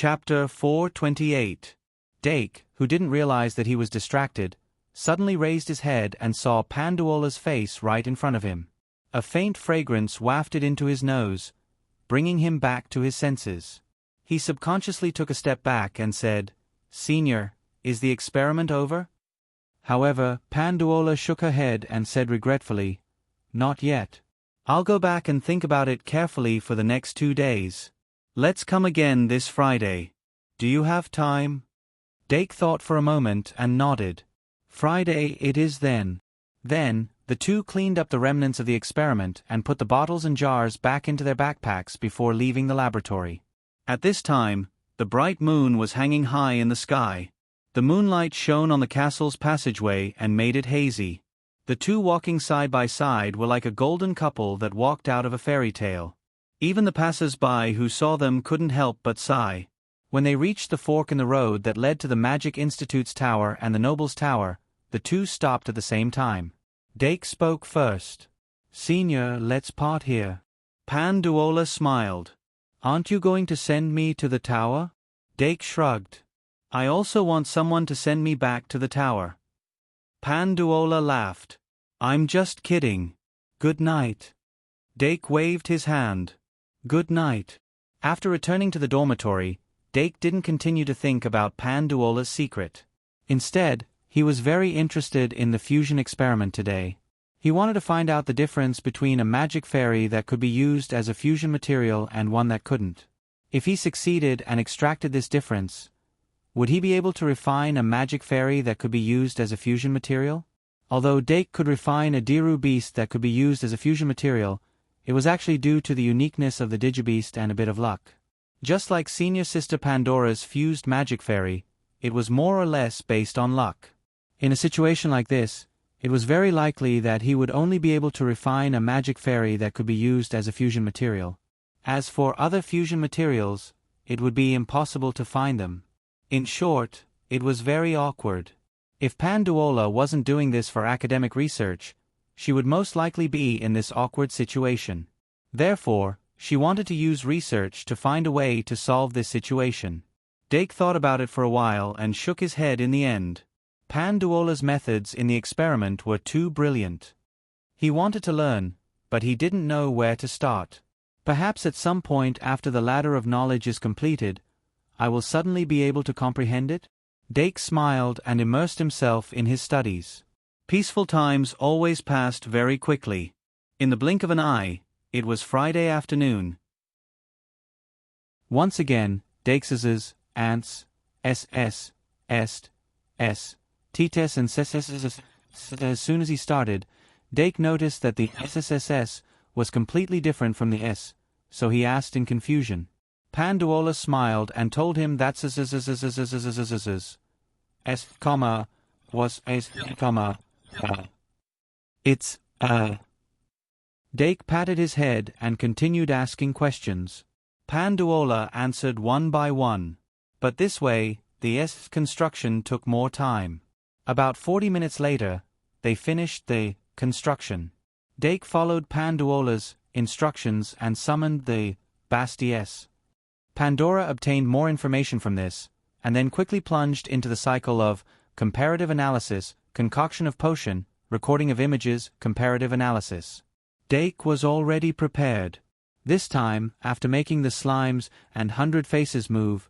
Chapter 428. Dake, who didn't realize that he was distracted, suddenly raised his head and saw Panduola's face right in front of him. A faint fragrance wafted into his nose, bringing him back to his senses. He subconsciously took a step back and said, "Senior, is the experiment over?" However, Panduola shook her head and said regretfully, "Not yet. I'll go back and think about it carefully for the next 2 days. Let's come again this Friday. Do you have time?" Dake thought for a moment and nodded. "Friday it is then." Then, the two cleaned up the remnants of the experiment and put the bottles and jars back into their backpacks before leaving the laboratory. At this time, the bright moon was hanging high in the sky. The moonlight shone on the castle's passageway and made it hazy. The two walking side by side were like a golden couple that walked out of a fairy tale. Even the passers-by who saw them couldn't help but sigh. When they reached the fork in the road that led to the Magic Institute's tower and the Noble's tower, the two stopped at the same time. Dake spoke first. "Senior, let's part here." Panduola smiled. "Aren't you going to send me to the tower?" Dake shrugged. "I also want someone to send me back to the tower." Panduola laughed. "I'm just kidding. Good night." Dake waved his hand. "Good night." After returning to the dormitory, Dake didn't continue to think about Panduola's secret. Instead, he was very interested in the fusion experiment today. He wanted to find out the difference between a magic fairy that could be used as a fusion material and one that couldn't. If he succeeded and extracted this difference, would he be able to refine a magic fairy that could be used as a fusion material? Although Dake could refine a Diru beast that could be used as a fusion material, it was actually due to the uniqueness of the Digibeast and a bit of luck. Just like Senior Sister Pandora's fused magic fairy, it was more or less based on luck. In a situation like this, it was very likely that he would only be able to refine a magic fairy that could be used as a fusion material. As for other fusion materials, it would be impossible to find them. In short, it was very awkward. If Panduola wasn't doing this for academic research, she would most likely be in this awkward situation. Therefore, she wanted to use research to find a way to solve this situation. Dake thought about it for a while and shook his head in the end. Panduola's methods in the experiment were too brilliant. He wanted to learn, but he didn't know where to start. Perhaps at some point after the ladder of knowledge is completed, I will suddenly be able to comprehend it? Dake smiled and immersed himself in his studies. Peaceful times always passed very quickly. In the blink of an eye, it was Friday afternoon. Once again, Dakes's, ants, ss, est, s, tites and sss. As soon as he started, Dake noticed that the sss was completely different from the s, so he asked in confusion. Panduola smiled and told him that s, comma, was s, comma, it's, Dake patted his head and continued asking questions. Panduola answered one by one. But this way, the S construction took more time. About 40 minutes later, they finished the construction. Dake followed Panduola's instructions and summoned the Basties. Pandora obtained more information from this, and then quickly plunged into the cycle of comparative analysis, concoction of potion, recording of images, comparative analysis. Dake was already prepared. This time, after making the slimes and 100 faces move,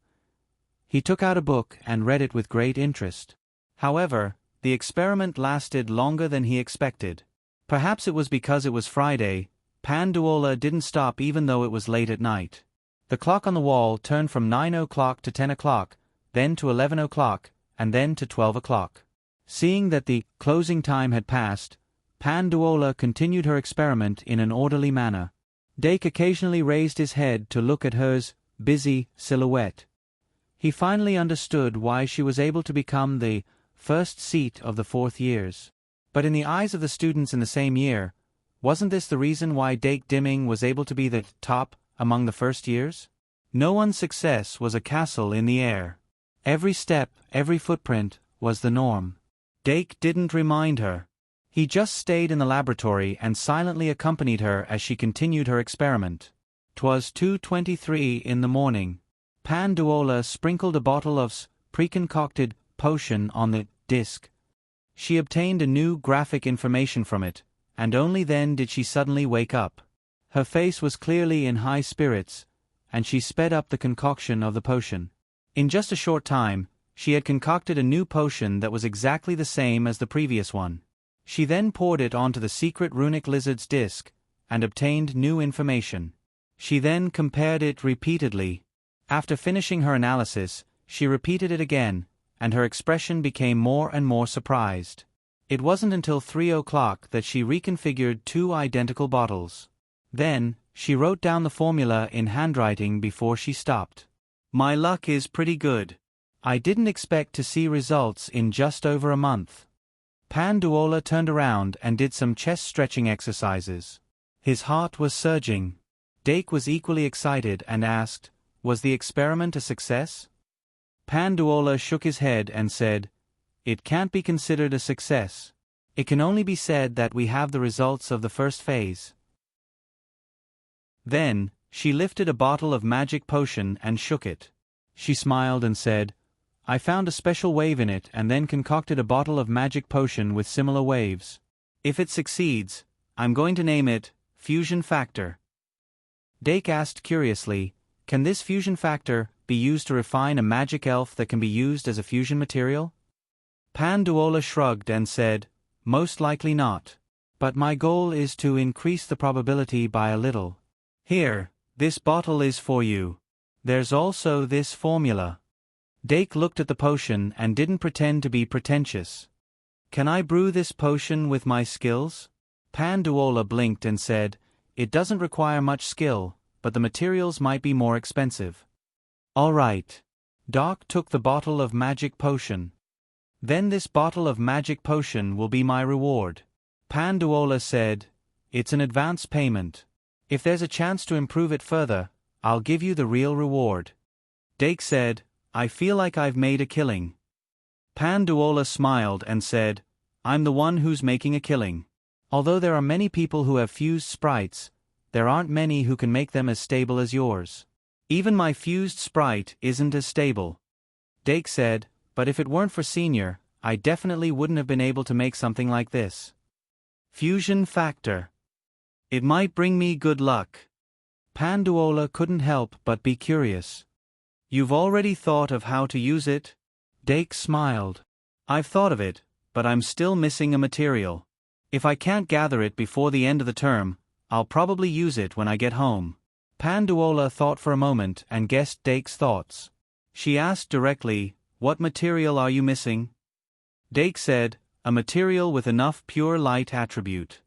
he took out a book and read it with great interest. However, the experiment lasted longer than he expected. Perhaps it was because it was Friday, Panduola didn't stop even though it was late at night. The clock on the wall turned from 9 o'clock to 10 o'clock, then to 11 o'clock, and then to 12 o'clock. Seeing that the closing time had passed, Panduola continued her experiment in an orderly manner. Dake occasionally raised his head to look at hers busy silhouette. He finally understood why she was able to become the first seat of the 4th years. But in the eyes of the students in the same year, wasn't this the reason why Dake Dimming was able to be the top among the first years? No one's success was a castle in the air. Every step, every footprint, was the norm. Dake didn't remind her. He just stayed in the laboratory and silently accompanied her as she continued her experiment. 'Twas 2:23 in the morning. Panduola sprinkled a bottle of pre-concocted potion on the disc. She obtained a new graphic information from it, and only then did she suddenly wake up. Her face was clearly in high spirits, and she sped up the concoction of the potion. In just a short time, she had concocted a new potion that was exactly the same as the previous one. She then poured it onto the secret runic lizard's disc, and obtained new information. She then compared it repeatedly. After finishing her analysis, she repeated it again, and her expression became more and more surprised. It wasn't until 3 o'clock that she reconfigured 2 identical bottles. Then, she wrote down the formula in handwriting before she stopped. My luck is pretty good. I didn't expect to see results in just over a month. Panduola turned around and did some chest-stretching exercises. His heart was surging. Dake was equally excited and asked, "Was the experiment a success?" Panduola shook his head and said, "It can't be considered a success. It can only be said that we have the results of the first phase." Then, she lifted a bottle of magic potion and shook it. She smiled and said, "I found a special wave in it and then concocted a bottle of magic potion with similar waves. If it succeeds, I'm going to name it Fusion Factor." Dake asked curiously, "Can this fusion factor be used to refine a magic elf that can be used as a fusion material?" Panduola shrugged and said, "Most likely not. But my goal is to increase the probability by a little. Here, this bottle is for you. There's also this formula." Dake looked at the potion and didn't pretend to be pretentious. "Can I brew this potion with my skills?" Panduola blinked and said, "It doesn't require much skill, but the materials might be more expensive." "All right." Doc took the bottle of magic potion. "Then this bottle of magic potion will be my reward." Panduola said, "It's an advance payment. If there's a chance to improve it further, I'll give you the real reward." Dake said, "I feel like I've made a killing." Panduola smiled and said, "I'm the one who's making a killing. Although there are many people who have fused sprites, there aren't many who can make them as stable as yours. Even my fused sprite isn't as stable." Dake said, "But if it weren't for Senior, I definitely wouldn't have been able to make something like this. Fusion Factor. It might bring me good luck." Panduola couldn't help but be curious. "You've already thought of how to use it?" Dake smiled. "I've thought of it, but I'm still missing a material. If I can't gather it before the end of the term, I'll probably use it when I get home." Panduola thought for a moment and guessed Dake's thoughts. She asked directly, "What material are you missing?" Dake said, "A material with enough pure light attribute."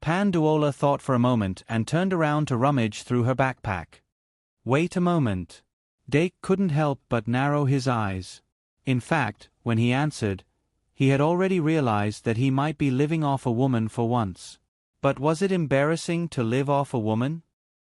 Panduola thought for a moment and turned around to rummage through her backpack. "Wait a moment." Dake couldn't help but narrow his eyes. In fact, when he answered, he had already realized that he might be living off a woman for once. But was it embarrassing to live off a woman?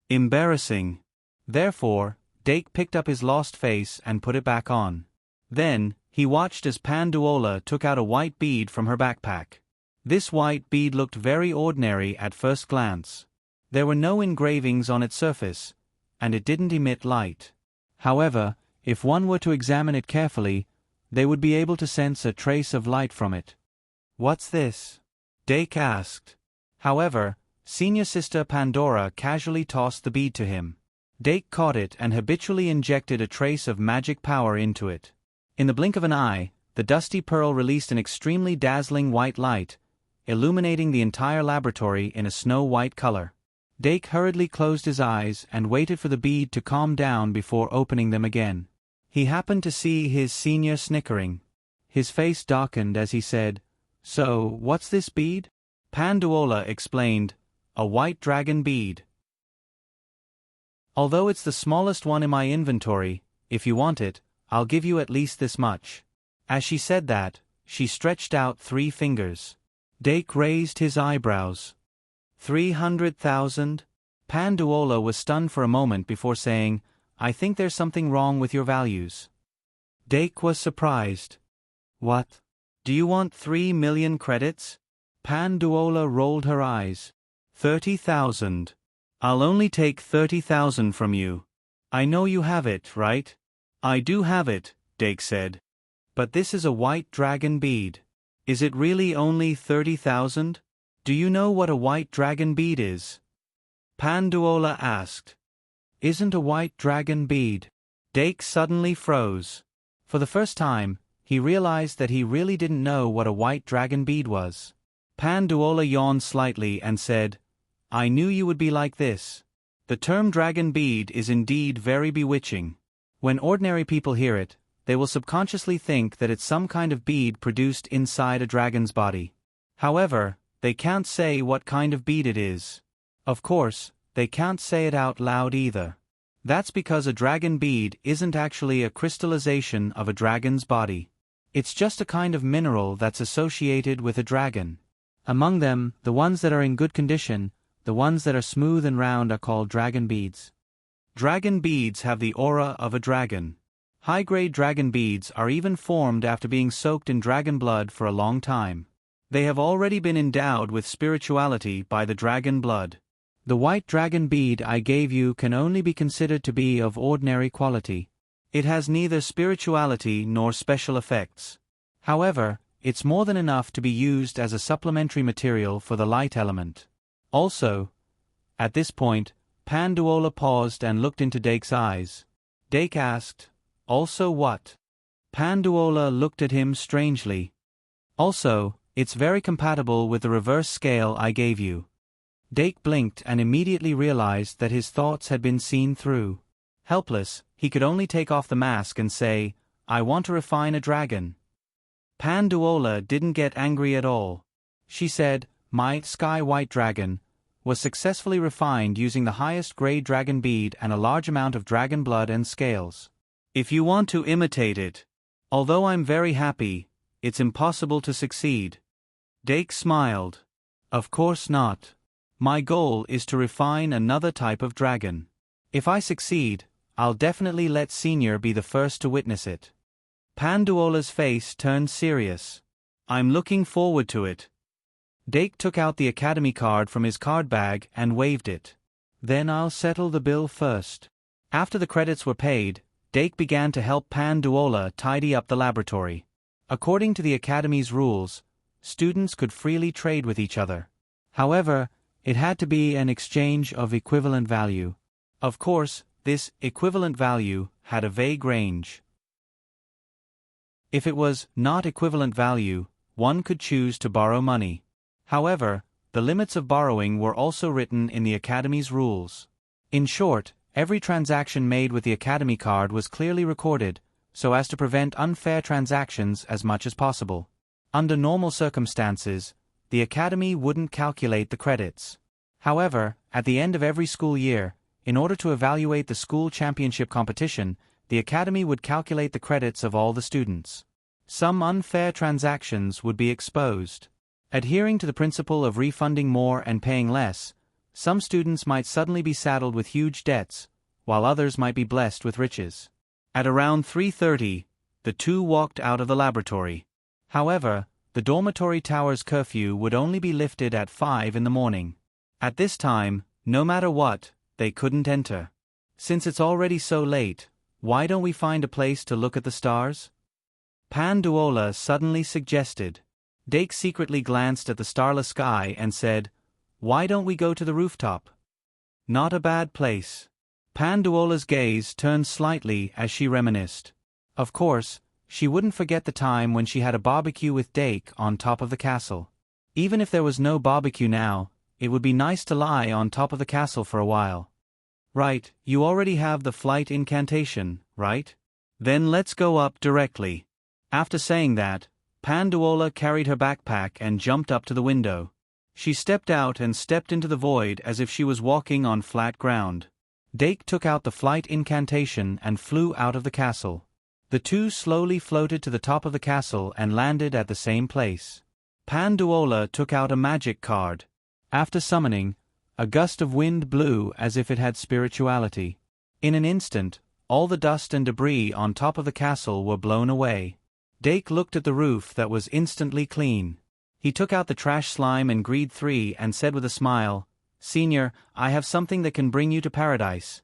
Embarrassing. Therefore, Dake picked up his lost face and put it back on. Then, he watched as Panduola took out a white bead from her backpack. This white bead looked very ordinary at first glance. There were no engravings on its surface, and it didn't emit light. However, if one were to examine it carefully, they would be able to sense a trace of light from it. "What's this?" Dake asked. However, Senior Sister Pandora casually tossed the bead to him. Dake caught it and habitually injected a trace of magic power into it. In the blink of an eye, the dusty pearl released an extremely dazzling white light, illuminating the entire laboratory in a snow-white color. Dake hurriedly closed his eyes and waited for the bead to calm down before opening them again. He happened to see his senior snickering. His face darkened as he said, "So, what's this bead?" Panduola explained, "A white dragon bead. Although it's the smallest one in my inventory, if you want it, I'll give you at least this much." As she said that, she stretched out 3 fingers. Dake raised his eyebrows. 300,000? Panduola was stunned for a moment before saying, "I think there's something wrong with your values." Dake was surprised. "What? Do you want 3 million credits?" Panduola rolled her eyes. 30,000. I'll only take 30,000 from you. I know you have it, right? I do have it, Dake said. But this is a white dragon bead. Is it really only 30,000? Do you know what a white dragon bead is? Panduola asked. Isn't a white dragon bead? Dake suddenly froze. For the first time, he realized that he really didn't know what a white dragon bead was. Panduola yawned slightly and said, I knew you would be like this. The term dragon bead is indeed very bewitching. When ordinary people hear it, they will subconsciously think that it's some kind of bead produced inside a dragon's body. However, they can't say what kind of bead it is. Of course, they can't say it out loud either. That's because a dragon bead isn't actually a crystallization of a dragon's body. It's just a kind of mineral that's associated with a dragon. Among them, the ones that are in good condition, the ones that are smooth and round are called dragon beads. Dragon beads have the aura of a dragon. High-grade dragon beads are even formed after being soaked in dragon blood for a long time. They have already been endowed with spirituality by the dragon blood. The white dragon bead I gave you can only be considered to be of ordinary quality. It has neither spirituality nor special effects. However, it's more than enough to be used as a supplementary material for the light element. Also, at this point, Panduola paused and looked into Dake's eyes. Dake asked, Also what? Panduola looked at him strangely. Also, it's very compatible with the reverse scale I gave you. Dake blinked and immediately realized that his thoughts had been seen through. Helpless, he could only take off the mask and say, I want to refine a dragon. Panduola didn't get angry at all. She said, My sky white dragon was successfully refined using the highest grade dragon bead and a large amount of dragon blood and scales. If you want to imitate it, although I'm very happy, it's impossible to succeed. Dake smiled. Of course not. My goal is to refine another type of dragon. If I succeed, I'll definitely let Senior be the first to witness it. Panduola's face turned serious. I'm looking forward to it. Dake took out the academy card from his card bag and waved it. Then I'll settle the bill first. After the credits were paid, Dake began to help Panduola tidy up the laboratory. According to the academy's rules, students could freely trade with each other. However, it had to be an exchange of equivalent value. Of course, this equivalent value had a vague range. If it was not equivalent value, one could choose to borrow money. However, the limits of borrowing were also written in the Academy's rules. In short, every transaction made with the Academy card was clearly recorded, so as to prevent unfair transactions as much as possible. Under normal circumstances, the Academy wouldn't calculate the credits. However, at the end of every school year, in order to evaluate the school championship competition, the Academy would calculate the credits of all the students. Some unfair transactions would be exposed. Adhering to the principle of refunding more and paying less, some students might suddenly be saddled with huge debts, while others might be blessed with riches. At around 3:30, the two walked out of the laboratory. However, the dormitory tower's curfew would only be lifted at 5 in the morning. At this time, no matter what, they couldn't enter. Since it's already so late, why don't we find a place to look at the stars? Panduola suddenly suggested. Dake secretly glanced at the starless sky and said, Why don't we go to the rooftop? Not a bad place. Panduola's gaze turned slightly as she reminisced. Of course, she wouldn't forget the time when she had a barbecue with Dake on top of the castle. Even if there was no barbecue now, it would be nice to lie on top of the castle for a while. Right, you already have the flight incantation, right? Then let's go up directly. After saying that, Panduola carried her backpack and jumped up to the window. She stepped out and stepped into the void as if she was walking on flat ground. Dake took out the flight incantation and flew out of the castle. The two slowly floated to the top of the castle and landed at the same place. Panduola took out a magic card. After summoning, a gust of wind blew as if it had spirituality. In an instant, all the dust and debris on top of the castle were blown away. Dake looked at the roof that was instantly clean. He took out the trash slime and Greed 3 and said with a smile, Senior, I have something that can bring you to paradise.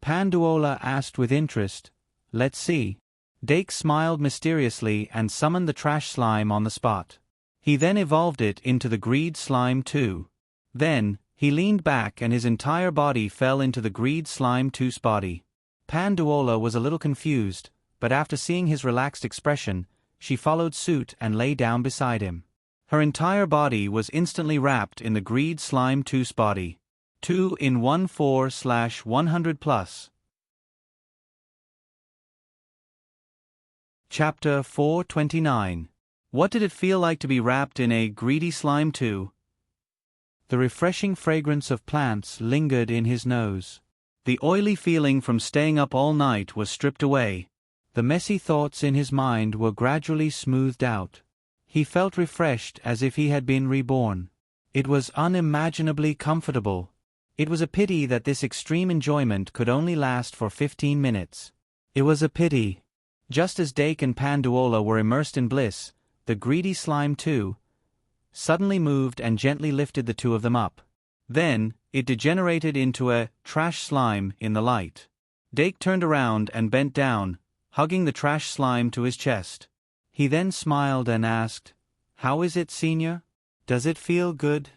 Panduola asked with interest. Let's see. Dake smiled mysteriously and summoned the trash slime on the spot. He then evolved it into the greed slime 2. Then, he leaned back and his entire body fell into the greed slime 2's body. Panduola was a little confused, but after seeing his relaxed expression, she followed suit and lay down beside him. Her entire body was instantly wrapped in the greed slime 2's body. 2 in 14/100 plus. Chapter 429. What did it feel like to be wrapped in a greedy slime 2? The refreshing fragrance of plants lingered in his nose. The oily feeling from staying up all night was stripped away. The messy thoughts in his mind were gradually smoothed out. He felt refreshed as if he had been reborn. It was unimaginably comfortable. It was a pity that this extreme enjoyment could only last for 15 minutes. It was a pity. Just as Dake and Panduola were immersed in bliss, the greedy slime 2 suddenly moved and gently lifted the two of them up. Then, it degenerated into a trash slime in the light. Dake turned around and bent down, hugging the trash slime to his chest. He then smiled and asked, "How is it, Senior? Does it feel good?"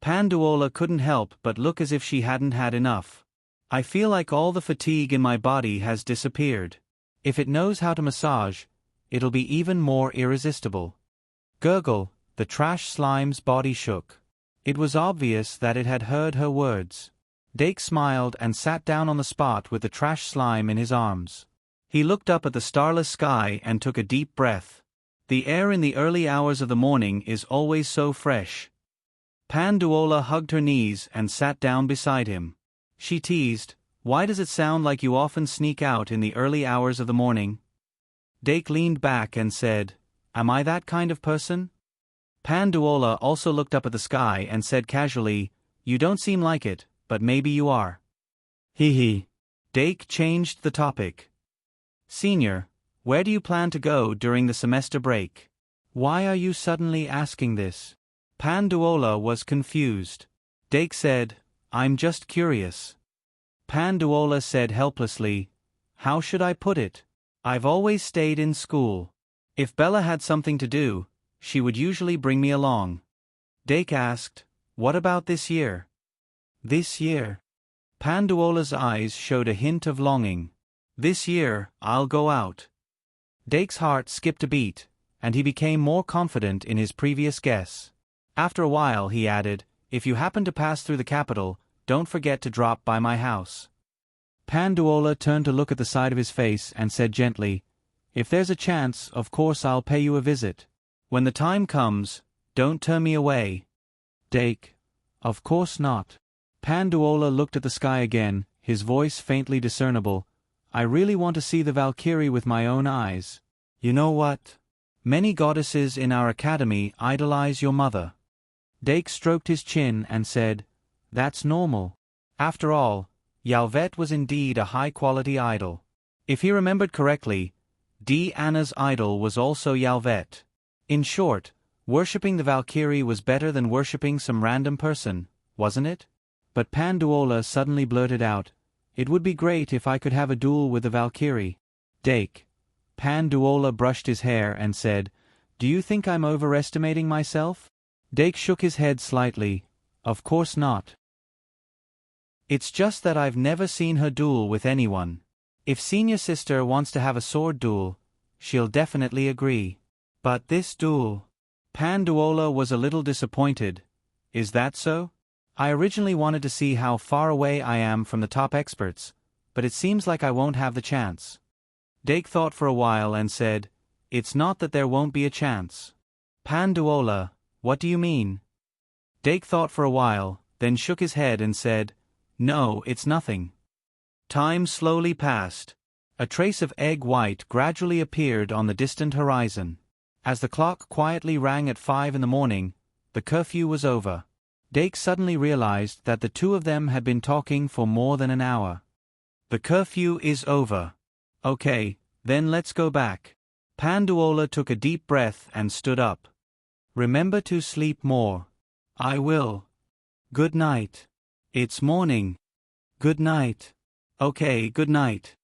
Panduola couldn't help but look as if she hadn't had enough. "I feel like all the fatigue in my body has disappeared. If it knows how to massage, it'll be even more irresistible." Gurgle, the trash slime's body shook. It was obvious that it had heard her words. Dake smiled and sat down on the spot with the trash slime in his arms. He looked up at the starless sky and took a deep breath. The air in the early hours of the morning is always so fresh. Panduola hugged her knees and sat down beside him. She teased, "Why does it sound like you often sneak out in the early hours of the morning?" Dake leaned back and said, "Am I that kind of person?" Panduola also looked up at the sky and said casually, "You don't seem like it, but maybe you are." Hee hee. Dake changed the topic. "Senior, where do you plan to go during the semester break?" "Why are you suddenly asking this?" Panduola was confused. Dake said, "I'm just curious." Panduola said helplessly, "How should I put it? I've always stayed in school. If Bella had something to do, she would usually bring me along." Dake asked, "What about this year?" "This year?" Panduola's eyes showed a hint of longing. "This year, I'll go out." Dake's heart skipped a beat, and he became more confident in his previous guess. After a while he added, "If you happen to pass through the capital, don't forget to drop by my house." Panduola turned to look at the side of his face and said gently, "If there's a chance, of course I'll pay you a visit. When the time comes, don't turn me away." Dake, "Of course not." Panduola looked at the sky again, his voice faintly discernible. "I really want to see the Valkyrie with my own eyes. You know what? Many goddesses in our academy idolize your mother." Dake stroked his chin and said, "That's normal. After all, Yalvet was indeed a high-quality idol. If he remembered correctly, Anna's idol was also Yalvet. In short, worshipping the Valkyrie was better than worshipping some random person, wasn't it?" But Panduola suddenly blurted out, "It would be great if I could have a duel with the Valkyrie." "Dake." Panduola brushed his hair and said, "Do you think I'm overestimating myself?" Dake shook his head slightly. "Of course not. It's just that I've never seen her duel with anyone. If senior sister wants to have a sword duel, she'll definitely agree. But this duel..." Panduola was a little disappointed. "Is that so? I originally wanted to see how far away I am from the top experts, but it seems like I won't have the chance." Dake thought for a while and said, "It's not that there won't be a chance." "Panduola, what do you mean?" Dake thought for a while, then shook his head and said, "No, it's nothing." Time slowly passed. A trace of egg white gradually appeared on the distant horizon. As the clock quietly rang at 5 in the morning, the curfew was over. Dake suddenly realized that the two of them had been talking for more than an hour. "The curfew is over. Okay, then let's go back." Panduola took a deep breath and stood up. "Remember to sleep more." "I will. Good night." "It's morning." "Good night." Okay, good night.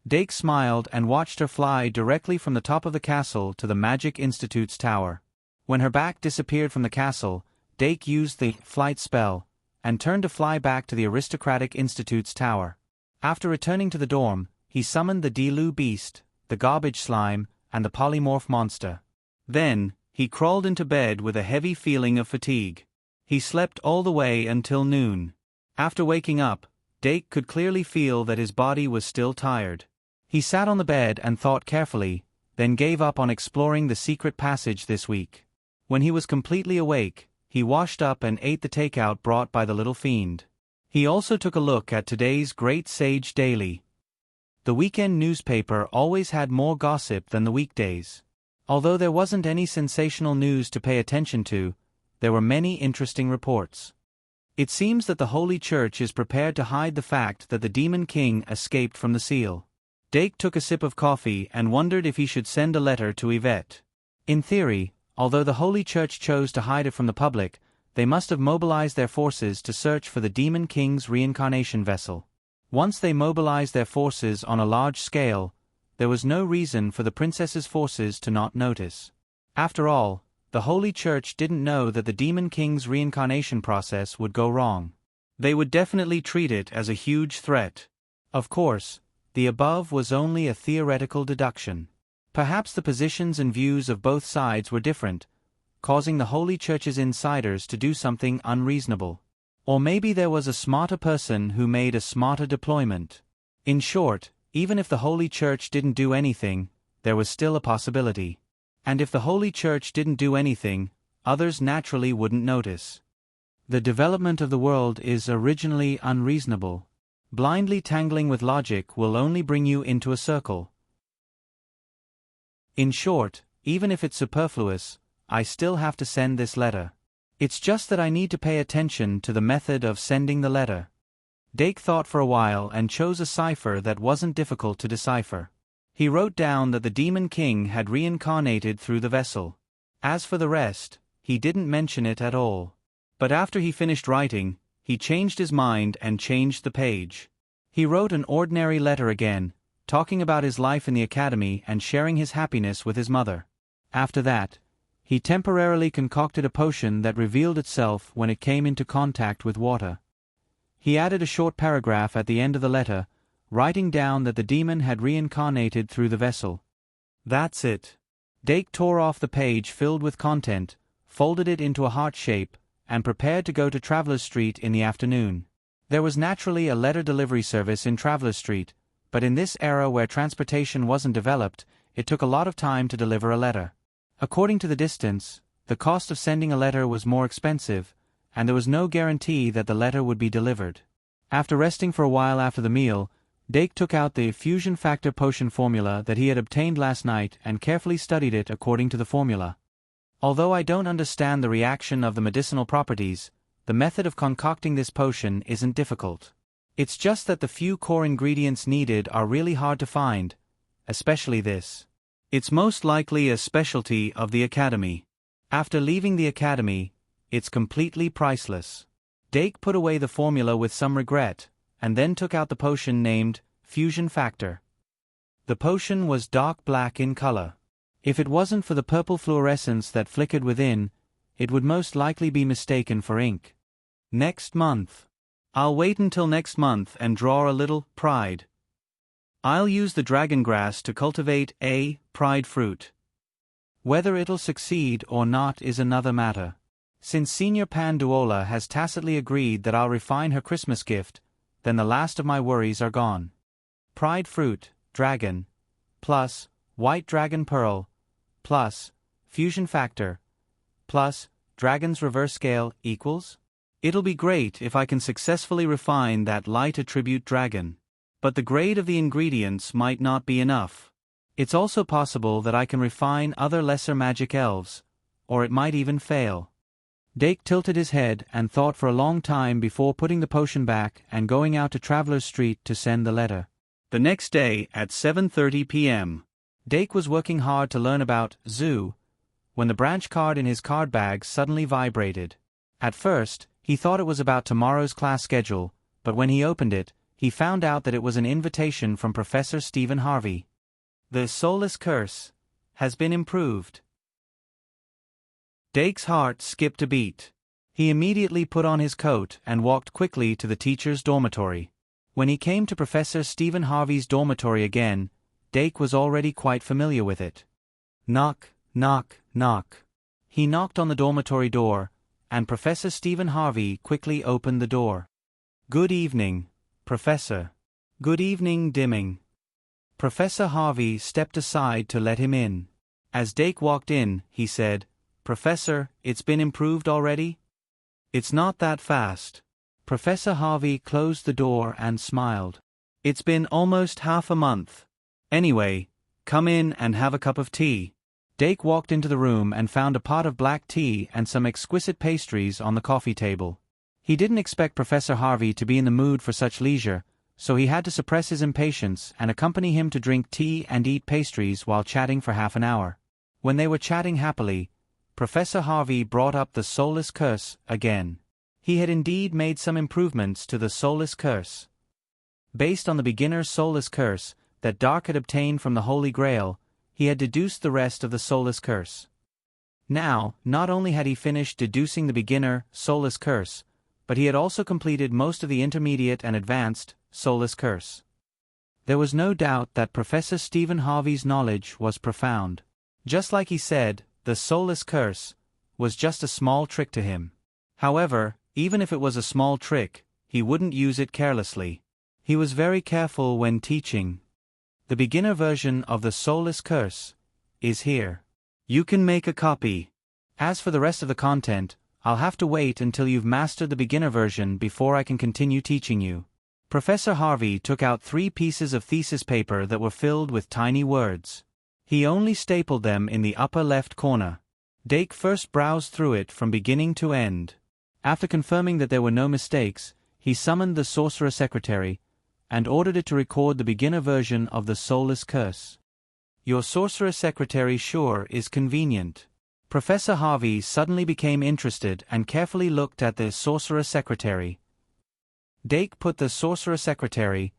Dake smiled and watched her fly directly from the top of the castle to the Magic Institute's tower. When her back disappeared from the castle, Dake used the flight spell and turned to fly back to the Aristocratic Institute's tower. After returning to the dorm, he summoned the Delu beast, the garbage slime, and the polymorph monster. Then, he crawled into bed with a heavy feeling of fatigue. He slept all the way until noon. After waking up, Dake could clearly feel that his body was still tired. He sat on the bed and thought carefully, then gave up on exploring the secret passage this week. When he was completely awake, he washed up and ate the takeout brought by the little fiend. He also took a look at today's Great Sage Daily. The weekend newspaper always had more gossip than the weekdays. Although there wasn't any sensational news to pay attention to, there were many interesting reports. It seems that the Holy Church is prepared to hide the fact that the Demon King escaped from the seal. Dake took a sip of coffee and wondered if he should send a letter to Yvette. In theory, although the Holy Church chose to hide it from the public, they must have mobilized their forces to search for the Demon King's reincarnation vessel. Once they mobilized their forces on a large scale, there was no reason for the princess's forces to not notice. After all, the Holy Church didn't know that the Demon King's reincarnation process would go wrong. They would definitely treat it as a huge threat. Of course, the above was only a theoretical deduction. Perhaps the positions and views of both sides were different, causing the Holy Church's insiders to do something unreasonable. Or maybe there was a smarter person who made a smarter deployment. In short, even if the Holy Church didn't do anything, there was still a possibility. And if the Holy Church didn't do anything, others naturally wouldn't notice. The development of the world is originally unreasonable. Blindly tangling with logic will only bring you into a circle. In short, even if it's superfluous, I still have to send this letter. It's just that I need to pay attention to the method of sending the letter. Dake thought for a while and chose a cipher that wasn't difficult to decipher. He wrote down that the Demon King had reincarnated through the vessel. As for the rest, he didn't mention it at all. But after he finished writing, he changed his mind and changed the page. He wrote an ordinary letter again, talking about his life in the academy and sharing his happiness with his mother. After that, he temporarily concocted a potion that revealed itself when it came into contact with water. He added a short paragraph at the end of the letter, writing down that the demon had reincarnated through the vessel. That's it. Dake tore off the page filled with content, folded it into a heart shape, and prepared to go to Travelers Street in the afternoon. There was naturally a letter delivery service in Travelers Street, but in this era where transportation wasn't developed, it took a lot of time to deliver a letter. According to the distance, the cost of sending a letter was more expensive, and there was no guarantee that the letter would be delivered. After resting for a while after the meal, Dake took out the fusion factor potion formula that he had obtained last night and carefully studied it according to the formula. Although I don't understand the reaction of the medicinal properties, the method of concocting this potion isn't difficult. It's just that the few core ingredients needed are really hard to find, especially this. It's most likely a specialty of the academy. After leaving the academy, it's completely priceless. Dake put away the formula with some regret, and then took out the potion named Fusion Factor. The potion was dark black in color. If it wasn't for the purple fluorescence that flickered within, it would most likely be mistaken for ink. Next month. I'll wait until next month and draw a little pride. I'll use the dragon grass to cultivate a pride fruit. Whether it'll succeed or not is another matter. Since Senior Panduola has tacitly agreed that I'll refine her Christmas gift, then the last of my worries are gone. Pride fruit, dragon, plus white dragon pearl, plus fusion factor, plus dragon's reverse scale equals? It'll be great if I can successfully refine that light attribute dragon. But the grade of the ingredients might not be enough. It's also possible that I can refine other lesser magic elves, or it might even fail. Dake tilted his head and thought for a long time before putting the potion back and going out to Travelers Street to send the letter. The next day at 7:30 p.m. Dake was working hard to learn about zoo when the branch card in his card bag suddenly vibrated. At first, he thought it was about tomorrow's class schedule, but when he opened it, he found out that it was an invitation from Professor Stephen Harvey. The soulless curse has been improved. Dake's heart skipped a beat. He immediately put on his coat and walked quickly to the teacher's dormitory. When he came to Professor Stephen Harvey's dormitory again, Dake was already quite familiar with it. Knock, knock, knock. He knocked on the dormitory door, and Professor Stephen Harvey quickly opened the door. "Good evening, Professor." "Good evening, Dimming." Professor Harvey stepped aside to let him in. As Dake walked in, he said, "Professor, it's been improved already?" "It's not that fast." Professor Harvey closed the door and smiled. "It's been almost half a month. Anyway, come in and have a cup of tea." Dake walked into the room and found a pot of black tea and some exquisite pastries on the coffee table. He didn't expect Professor Harvey to be in the mood for such leisure, so he had to suppress his impatience and accompany him to drink tea and eat pastries while chatting for half an hour. When they were chatting happily, Professor Harvey brought up the soulless curse again. He had indeed made some improvements to the soulless curse. Based on the beginner's soulless curse that Dark had obtained from the Holy Grail, he had deduced the rest of the soulless curse. Now, not only had he finished deducing the beginner soulless curse, but he had also completed most of the intermediate and advanced soulless curse. There was no doubt that Professor Stephen Harvey's knowledge was profound. Just like he said, the soulless curse was just a small trick to him. However, even if it was a small trick, he wouldn't use it carelessly. He was very careful when teaching. The beginner version of the soulless curse is here. You can make a copy. As for the rest of the content, I'll have to wait until you've mastered the beginner version before I can continue teaching you. Professor Harvey took out 3 pieces of thesis paper that were filled with tiny words. He only stapled them in the upper left corner. Dake first browsed through it from beginning to end. After confirming that there were no mistakes, he summoned the sorcerer secretary and ordered it to record the beginner version of the soulless curse. Your sorcerer secretary sure is convenient. Professor Harvey suddenly became interested and carefully looked at the sorcerer secretary. Dake put the sorcerer secretary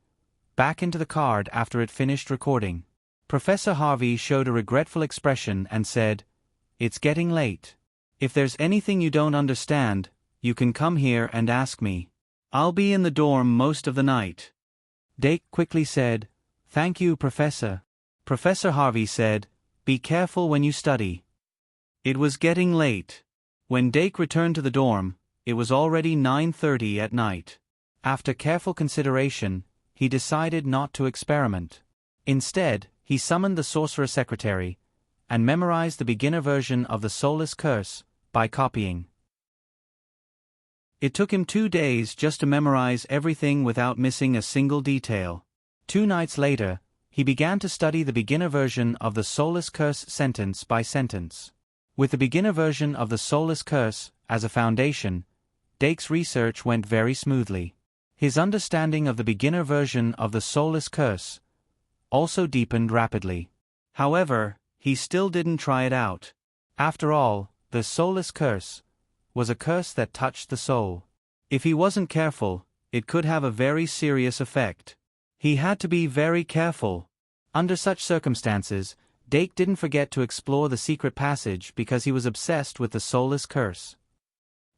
back into the card after it finished recording. Professor Harvey showed a regretful expression and said, "It's getting late. If there's anything you don't understand, you can come here and ask me. I'll be in the dorm most of the night." Dake quickly said, "Thank you, Professor." Professor Harvey said, "Be careful when you study." It was getting late. When Dake returned to the dorm, it was already 9:30 at night. After careful consideration, he decided not to experiment. Instead, he summoned the sorcerer secretary and memorized the beginner version of the soulless curse by copying. It took him 2 days just to memorize everything without missing a single detail. 2 nights later, he began to study the beginner version of the soulless curse sentence by sentence. With the beginner version of the soulless curse as a foundation, Dake's research went very smoothly. His understanding of the beginner version of the soulless curse also deepened rapidly. However, he still didn't try it out. After all, the soulless curse was a curse that touched the soul. If he wasn't careful, it could have a very serious effect. He had to be very careful. Under such circumstances, Dake didn't forget to explore the secret passage because he was obsessed with the soulless curse.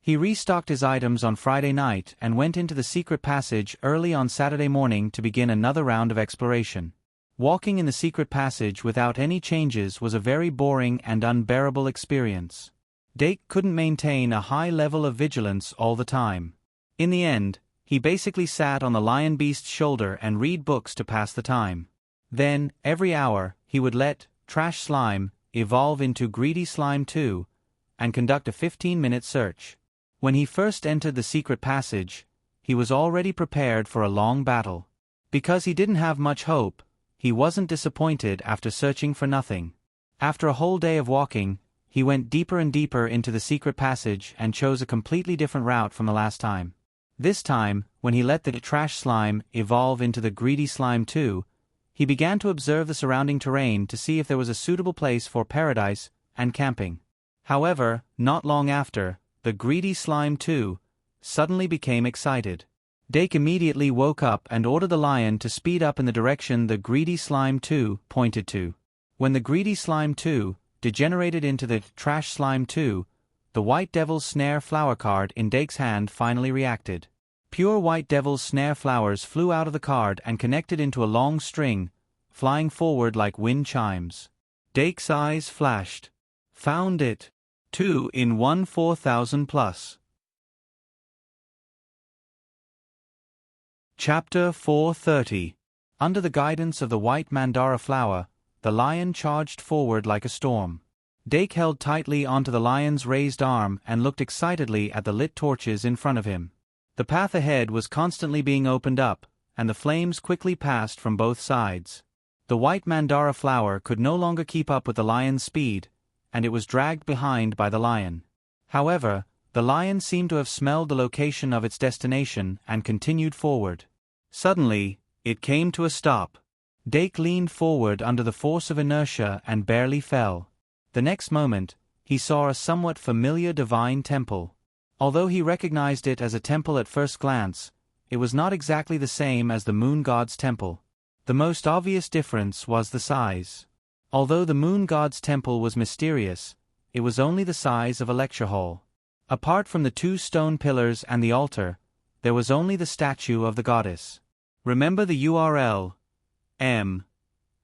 He restocked his items on Friday night and went into the secret passage early on Saturday morning to begin another round of exploration. Walking in the secret passage without any changes was a very boring and unbearable experience. Dake couldn't maintain a high level of vigilance all the time. In the end, he basically sat on the lion beast's shoulder and read books to pass the time. Then, every hour, he would let Trash Slime evolve into Greedy Slime 2 and conduct a 15-minute search. When he first entered the secret passage, he was already prepared for a long battle. Because he didn't have much hope, he wasn't disappointed after searching for nothing. After a whole day of walking, he went deeper and deeper into the secret passage and chose a completely different route from the last time. This time, when he let the Trash Slime evolve into the Greedy Slime 2, he began to observe the surrounding terrain to see if there was a suitable place for paradise and camping. However, not long after, the Greedy Slime 2 suddenly became excited. Dake immediately woke up and ordered the lion to speed up in the direction the greedy slime 2 pointed to. When the greedy slime 2 degenerated into the trash slime 2, the white devil's snare flower card in Dake's hand finally reacted. Pure white devil's snare flowers flew out of the card and connected into a long string, flying forward like wind chimes. Dake's eyes flashed. Found it. 2 in 1 4,000 plus. Chapter 430. Under the guidance of the white mandara flower, the lion charged forward like a storm. Dake held tightly onto the lion's raised arm and looked excitedly at the lit torches in front of him. The path ahead was constantly being opened up, and the flames quickly passed from both sides. The white mandara flower could no longer keep up with the lion's speed, and it was dragged behind by the lion. However, the lion seemed to have smelled the location of its destination and continued forward. Suddenly, it came to a stop. Dake leaned forward under the force of inertia and barely fell. The next moment, he saw a somewhat familiar divine temple. Although he recognized it as a temple at first glance, it was not exactly the same as the moon god's temple. The most obvious difference was the size. Although the moon god's temple was mysterious, it was only the size of a lecture hall. Apart from the 2 stone pillars and the altar, there was only the statue of the goddess. Remember the URL. M.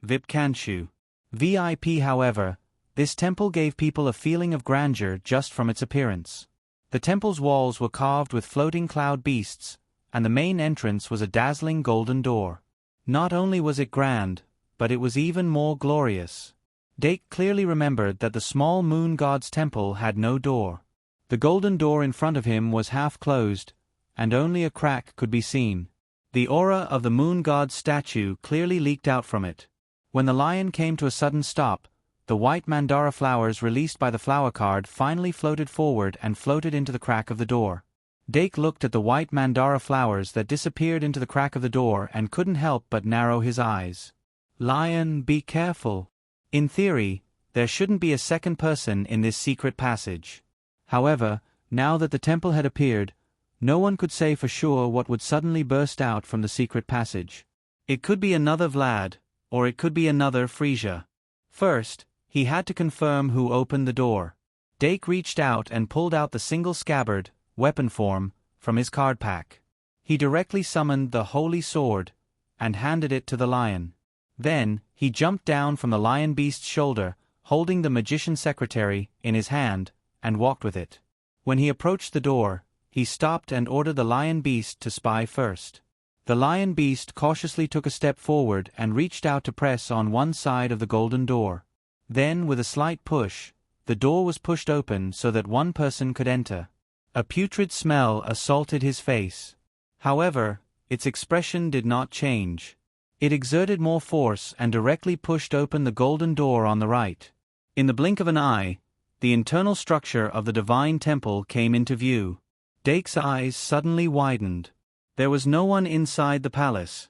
Vipkanshu. VIP. However, this temple gave people a feeling of grandeur just from its appearance. The temple's walls were carved with floating cloud beasts, and the main entrance was a dazzling golden door. Not only was it grand, but it was even more glorious. Dake clearly remembered that the small moon god's temple had no door. The golden door in front of him was half closed, and only a crack could be seen. The aura of the moon god's statue clearly leaked out from it. When the lion came to a sudden stop, the white mandara flowers released by the flower card finally floated forward and floated into the crack of the door. Dake looked at the white mandara flowers that disappeared into the crack of the door and couldn't help but narrow his eyes. Lion, be careful. In theory, there shouldn't be a second person in this secret passage. However, now that the temple had appeared, no one could say for sure what would suddenly burst out from the secret passage. It could be another Vlad, or it could be another Frisia. First, he had to confirm who opened the door. Dake reached out and pulled out the single scabbard, weapon form, from his card pack. He directly summoned the Holy Sword, and handed it to the lion. Then, he jumped down from the lion beast's shoulder, holding the magician secretary in his hand, and walked with it. When he approached the door, he stopped and ordered the lion beast to spy first. The lion beast cautiously took a step forward and reached out to press on one side of the golden door. Then, with a slight push, the door was pushed open so that one person could enter. A putrid smell assaulted his face. However, its expression did not change. It exerted more force and directly pushed open the golden door on the right. In the blink of an eye, the internal structure of the divine temple came into view. Dake's eyes suddenly widened. There was no one inside the palace.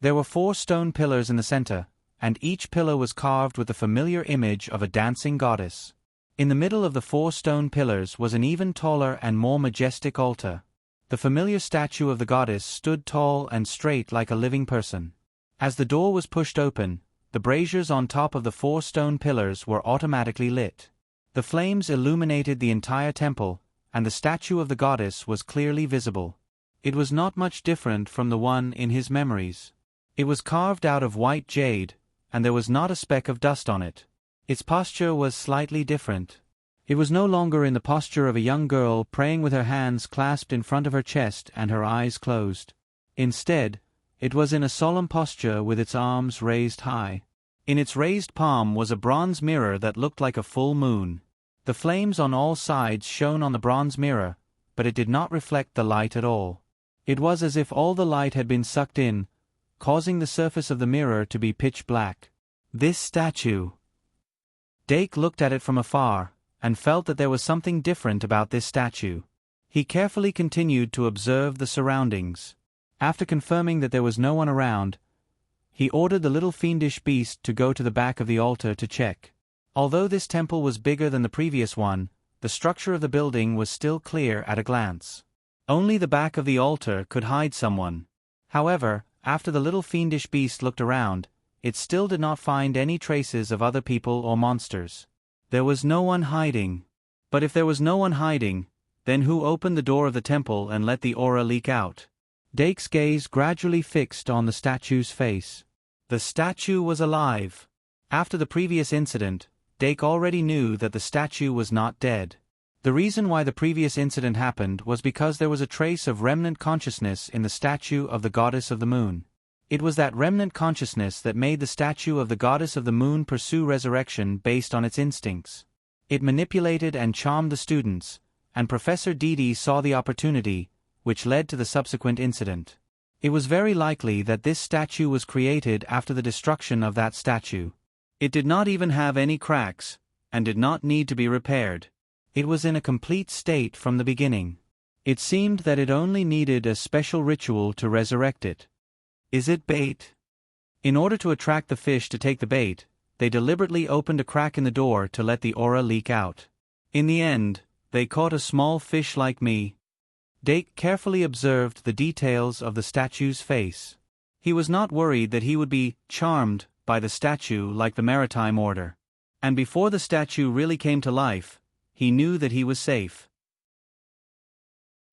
There were 4 stone pillars in the center, and each pillar was carved with the familiar image of a dancing goddess. In the middle of the 4 stone pillars was an even taller and more majestic altar. The familiar statue of the goddess stood tall and straight like a living person. As the door was pushed open, the braziers on top of the 4 stone pillars were automatically lit. The flames illuminated the entire temple, and the statue of the goddess was clearly visible. It was not much different from the one in his memories. It was carved out of white jade, and there was not a speck of dust on it. Its posture was slightly different. It was no longer in the posture of a young girl praying with her hands clasped in front of her chest and her eyes closed. Instead, it was in a solemn posture with its arms raised high. In its raised palm was a bronze mirror that looked like a full moon. The flames on all sides shone on the bronze mirror, but it did not reflect the light at all. It was as if all the light had been sucked in, causing the surface of the mirror to be pitch black. This statue. Dake looked at it from afar, and felt that there was something different about this statue. He carefully continued to observe the surroundings. After confirming that there was no one around, he ordered the little fiendish beast to go to the back of the altar to check. Although this temple was bigger than the previous one, the structure of the building was still clear at a glance. Only the back of the altar could hide someone. However, after the little fiendish beast looked around, it still did not find any traces of other people or monsters. There was no one hiding. But if there was no one hiding, then who opened the door of the temple and let the aura leak out? Dake's gaze gradually fixed on the statue's face. The statue was alive. After the previous incident, Dake already knew that the statue was not dead. The reason why the previous incident happened was because there was a trace of remnant consciousness in the statue of the goddess of the moon. It was that remnant consciousness that made the statue of the goddess of the moon pursue resurrection based on its instincts. It manipulated and charmed the students, and Professor Dede saw the opportunity, which led to the subsequent incident. It was very likely that this statue was created after the destruction of that statue. It did not even have any cracks, and did not need to be repaired. It was in a complete state from the beginning. It seemed that it only needed a special ritual to resurrect it. Is it bait? In order to attract the fish to take the bait, they deliberately opened a crack in the door to let the aura leak out. In the end, they caught a small fish like me. Dake carefully observed the details of the statue's face. He was not worried that he would be charmed by the statue like the maritime order. And before the statue really came to life, he knew that he was safe.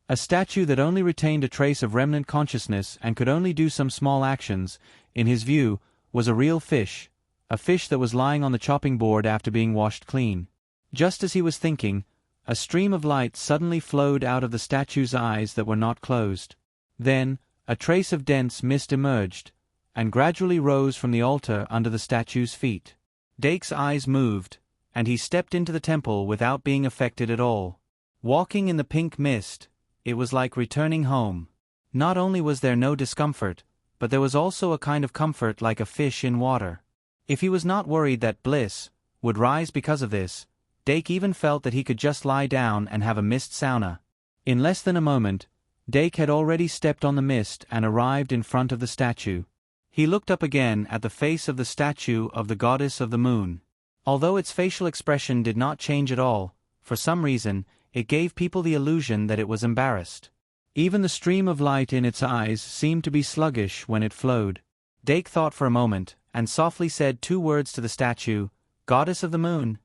A statue that only retained a trace of remnant consciousness and could only do some small actions, in his view, was a real fish, a fish that was lying on the chopping board after being washed clean. Just as he was thinking, a stream of light suddenly flowed out of the statue's eyes that were not closed. Then, a trace of dense mist emerged, and gradually rose from the altar under the statue's feet. Dake's eyes moved, and he stepped into the temple without being affected at all. Walking in the pink mist, it was like returning home. Not only was there no discomfort, but there was also a kind of comfort like a fish in water. If he was not worried that bliss would rise because of this, Dake even felt that he could just lie down and have a mist sauna. In less than a moment, Dake had already stepped on the mist and arrived in front of the statue. He looked up again at the face of the statue of the goddess of the moon. Although its facial expression did not change at all, for some reason, it gave people the illusion that it was embarrassed. Even the stream of light in its eyes seemed to be sluggish when it flowed. Dake thought for a moment, and softly said 2 words to the statue, "Goddess of the moon."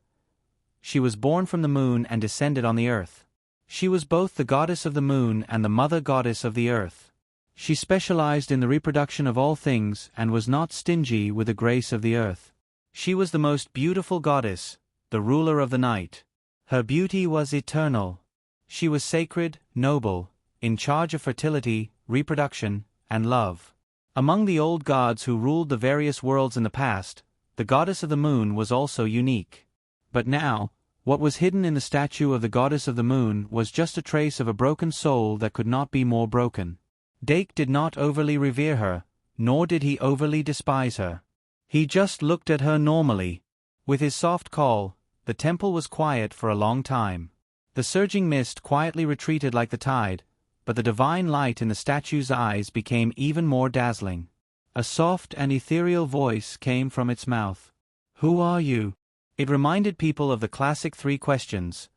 She was born from the moon and descended on the earth. She was both the goddess of the moon and the mother goddess of the earth. She specialized in the reproduction of all things and was not stingy with the grace of the earth. She was the most beautiful goddess, the ruler of the night. Her beauty was eternal. She was sacred, noble, in charge of fertility, reproduction, and love. Among the old gods who ruled the various worlds in the past, the goddess of the moon was also unique. But now, what was hidden in the statue of the goddess of the moon was just a trace of a broken soul that could not be more broken. Dake did not overly revere her, nor did he overly despise her. He just looked at her normally. With his soft call, the temple was quiet for a long time. The surging mist quietly retreated like the tide, but the divine light in the statue's eyes became even more dazzling. A soft and ethereal voice came from its mouth. "Who are you?" It reminded people of the classic 3 questions.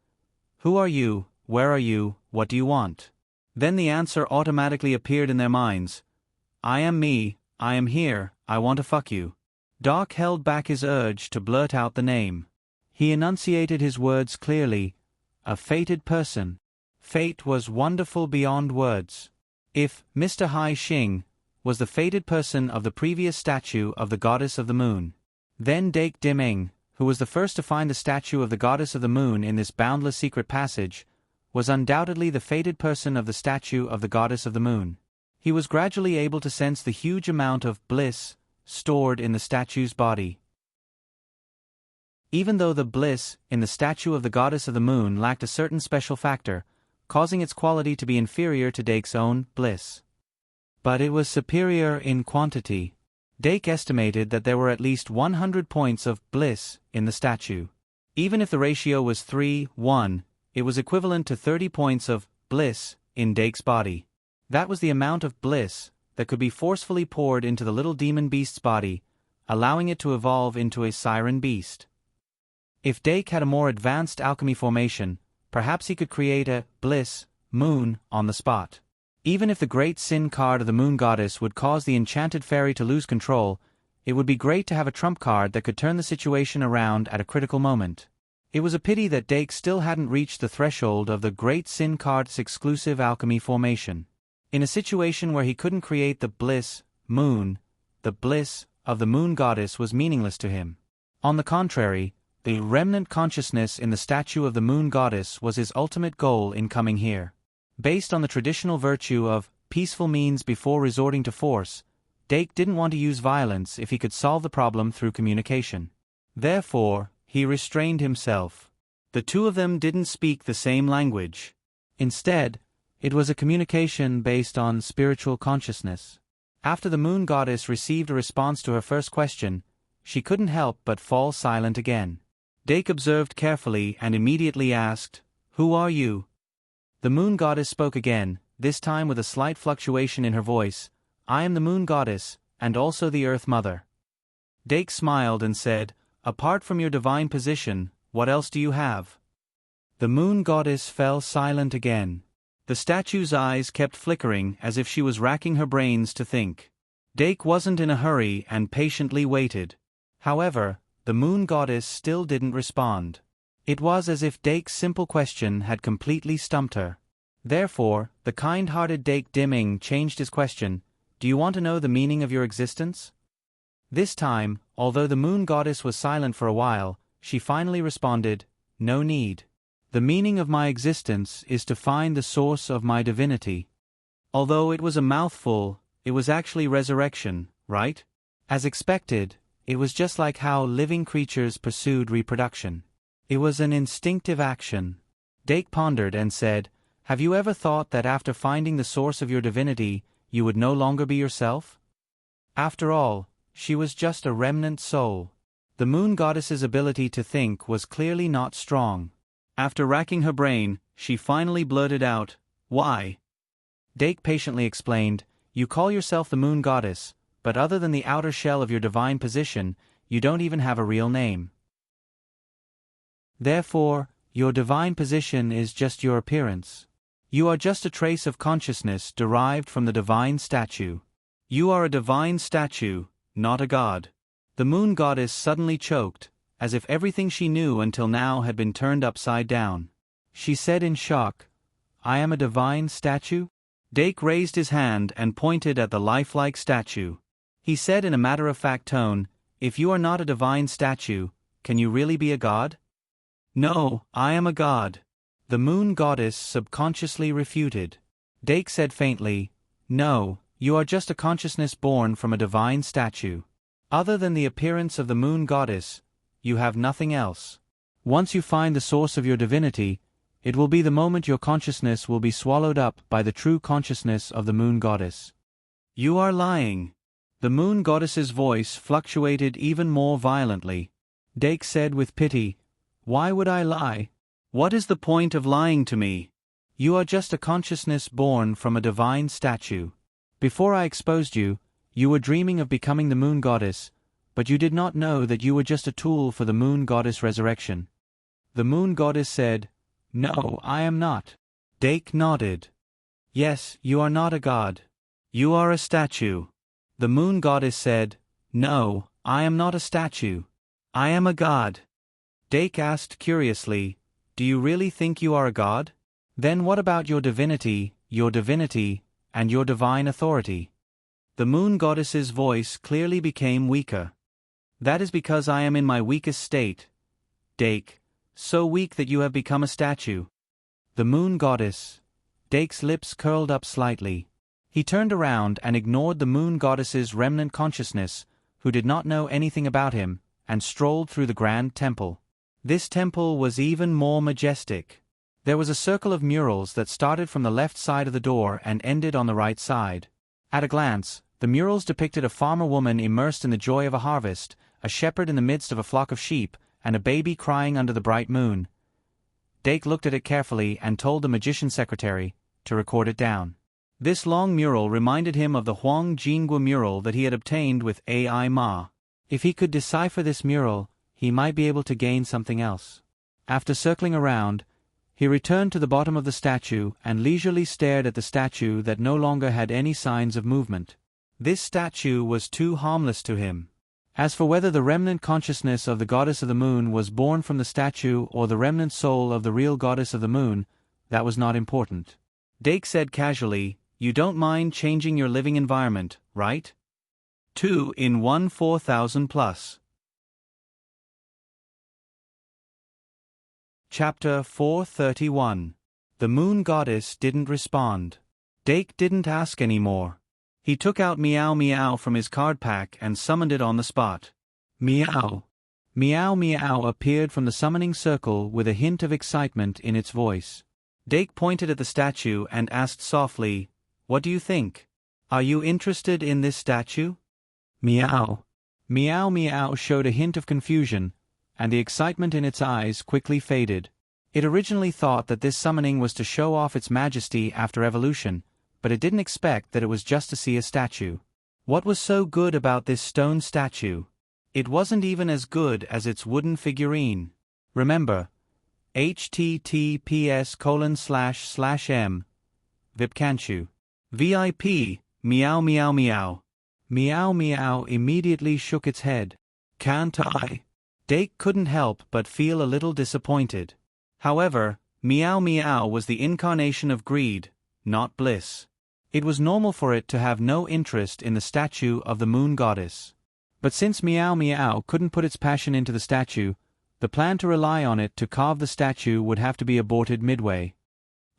Who are you? Where are you? What do you want? Then the answer automatically appeared in their minds. I am me, I am here, I want to fuck you. Dark held back his urge to blurt out the name. He enunciated his words clearly. A fated person. Fate was wonderful beyond words. If Mr. Hai Xing was the fated person of the previous statue of the goddess of the moon, then Dake Dimeng, who was the first to find the statue of the goddess of the moon in this boundless secret passage, was undoubtedly the fated person of the statue of the goddess of the moon. He was gradually able to sense the huge amount of bliss stored in the statue's body. Even though the bliss in the statue of the goddess of the moon lacked a certain special factor, causing its quality to be inferior to Dake's own bliss. But it was superior in quantity. Dake estimated that there were at least 100 points of bliss in the statue. Even if the ratio was 3:1, it was equivalent to 30 points of bliss in Dake's body. That was the amount of bliss that could be forcefully poured into the little demon beast's body, allowing it to evolve into a siren beast. If Dake had a more advanced alchemy formation, perhaps he could create a bliss moon, on the spot. Even if the great sin card of the moon goddess would cause the enchanted fairy to lose control, it would be great to have a trump card that could turn the situation around at a critical moment. It was a pity that Dake still hadn't reached the threshold of the great sin card's exclusive alchemy formation. In a situation where he couldn't create the bliss, moon, the bliss of the moon goddess was meaningless to him. On the contrary, the remnant consciousness in the statue of the moon goddess was his ultimate goal in coming here. Based on the traditional virtue of peaceful means before resorting to force, Dake didn't want to use violence if he could solve the problem through communication. Therefore, he restrained himself. The two of them didn't speak the same language. Instead, it was a communication based on spiritual consciousness. After the moon goddess received a response to her first question, she couldn't help but fall silent again. Dake observed carefully and immediately asked, "Who are you?" The moon goddess spoke again, this time with a slight fluctuation in her voice. "I am the moon goddess, and also the Earth Mother." Dake smiled and said, "Apart from your divine position, what else do you have?" The moon goddess fell silent again. The statue's eyes kept flickering as if she was racking her brains to think. Dake wasn't in a hurry and patiently waited. However, the moon goddess still didn't respond. It was as if Dake's simple question had completely stumped her. Therefore, the kind-hearted Dake Dimming changed his question. "Do you want to know the meaning of your existence?" This time, although the moon goddess was silent for a while, she finally responded, "No need. The meaning of my existence is to find the source of my divinity." Although it was a mouthful, it was actually resurrection, right? As expected, it was just like how living creatures pursued reproduction. It was an instinctive action. Dake pondered and said, "Have you ever thought that after finding the source of your divinity, you would no longer be yourself?" After all, she was just a remnant soul. The moon goddess's ability to think was clearly not strong. After racking her brain, she finally blurted out, "Why?" Dake patiently explained, "You call yourself the moon goddess, but other than the outer shell of your divine position, you don't even have a real name. Therefore, your divine position is just your appearance. You are just a trace of consciousness derived from the divine statue. You are a divine statue, not a god." The moon goddess suddenly choked, as if everything she knew until now had been turned upside down. She said in shock, "I am a divine statue?" Dake raised his hand and pointed at the lifelike statue. He said in a matter-of-fact tone, "If you are not a divine statue, can you really be a god?" "No, I am a god." The moon goddess subconsciously refuted. Dake said faintly, "No, you are just a consciousness born from a divine statue. Other than the appearance of the moon goddess, you have nothing else. Once you find the source of your divinity, it will be the moment your consciousness will be swallowed up by the true consciousness of the moon goddess." "You are lying." The moon goddess's voice fluctuated even more violently. Dake said with pity, "Why would I lie? What is the point of lying to me? You are just a consciousness born from a divine statue. Before I exposed you, you were dreaming of becoming the moon goddess, but you did not know that you were just a tool for the moon goddess resurrection." The moon goddess said, "No, I am not." Dake nodded. "Yes, you are not a god. You are a statue." The moon goddess said, "No, I am not a statue. I am a god." Dake asked curiously, "Do you really think you are a god? Then what about your divinity, and your divine authority?" The moon goddess's voice clearly became weaker. "That is because I am in my weakest state, Dake, so weak that you have become a statue." The moon goddess. Dake's lips curled up slightly. He turned around and ignored the moon goddess's remnant consciousness, who did not know anything about him, and strolled through the grand temple. This temple was even more majestic. There was a circle of murals that started from the left side of the door and ended on the right side. At a glance, the murals depicted a farmer woman immersed in the joy of a harvest, a shepherd in the midst of a flock of sheep, and a baby crying under the bright moon. Dake looked at it carefully and told the magician's secretary to record it down. This long mural reminded him of the Huang Jingua mural that he had obtained with AI Ma. If he could decipher this mural, he might be able to gain something else. After circling around, He returned to the bottom of the statue and leisurely stared at the statue that no longer had any signs of movement. This statue was too harmless to him. As for whether the remnant consciousness of the goddess of the moon was born from the statue or the remnant soul of the real goddess of the moon, that was not important. Dake said casually, "You don't mind changing your living environment, right? 2 in 1 4,000 plus. Chapter 431. The Moon Goddess didn't respond. Dake didn't ask any more. He took out Meow Meow from his card pack and summoned it on the spot. Meow. Meow Meow appeared from the summoning circle with a hint of excitement in its voice. Dake pointed at the statue and asked softly, "What do you think? Are you interested in this statue?" Meow. Meow Meow showed a hint of confusion, and the excitement in its eyes quickly faded. It originally thought that this summoning was to show off its majesty after evolution, but it didn't expect that it was just to see a statue. What was so good about this stone statue? It wasn't even as good as its wooden figurine. Remember, https://m. Vipcanchu. VIP, meow meow meow. Meow Meow immediately shook its head. Can't I? Dake couldn't help but feel a little disappointed. However, Meow Meow was the incarnation of greed, not bliss. It was normal for it to have no interest in the statue of the moon goddess. But since Meow Meow couldn't put its passion into the statue, the plan to rely on it to carve the statue would have to be aborted midway.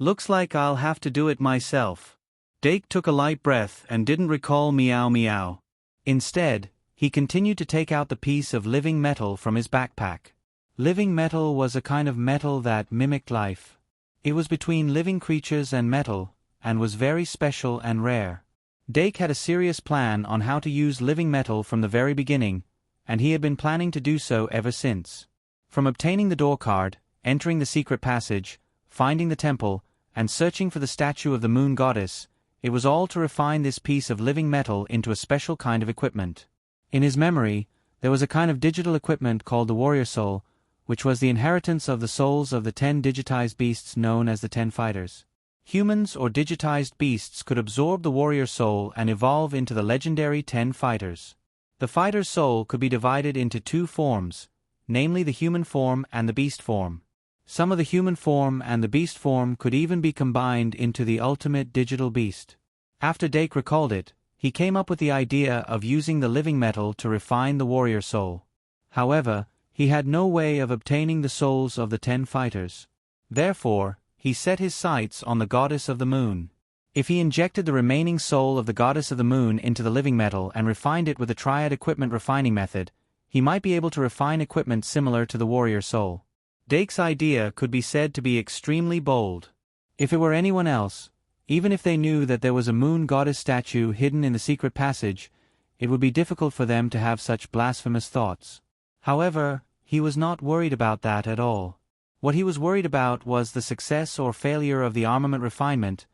Looks like I'll have to do it myself. Dake took a light breath and didn't recall Meow Meow. Instead, he continued to take out the piece of living metal from his backpack. Living metal was a kind of metal that mimicked life. It was between living creatures and metal, and was very special and rare. Dake had a serious plan on how to use living metal from the very beginning, and he had been planning to do so ever since. From obtaining the door card, entering the secret passage, finding the temple, and searching for the statue of the moon goddess, it was all to refine this piece of living metal into a special kind of equipment. In his memory, there was a kind of digital equipment called the warrior soul, which was the inheritance of the souls of the 10 digitized beasts known as the 10 fighters. Humans or digitized beasts could absorb the warrior soul and evolve into the legendary 10 fighters. The fighter's soul could be divided into 2 forms, namely the human form and the beast form. Some of the human form and the beast form could even be combined into the ultimate digital beast. After Dake recalled it, he came up with the idea of using the living metal to refine the warrior soul. However, he had no way of obtaining the souls of the 10 fighters. Therefore, he set his sights on the goddess of the moon. If he injected the remaining soul of the goddess of the moon into the living metal and refined it with the triad equipment refining method, he might be able to refine equipment similar to the warrior soul. Dake's idea could be said to be extremely bold. If it were anyone else, even if they knew that there was a moon goddess statue hidden in the secret passage, it would be difficult for them to have such blasphemous thoughts. However, he was not worried about that at all. What he was worried about was the success or failure of the armament refinement,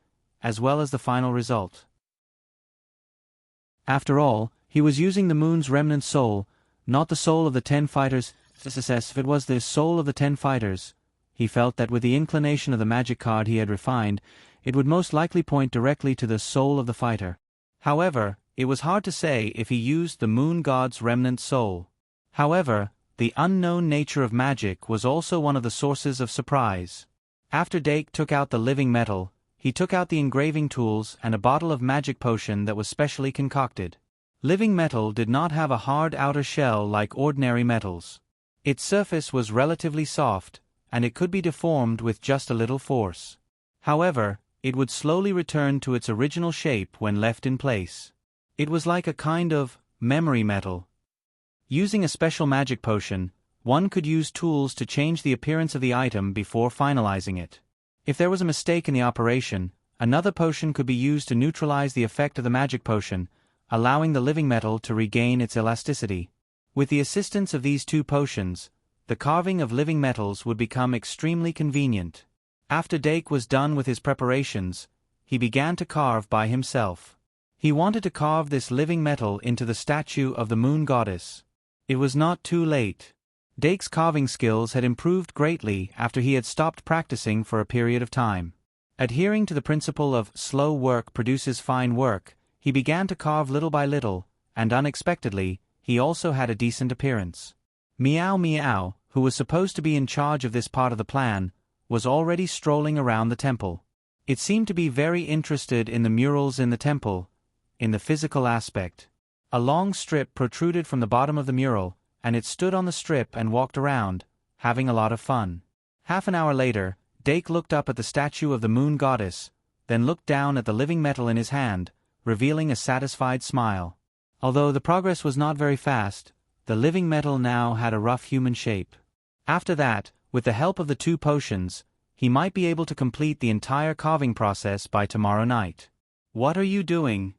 as well as the final result. After all, he was using the moon's remnant soul, not the soul of the 10 fighters. If it was the soul of the 10 fighters, he felt that with the inclination of the magic card he had refined, it would most likely point directly to the soul of the fighter. However, it was hard to say if he used the moon god's remnant soul. However, the unknown nature of magic was also one of the sources of surprise. After Dake took out the living metal, he took out the engraving tools and a bottle of magic potion that was specially concocted. Living metal did not have a hard outer shell like ordinary metals. Its surface was relatively soft, and it could be deformed with just a little force. However, it would slowly return to its original shape when left in place. It was like a kind of memory metal. Using a special magic potion, one could use tools to change the appearance of the item before finalizing it. If there was a mistake in the operation, another potion could be used to neutralize the effect of the magic potion, allowing the living metal to regain its elasticity. With the assistance of these 2 potions, the carving of living metals would become extremely convenient. After Dake was done with his preparations, he began to carve by himself. He wanted to carve this living metal into the statue of the moon goddess. It was not too late. Dake's carving skills had improved greatly after he had stopped practicing for a period of time. Adhering to the principle of slow work produces fine work, he began to carve little by little, and unexpectedly, he also had a decent appearance. Meow Meow, who was supposed to be in charge of this part of the plan, was already strolling around the temple. It seemed to be very interested in the murals in the temple, in the physical aspect. A long strip protruded from the bottom of the mural, and it stood on the strip and walked around, having a lot of fun. Half an hour later, Dake looked up at the statue of the moon goddess, then looked down at the living metal in his hand, revealing a satisfied smile. Although the progress was not very fast, the living metal now had a rough human shape. After that, with the help of the 2 potions, he might be able to complete the entire carving process by tomorrow night. "What are you doing?"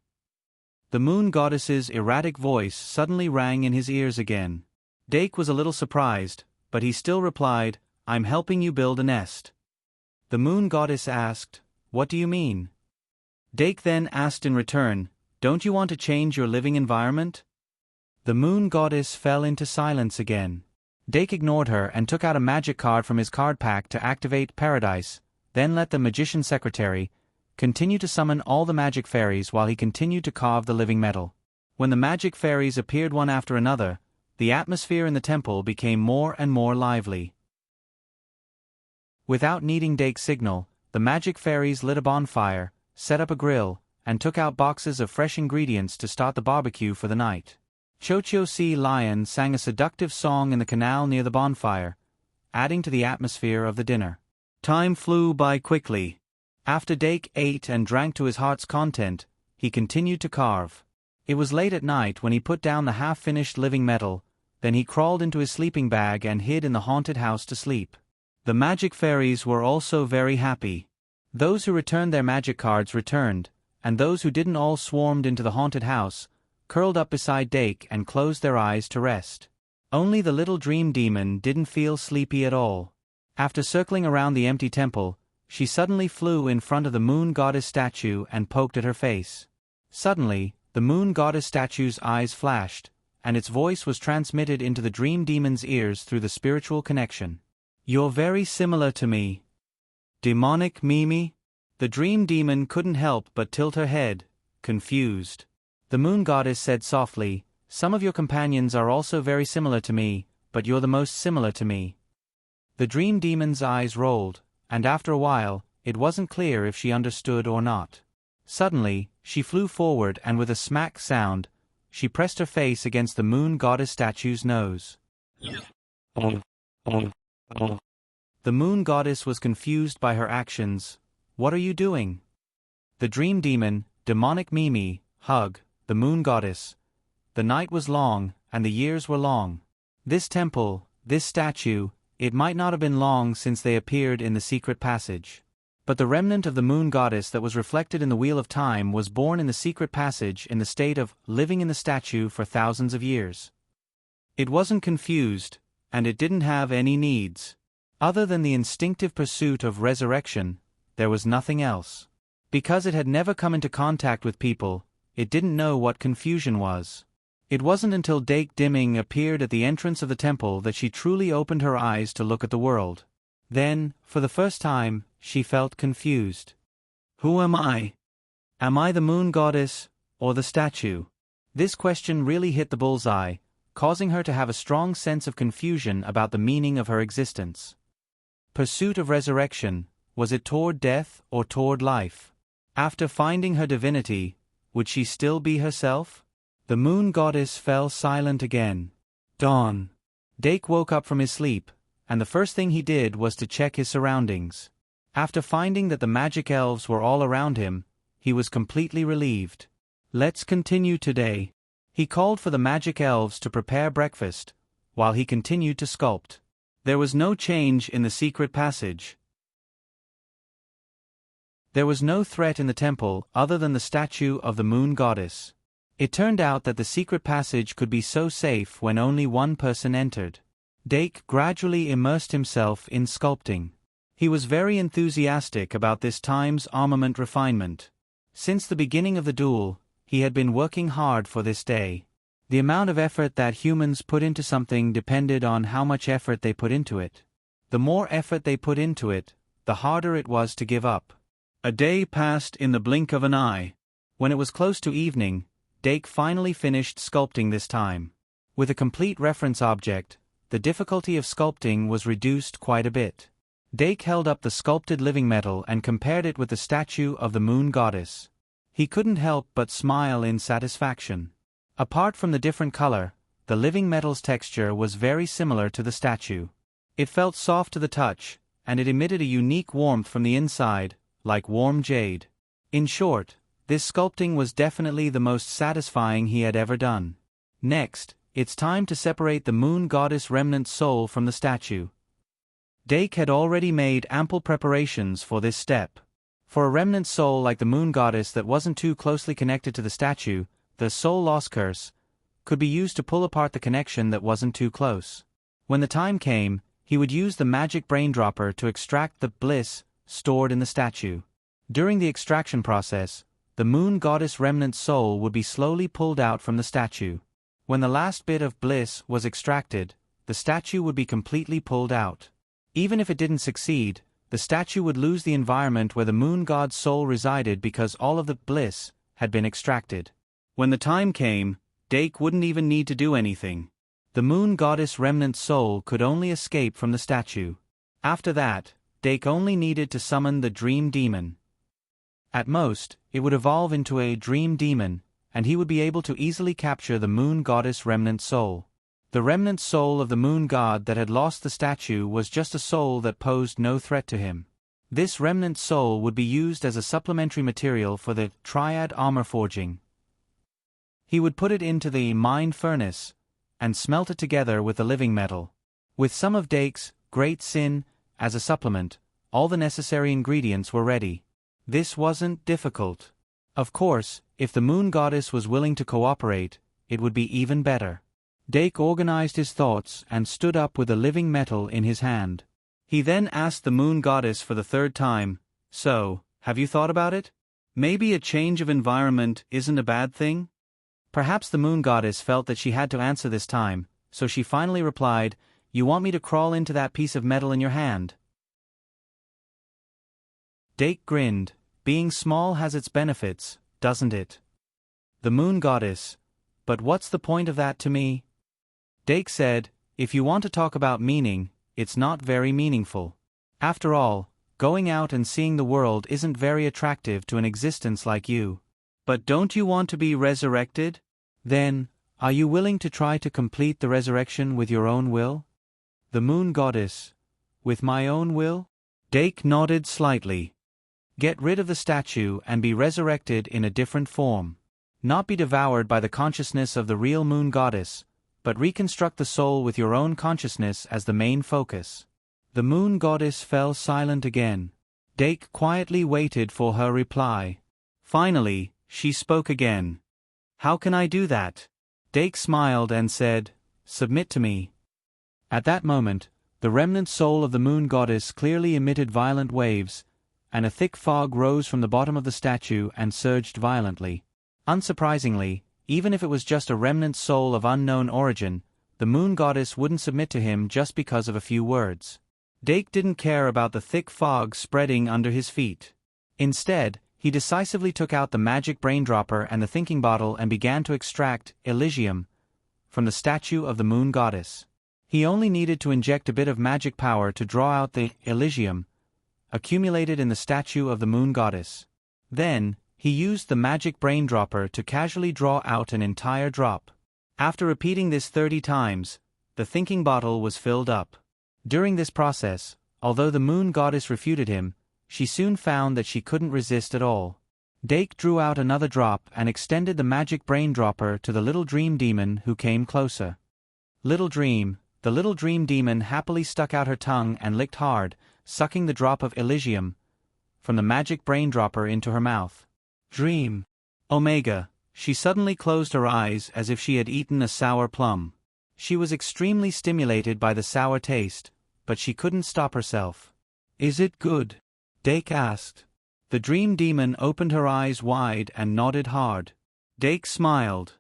The moon goddess's erratic voice suddenly rang in his ears again. Dake was a little surprised, but he still replied, "I'm helping you build a nest." The moon goddess asked, "What do you mean?" Dake then asked in return, "Don't you want to change your living environment?" The moon goddess fell into silence again. Dake ignored her and took out a magic card from his card pack to activate Paradise, then let the magician secretary continue to summon all the magic fairies while he continued to carve the living metal. When the magic fairies appeared one after another, the atmosphere in the temple became more and more lively. Without needing Dake's signal, the magic fairies lit a bonfire, set up a grill, and took out boxes of fresh ingredients to start the barbecue for the night. Chocho Sea Lion sang a seductive song in the canal near the bonfire, adding to the atmosphere of the dinner. Time flew by quickly. After Dake ate and drank to his heart's content, he continued to carve. It was late at night when he put down the half-finished living metal, then he crawled into his sleeping bag and hid in the haunted house to sleep. The magic fairies were also very happy. Those who returned their magic cards returned, and those who didn't all swarmed into the haunted house, curled up beside Dake and closed their eyes to rest. Only the little dream demon didn't feel sleepy at all. After circling around the empty temple, she suddenly flew in front of the moon goddess statue and poked at her face. Suddenly, the moon goddess statue's eyes flashed, and its voice was transmitted into the dream demon's ears through the spiritual connection. "You're very similar to me. Demonic Mimi?" The dream demon couldn't help but tilt her head, confused. The moon goddess said softly, "Some of your companions are also very similar to me, but you're the most similar to me." The dream demon's eyes rolled, and after a while, it wasn't clear if she understood or not. Suddenly, she flew forward and with a smack sound, she pressed her face against the moon goddess statue's nose. The moon goddess was confused by her actions. "What are you doing?" The dream demon, demonic Mimi, hugged the moon goddess. The night was long, and the years were long. This temple, this statue, it might not have been long since they appeared in the secret passage. But the remnant of the moon goddess that was reflected in the wheel of time was born in the secret passage in the state of living in the statue for thousands of years. It wasn't confused, and it didn't have any needs. Other than the instinctive pursuit of resurrection, there was nothing else. Because it had never come into contact with people, it didn't know what confusion was. It wasn't until Dake Dimming appeared at the entrance of the temple that she truly opened her eyes to look at the world. Then, for the first time, she felt confused. Who am I? Am I the moon goddess, or the statue? This question really hit the bullseye, causing her to have a strong sense of confusion about the meaning of her existence. Pursuit of resurrection, was it toward death or toward life? After finding her divinity, would she still be herself? The moon goddess fell silent again. Dawn. Dake woke up from his sleep, and the first thing he did was to check his surroundings. After finding that the magic elves were all around him, he was completely relieved. Let's continue today. He called for the magic elves to prepare breakfast, while he continued to sculpt. There was no change in the secret passage. There was no threat in the temple other than the statue of the moon goddess. It turned out that the secret passage could be so safe when only one person entered. Dake gradually immersed himself in sculpting. He was very enthusiastic about this time's armament refinement. Since the beginning of the duel, he had been working hard for this day. The amount of effort that humans put into something depended on how much effort they put into it. The more effort they put into it, the harder it was to give up. A day passed in the blink of an eye. When it was close to evening, Dake finally finished sculpting this time. With a complete reference object, the difficulty of sculpting was reduced quite a bit. Dake held up the sculpted living metal and compared it with the statue of the moon goddess. He couldn't help but smile in satisfaction. Apart from the different color, the living metal's texture was very similar to the statue. It felt soft to the touch, and it emitted a unique warmth from the inside, like warm jade. In short, this sculpting was definitely the most satisfying he had ever done. Next, it's time to separate the moon goddess remnant soul from the statue. Dake had already made ample preparations for this step. For a remnant soul like the moon goddess that wasn't too closely connected to the statue, the soul loss curse could be used to pull apart the connection that wasn't too close. When the time came, he would use the magic brain dropper to extract the bliss stored in the statue. During the extraction process, the moon goddess remnant soul would be slowly pulled out from the statue. When the last bit of bliss was extracted, the statue would be completely pulled out. Even if it didn't succeed, the statue would lose the environment where the moon god's soul resided because all of the bliss had been extracted. When the time came, Dake wouldn't even need to do anything. The moon goddess remnant soul could only escape from the statue. After that, Dake only needed to summon the dream demon. At most, it would evolve into a dream demon, and he would be able to easily capture the moon goddess remnant soul. The remnant soul of the moon god that had lost the statue was just a soul that posed no threat to him. This remnant soul would be used as a supplementary material for the triad armor forging. He would put it into the mind furnace and smelt it together with the living metal. With some of Dake's great sin as a supplement, all the necessary ingredients were ready. This wasn't difficult. Of course, if the moon goddess was willing to cooperate, it would be even better. Dake organized his thoughts and stood up with the living metal in his hand. He then asked the moon goddess for the third time, "So, have you thought about it? Maybe a change of environment isn't a bad thing?" Perhaps the moon goddess felt that she had to answer this time, so she finally replied, "You want me to crawl into that piece of metal in your hand?" Dake grinned. Being small has its benefits, doesn't it? The moon goddess, "But what's the point of that to me?" Dake said, "If you want to talk about meaning, it's not very meaningful. After all, going out and seeing the world isn't very attractive to an existence like you. But don't you want to be resurrected? Then, are you willing to try to complete the resurrection with your own will?" The moon goddess, "With my own will?" Dake nodded slightly. Get rid of the statue and be resurrected in a different form. Not be devoured by the consciousness of the real moon goddess, but reconstruct the soul with your own consciousness as the main focus. The moon goddess fell silent again. Dake quietly waited for her reply. Finally, she spoke again. "How can I do that?" Dake smiled and said, "Submit to me." At that moment, the remnant soul of the moon goddess clearly emitted violent waves, and a thick fog rose from the bottom of the statue and surged violently. Unsurprisingly, even if it was just a remnant soul of unknown origin, the moon goddess wouldn't submit to him just because of a few words. Dake didn't care about the thick fog spreading under his feet. Instead, he decisively took out the magic brain dropper and the thinking bottle and began to extract Elysium from the statue of the moon goddess. He only needed to inject a bit of magic power to draw out the Elysium accumulated in the statue of the moon goddess. Then, he used the magic brain dropper to casually draw out an entire drop. After repeating this 30 times, the thinking bottle was filled up. During this process, although the moon goddess refuted him, she soon found that she couldn't resist at all. Dake drew out another drop and extended the magic brain dropper to the little dream demon who came closer. The little dream demon happily stuck out her tongue and licked hard, sucking the drop of Elysium from the magic brain dropper into her mouth. Dream. Omega. She suddenly closed her eyes as if she had eaten a sour plum. She was extremely stimulated by the sour taste, but she couldn't stop herself. "Is it good?" Dake asked. The dream demon opened her eyes wide and nodded hard. Dake smiled.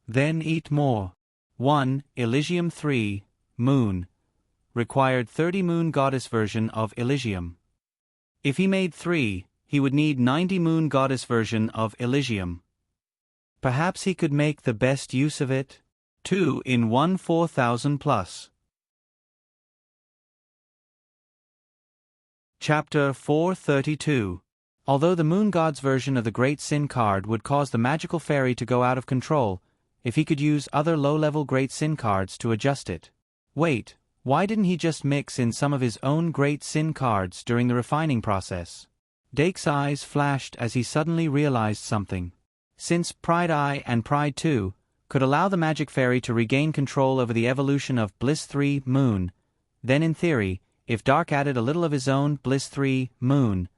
Then eat more. 1. Elysium 3, Moon. Required 30 Moon Goddess version of Elysium. If he made 3, he would need 90 Moon Goddess version of Elysium. Perhaps he could make the best use of it? 2 in 1 4000 plus. Chapter 432. Although the Moon God's version of the Great Sin card would cause the magical fairy to go out of control, if he could use other low-level Great Sin cards to adjust it. Wait, why didn't he just mix in some of his own Great Sin cards during the refining process? Dake's eyes flashed as he suddenly realized something. Since Pride I and Pride 2 could allow the magic fairy to regain control over the evolution of Bliss 3 Moon, then in theory, if Dark added a little of his own Bliss 3 Moon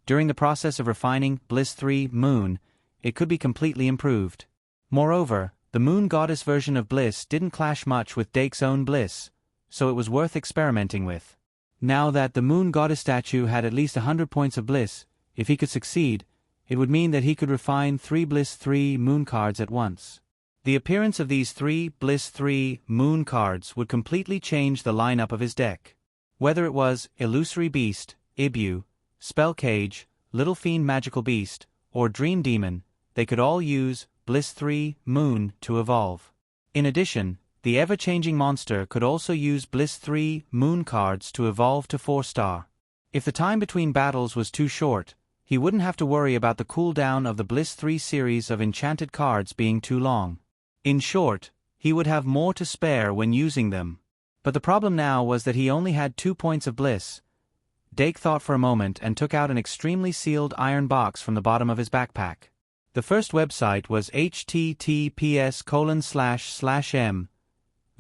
during the process of refining Bliss 3 Moon, it could be completely improved. Moreover, the Moon Goddess version of Bliss didn't clash much with Dake's own Bliss, so it was worth experimenting with. Now that the Moon Goddess statue had at least 100 points of Bliss, if he could succeed, it would mean that he could refine 3 Bliss 3 Moon cards at once. The appearance of these 3 Bliss 3 Moon cards would completely change the lineup of his deck. Whether it was Illusory Beast, Ibu, Spell Cage, Little Fiend Magical Beast, or Dream Demon, they could all use Bliss 3 Moon to evolve. In addition, the ever-changing monster could also use Bliss 3 Moon cards to evolve to 4-star. If the time between battles was too short, he wouldn't have to worry about the cooldown of the Bliss 3 series of enchanted cards being too long. In short, he would have more to spare when using them. But the problem now was that he only had 2 points of Bliss. Dake thought for a moment and took out an extremely sealed iron box from the bottom of his backpack. The first website was https://m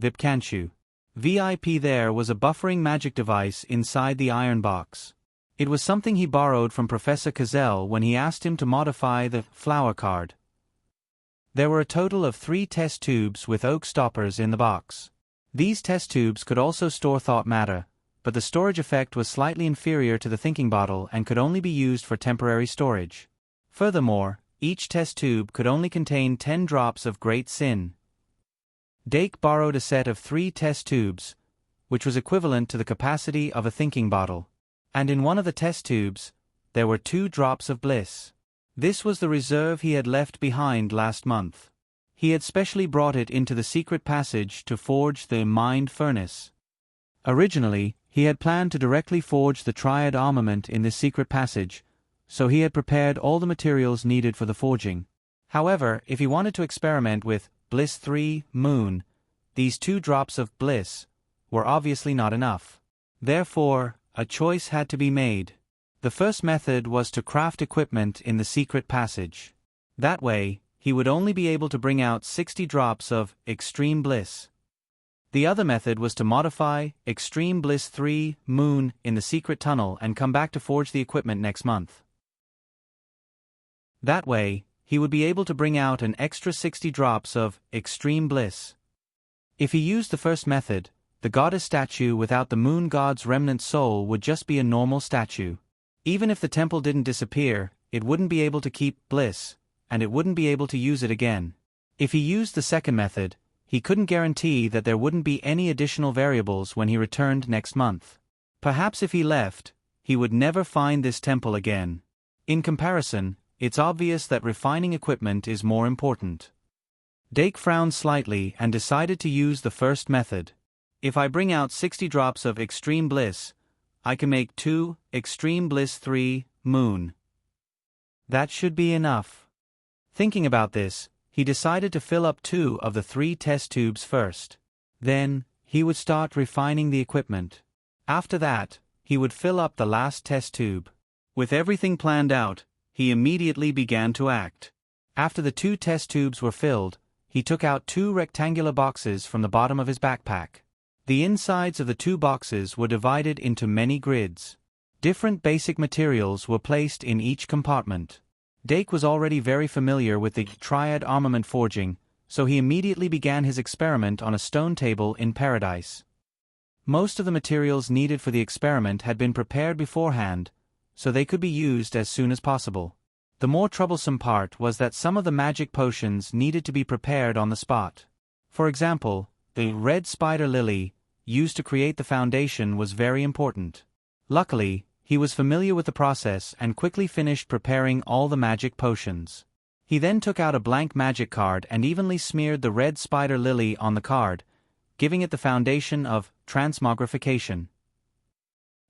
Vipkanchu. VIP there was a buffering magic device inside the iron box. It was something he borrowed from Professor Cazell when he asked him to modify the flower card. There were a total of 3 test tubes with oak stoppers in the box. These test tubes could also store thought matter, but the storage effect was slightly inferior to the thinking bottle and could only be used for temporary storage. Furthermore, each test tube could only contain 10 drops of Great Sin. Dake borrowed a set of 3 test tubes, which was equivalent to the capacity of a thinking bottle. And in one of the test tubes, there were 2 drops of Bliss. This was the reserve he had left behind last month. He had specially brought it into the secret passage to forge the Mind Furnace. Originally, he had planned to directly forge the Triad armament in this secret passage, so he had prepared all the materials needed for the forging. However, if he wanted to experiment with Bliss 3 Moon, these 2 drops of Bliss were obviously not enough. Therefore, a choice had to be made. The first method was to craft equipment in the secret passage. That way, he would only be able to bring out 60 drops of Extreme Bliss. The other method was to modify Extreme Bliss 3 Moon in the secret tunnel and come back to forge the equipment next month. That way, he would be able to bring out an extra 60 drops of Extreme Bliss. If he used the first method, the goddess statue without the Moon God's remnant soul would just be a normal statue. Even if the temple didn't disappear, it wouldn't be able to keep Bliss, and it wouldn't be able to use it again. If he used the second method, he couldn't guarantee that there wouldn't be any additional variables when he returned next month. Perhaps if he left, he would never find this temple again. In comparison, it's obvious that refining equipment is more important. Dake frowned slightly and decided to use the first method. If I bring out 60 drops of Extreme Bliss, I can make 2 Extreme Bliss 3 Moon. That should be enough. Thinking about this, he decided to fill up 2 of the 3 test tubes first. Then, he would start refining the equipment. After that, he would fill up the last test tube. With everything planned out, he immediately began to act. After the 2 test tubes were filled, he took out 2 rectangular boxes from the bottom of his backpack. The insides of the 2 boxes were divided into many grids. Different basic materials were placed in each compartment. Dake was already very familiar with the Triad armament forging, so he immediately began his experiment on a stone table in Paradise. Most of the materials needed for the experiment had been prepared beforehand, so they could be used as soon as possible. The more troublesome part was that some of the magic potions needed to be prepared on the spot. For example, the red spider lily, used to create the foundation, was very important. Luckily, he was familiar with the process and quickly finished preparing all the magic potions. He then took out a blank magic card and evenly smeared the red spider lily on the card, giving it the foundation of transmogrification.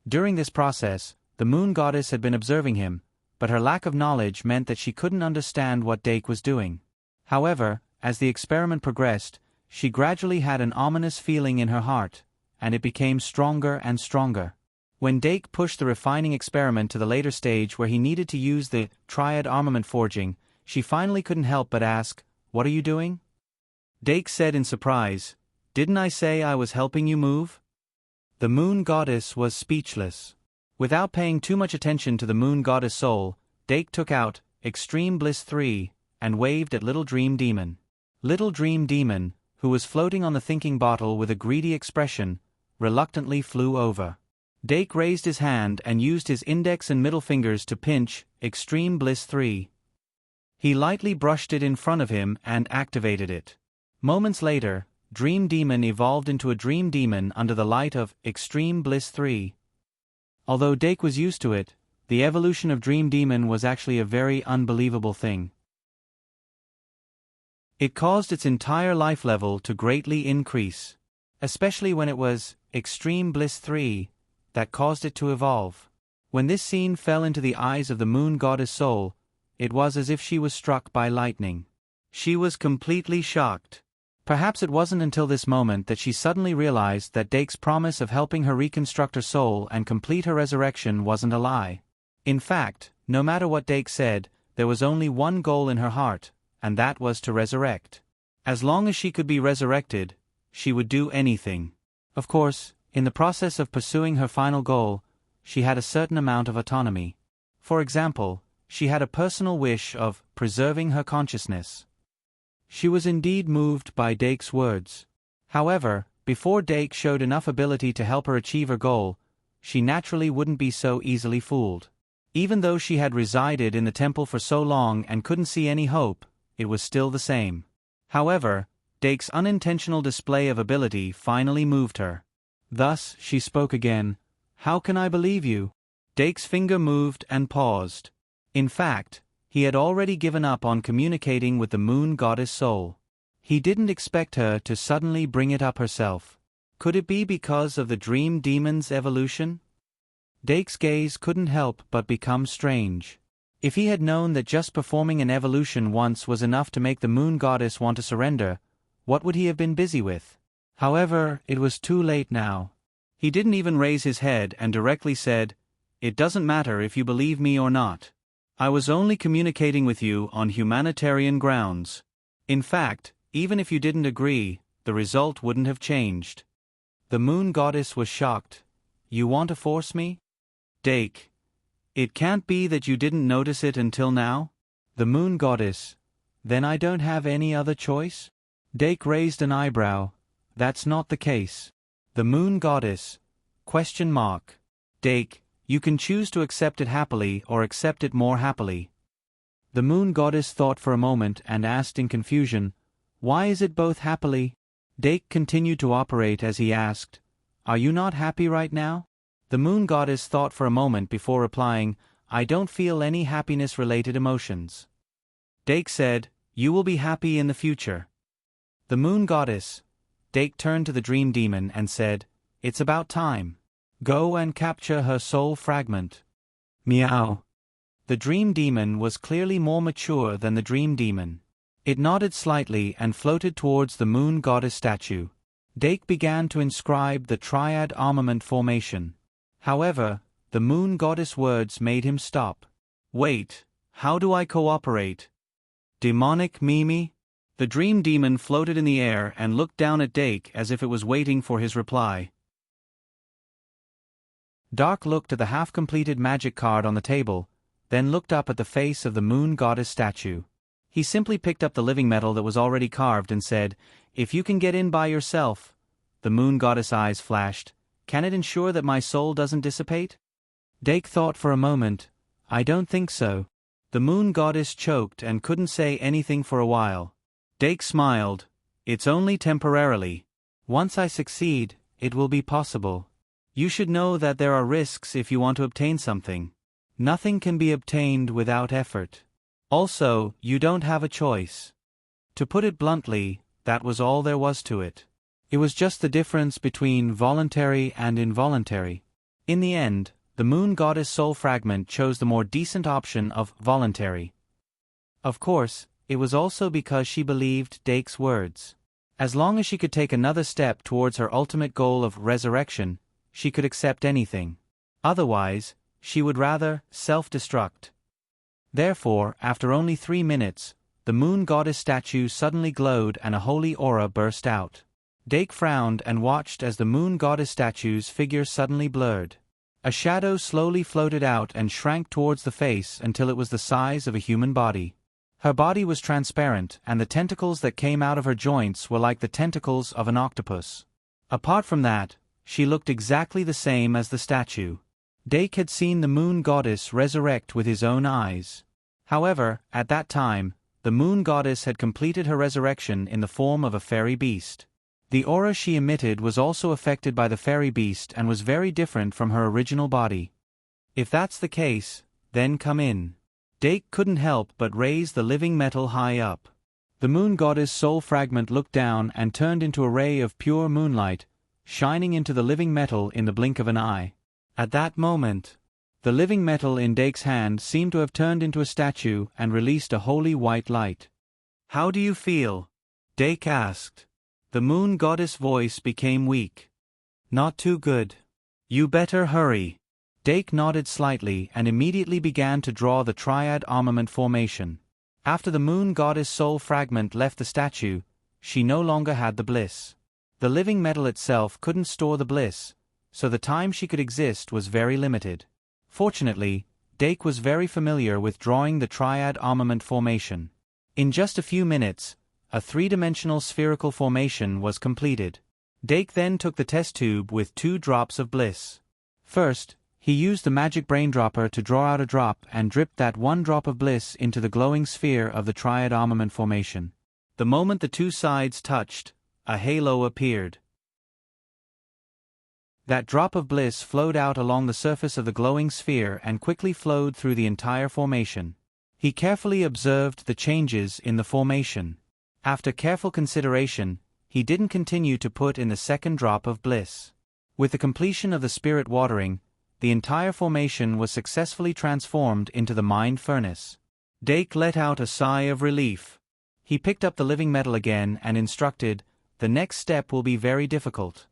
During this process, the moon goddess had been observing him, but her lack of knowledge meant that she couldn't understand what Dake was doing. However, as the experiment progressed, she gradually had an ominous feeling in her heart, and it became stronger and stronger. When Dake pushed the refining experiment to the later stage where he needed to use the triad armament forging, she finally couldn't help but ask, "What are you doing?" Dake said in surprise, "Didn't I say I was helping you move?" The moon goddess was speechless. Without paying too much attention to the moon goddess soul, Dake took out Extreme Bliss 3 and waved at Little Dream Demon. Little Dream Demon, who was floating on the thinking bottle with a greedy expression, reluctantly flew over. Dake raised his hand and used his index and middle fingers to pinch Extreme Bliss 3. He lightly brushed it in front of him and activated it. Moments later, Dream Demon evolved into a Dream Demon under the light of Extreme Bliss 3. Although Dake was used to it, the evolution of Dream Demon was actually a very unbelievable thing. It caused its entire life level to greatly increase, especially when it was Extreme Bliss 3 that caused it to evolve. When this scene fell into the eyes of the moon goddess soul, it was as if she was struck by lightning. She was completely shocked. Perhaps it wasn't until this moment that she suddenly realized that Dake's promise of helping her reconstruct her soul and complete her resurrection wasn't a lie. In fact, no matter what Dake said, there was only one goal in her heart, and that was to resurrect. As long as she could be resurrected, she would do anything. Of course, in the process of pursuing her final goal, she had a certain amount of autonomy. For example, she had a personal wish of preserving her consciousness. She was indeed moved by Dake's words. However, before Dake showed enough ability to help her achieve her goal, she naturally wouldn't be so easily fooled. Even though she had resided in the temple for so long and couldn't see any hope, it was still the same. However, Dake's unintentional display of ability finally moved her. Thus, she spoke again, "How can I believe you?" Dake's finger moved and paused. In fact, he had already given up on communicating with the moon goddess soul. He didn't expect her to suddenly bring it up herself. Could it be because of the Dream Demon's evolution? Dake's gaze couldn't help but become strange. If he had known that just performing an evolution once was enough to make the moon goddess want to surrender, what would he have been busy with? However, it was too late now. He didn't even raise his head and directly said, "It doesn't matter if you believe me or not. I was only communicating with you on humanitarian grounds. In fact, even if you didn't agree, the result wouldn't have changed." The moon goddess was shocked. "You want to force me?" Dake, "It can't be that you didn't notice it until now?" The moon goddess, "Then I don't have any other choice?" Dake raised an eyebrow. "That's not the case." The moon goddess, question mark. Dake, "You can choose to accept it happily or accept it more happily." The moon goddess thought for a moment and asked in confusion, "Why is it both happily?" Dake continued to operate as he asked, "Are you not happy right now?" The moon goddess thought for a moment before replying, "I don't feel any happiness-related emotions." Dake said, "You will be happy in the future." The moon goddess. Dake turned to the Dream Demon and said, "It's about time. Go and capture her soul fragment." Meow. The Dream Demon was clearly more mature than the Dream Demon. It nodded slightly and floated towards the moon goddess statue. Dake began to inscribe the triad armament formation. However, the moon goddess words made him stop. "Wait, how do I cooperate?" Demonic Mimi? The Dream Demon floated in the air and looked down at Dake as if it was waiting for his reply. Dark looked at the half-completed magic card on the table, then looked up at the face of the moon goddess statue. He simply picked up the living metal that was already carved and said, "If you can get in by yourself." The moon goddess' eyes flashed. "Can it ensure that my soul doesn't dissipate?" Dake thought for a moment. "I don't think so." The moon goddess choked and couldn't say anything for a while. Dake smiled. It's only temporarily. Once I succeed, it will be possible. You should know that there are risks if you want to obtain something. Nothing can be obtained without effort. Also, you don't have a choice. To put it bluntly, that was all there was to it. It was just the difference between voluntary and involuntary. In the end, the moon goddess soul fragment chose the more decent option of voluntary. Of course, it was also because she believed Dake's words. As long as she could take another step towards her ultimate goal of resurrection, she could accept anything. Otherwise, she would rather self-destruct. Therefore, after only 3 minutes, the moon goddess statue suddenly glowed and a holy aura burst out. Dake frowned and watched as the moon goddess statue's figure suddenly blurred. A shadow slowly floated out and shrank towards the face until it was the size of a human body. Her body was transparent, and the tentacles that came out of her joints were like the tentacles of an octopus. Apart from that, she looked exactly the same as the statue. Dake had seen the moon goddess resurrect with his own eyes. However, at that time, the moon goddess had completed her resurrection in the form of a fairy beast. The aura she emitted was also affected by the fairy beast and was very different from her original body. If that's the case, then come in. Dake couldn't help but raise the living metal high up. The moon goddess soul fragment looked down and turned into a ray of pure moonlight, shining into the living metal in the blink of an eye. At that moment, the living metal in Dake's hand seemed to have turned into a statue and released a holy white light. "How do you feel?" Dake asked. The moon goddess' voice became weak. "Not too good. You better hurry." Dake nodded slightly and immediately began to draw the triad armament formation. After the moon goddess soul fragment left the statue, she no longer had the bliss. The living metal itself couldn't store the bliss, so the time she could exist was very limited. Fortunately, Dake was very familiar with drawing the triad armament formation. In just a few minutes, a three-dimensional spherical formation was completed. Dake then took the test tube with 2 drops of bliss. First, he used the magic brain dropper to draw out a drop and dripped that 1 drop of bliss into the glowing sphere of the triad armament formation. The moment the 2 sides touched, a halo appeared. That drop of bliss flowed out along the surface of the glowing sphere and quickly flowed through the entire formation. He carefully observed the changes in the formation. After careful consideration, he didn't continue to put in the 2nd drop of bliss. With the completion of the spirit watering, the entire formation was successfully transformed into the mind furnace. Dake let out a sigh of relief. He picked up the living metal again and instructed, "The next step will be very difficult.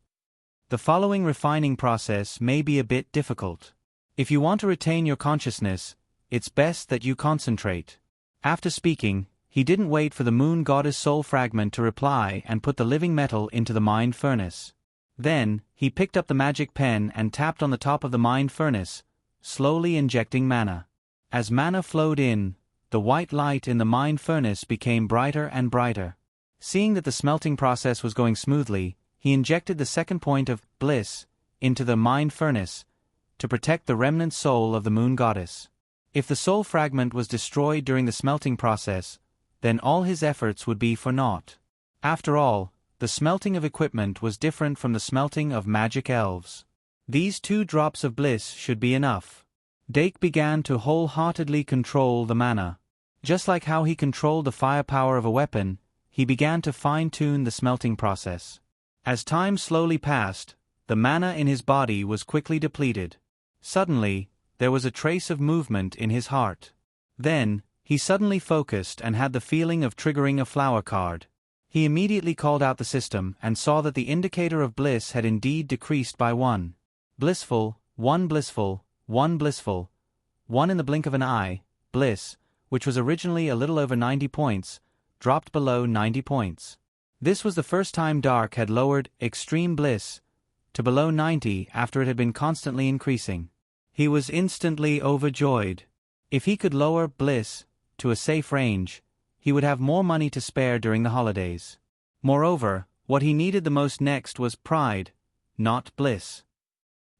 The following refining process may be a bit difficult. If you want to retain your consciousness, it's best that you concentrate." After speaking, he didn't wait for the moon goddess soul fragment to reply and put the living metal into the mind furnace. Then, he picked up the magic pen and tapped on the top of the mind furnace, slowly injecting mana. As mana flowed in, the white light in the mind furnace became brighter and brighter. Seeing that the smelting process was going smoothly, he injected the 2nd point of bliss into the mind furnace to protect the remnant soul of the moon goddess. If the soul fragment was destroyed during the smelting process, then all his efforts would be for naught. After all, the smelting of equipment was different from the smelting of magic elves. These 2 drops of bliss should be enough. Dake began to wholeheartedly control the mana. Just like how he controlled the firepower of a weapon, he began to fine-tune the smelting process. As time slowly passed, the mana in his body was quickly depleted. Suddenly, there was a trace of movement in his heart. Then, he suddenly focused and had the feeling of triggering a flower card. He immediately called out the system and saw that the indicator of bliss had indeed decreased by 1. Blissful, 1 blissful, 1 blissful, 1 in the blink of an eye. Bliss, which was originally a little over 90 points, dropped below 90 points. This was the first time Dark had lowered extreme bliss to below 90 after it had been constantly increasing. He was instantly overjoyed. If he could lower bliss to a safe range, he would have more money to spare during the holidays. Moreover, what he needed the most next was pride, not bliss.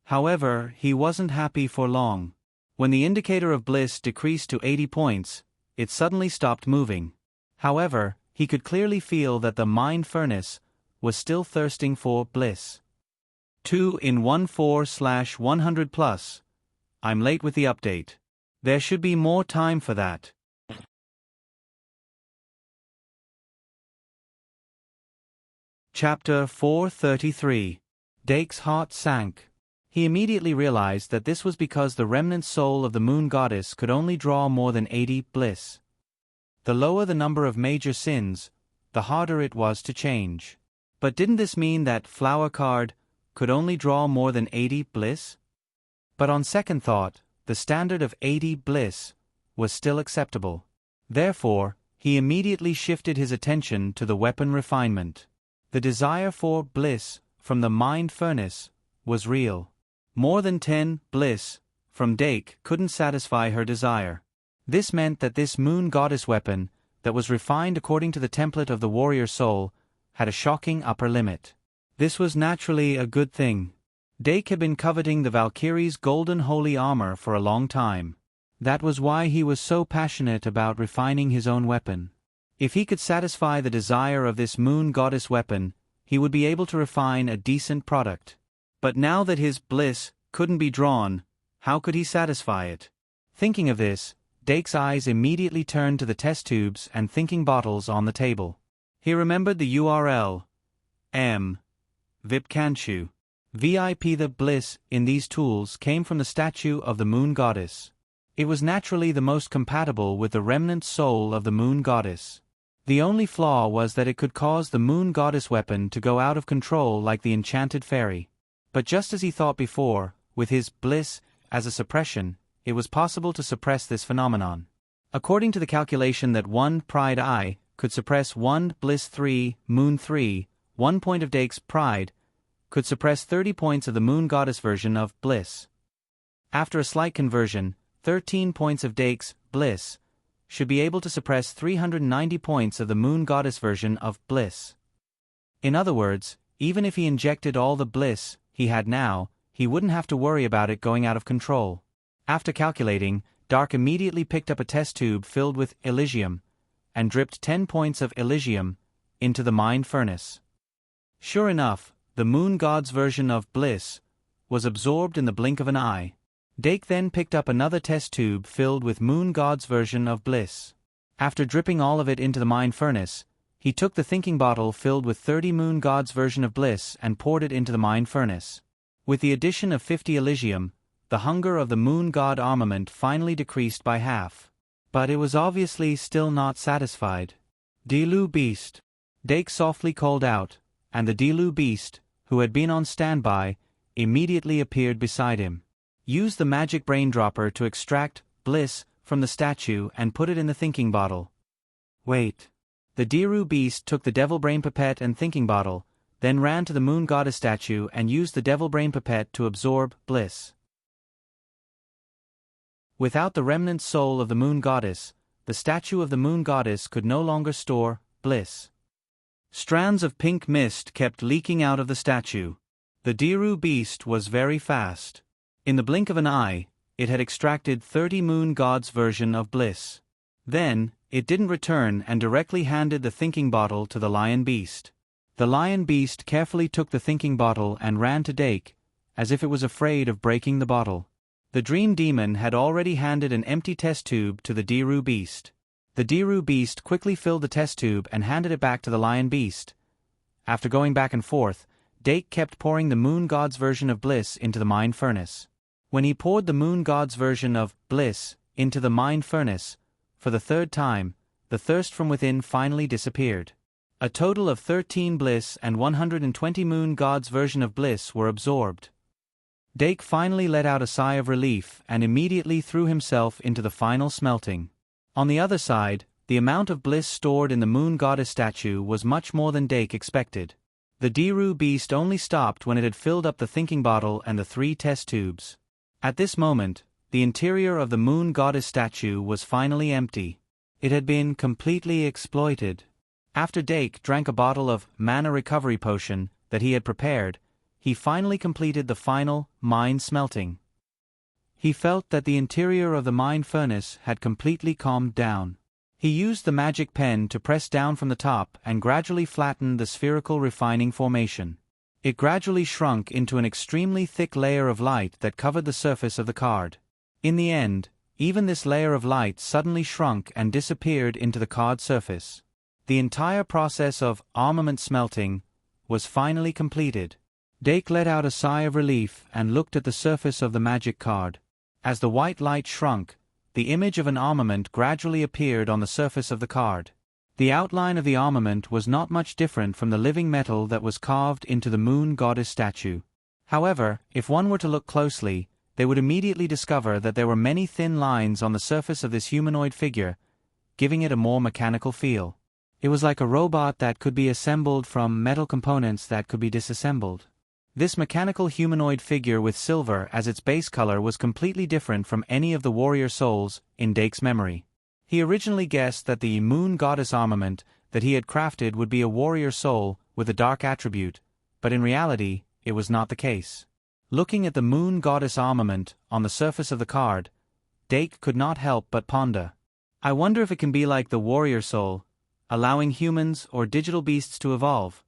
However, he wasn't happy for long. When the indicator of bliss decreased to 80 points, it suddenly stopped moving. However, he could clearly feel that the mind furnace was still thirsting for bliss. 2 in 14/100 plus. I'm late with the update. There should be more time for that. Chapter 433. Dake's heart sank. He immediately realized that this was because the remnant soul of the moon goddess could only draw more than 80 bliss. The lower the number of major sins, the harder it was to change. But didn't this mean that Flower Card could only draw more than 80 bliss? But on second thought, the standard of 80 bliss was still acceptable. Therefore, he immediately shifted his attention to the weapon refinement. The desire for bliss from the mind furnace was real. More than 10 bliss from Dake couldn't satisfy her desire. This meant that this moon goddess weapon, that was refined according to the template of the warrior soul, had a shocking upper limit. This was naturally a good thing. Dake had been coveting the Valkyrie's golden holy armor for a long time. That was why he was so passionate about refining his own weapon. If he could satisfy the desire of this moon goddess weapon, he would be able to refine a decent product. But now that his bliss couldn't be drawn, how could he satisfy it? Thinking of this, Dake's eyes immediately turned to the test tubes and thinking bottles on the table. He remembered the URL. Vipkanchu. VIP. The bliss in these tools came from the statue of the moon goddess. It was naturally the most compatible with the remnant soul of the moon goddess. The only flaw was that it could cause the moon goddess weapon to go out of control like the enchanted fairy. But just as he thought before, with his bliss as a suppression, it was possible to suppress this phenomenon. According to the calculation that 1 pride eye could suppress 1 bliss 3, moon 3, 1 point of Dake's pride could suppress 30 points of the moon goddess version of bliss. After a slight conversion, 13 points of Dake's bliss should be able to suppress 390 points of the moon goddess version of bliss. In other words, even if he injected all the bliss he had now, he wouldn't have to worry about it going out of control. After calculating, Dark immediately picked up a test tube filled with Elysium and dripped 10 points of Elysium into the mind furnace. Sure enough, the moon god's version of bliss was absorbed in the blink of an eye. Dake then picked up another test tube filled with moon god's version of bliss. After dripping all of it into the mind furnace, he took the thinking bottle filled with 30 moon god's version of bliss and poured it into the mind furnace. With the addition of 50 Elysium, the hunger of the moon god armament finally decreased by half. But it was obviously still not satisfied. Dilu Beast. Dake softly called out, and the Dilu Beast, who had been on standby, immediately appeared beside him. Use the magic brain dropper to extract bliss from the statue and put it in the thinking bottle. Wait. The Diru Beast took the devil brain pipette and thinking bottle, then ran to the moon goddess statue and used the devil brain pipette to absorb bliss. Without the remnant soul of the moon goddess, the statue of the moon goddess could no longer store bliss. Strands of pink mist kept leaking out of the statue. The Diru Beast was very fast. In the blink of an eye, it had extracted 30 moon gods' version of bliss. Then, it didn't return and directly handed the thinking bottle to the lion beast. The lion beast carefully took the thinking bottle and ran to Dake, as if it was afraid of breaking the bottle. The dream demon had already handed an empty test tube to the Diru Beast. The Diru Beast quickly filled the test tube and handed it back to the lion beast. After going back and forth, Dake kept pouring the moon god's version of bliss into the mind furnace. When he poured the moon god's version of bliss into the mind furnace, for the third time, the thirst from within finally disappeared. A total of 13 bliss and 120 moon god's version of bliss were absorbed. Dake finally let out a sigh of relief and immediately threw himself into the final smelting. On the other side, the amount of bliss stored in the moon goddess statue was much more than Dake expected. The Diru Beast only stopped when it had filled up the thinking bottle and the 3 test tubes. At this moment, the interior of the moon goddess statue was finally empty. It had been completely exploited. After Dake drank a bottle of mana recovery potion that he had prepared, he finally completed the final mind smelting. He felt that the interior of the mind furnace had completely calmed down. He used the magic pen to press down from the top and gradually flattened the spherical refining formation. It gradually shrunk into an extremely thick layer of light that covered the surface of the card. In the end, even this layer of light suddenly shrunk and disappeared into the card surface. The entire process of armament smelting was finally completed. Dake let out a sigh of relief and looked at the surface of the magic card. As the white light shrunk, the image of an armament gradually appeared on the surface of the card. The outline of the armament was not much different from the living metal that was carved into the moon goddess statue. However, if one were to look closely, they would immediately discover that there were many thin lines on the surface of this humanoid figure, giving it a more mechanical feel. It was like a robot that could be assembled from metal components that could be disassembled. This mechanical humanoid figure with silver as its base color was completely different from any of the warrior souls in Dake's memory. He originally guessed that the moon goddess armament that he had crafted would be a warrior soul with a dark attribute, but in reality, it was not the case. Looking at the moon goddess armament on the surface of the card, Dake could not help but ponder. I wonder if it can be like the warrior soul, allowing humans or digital beasts to evolve.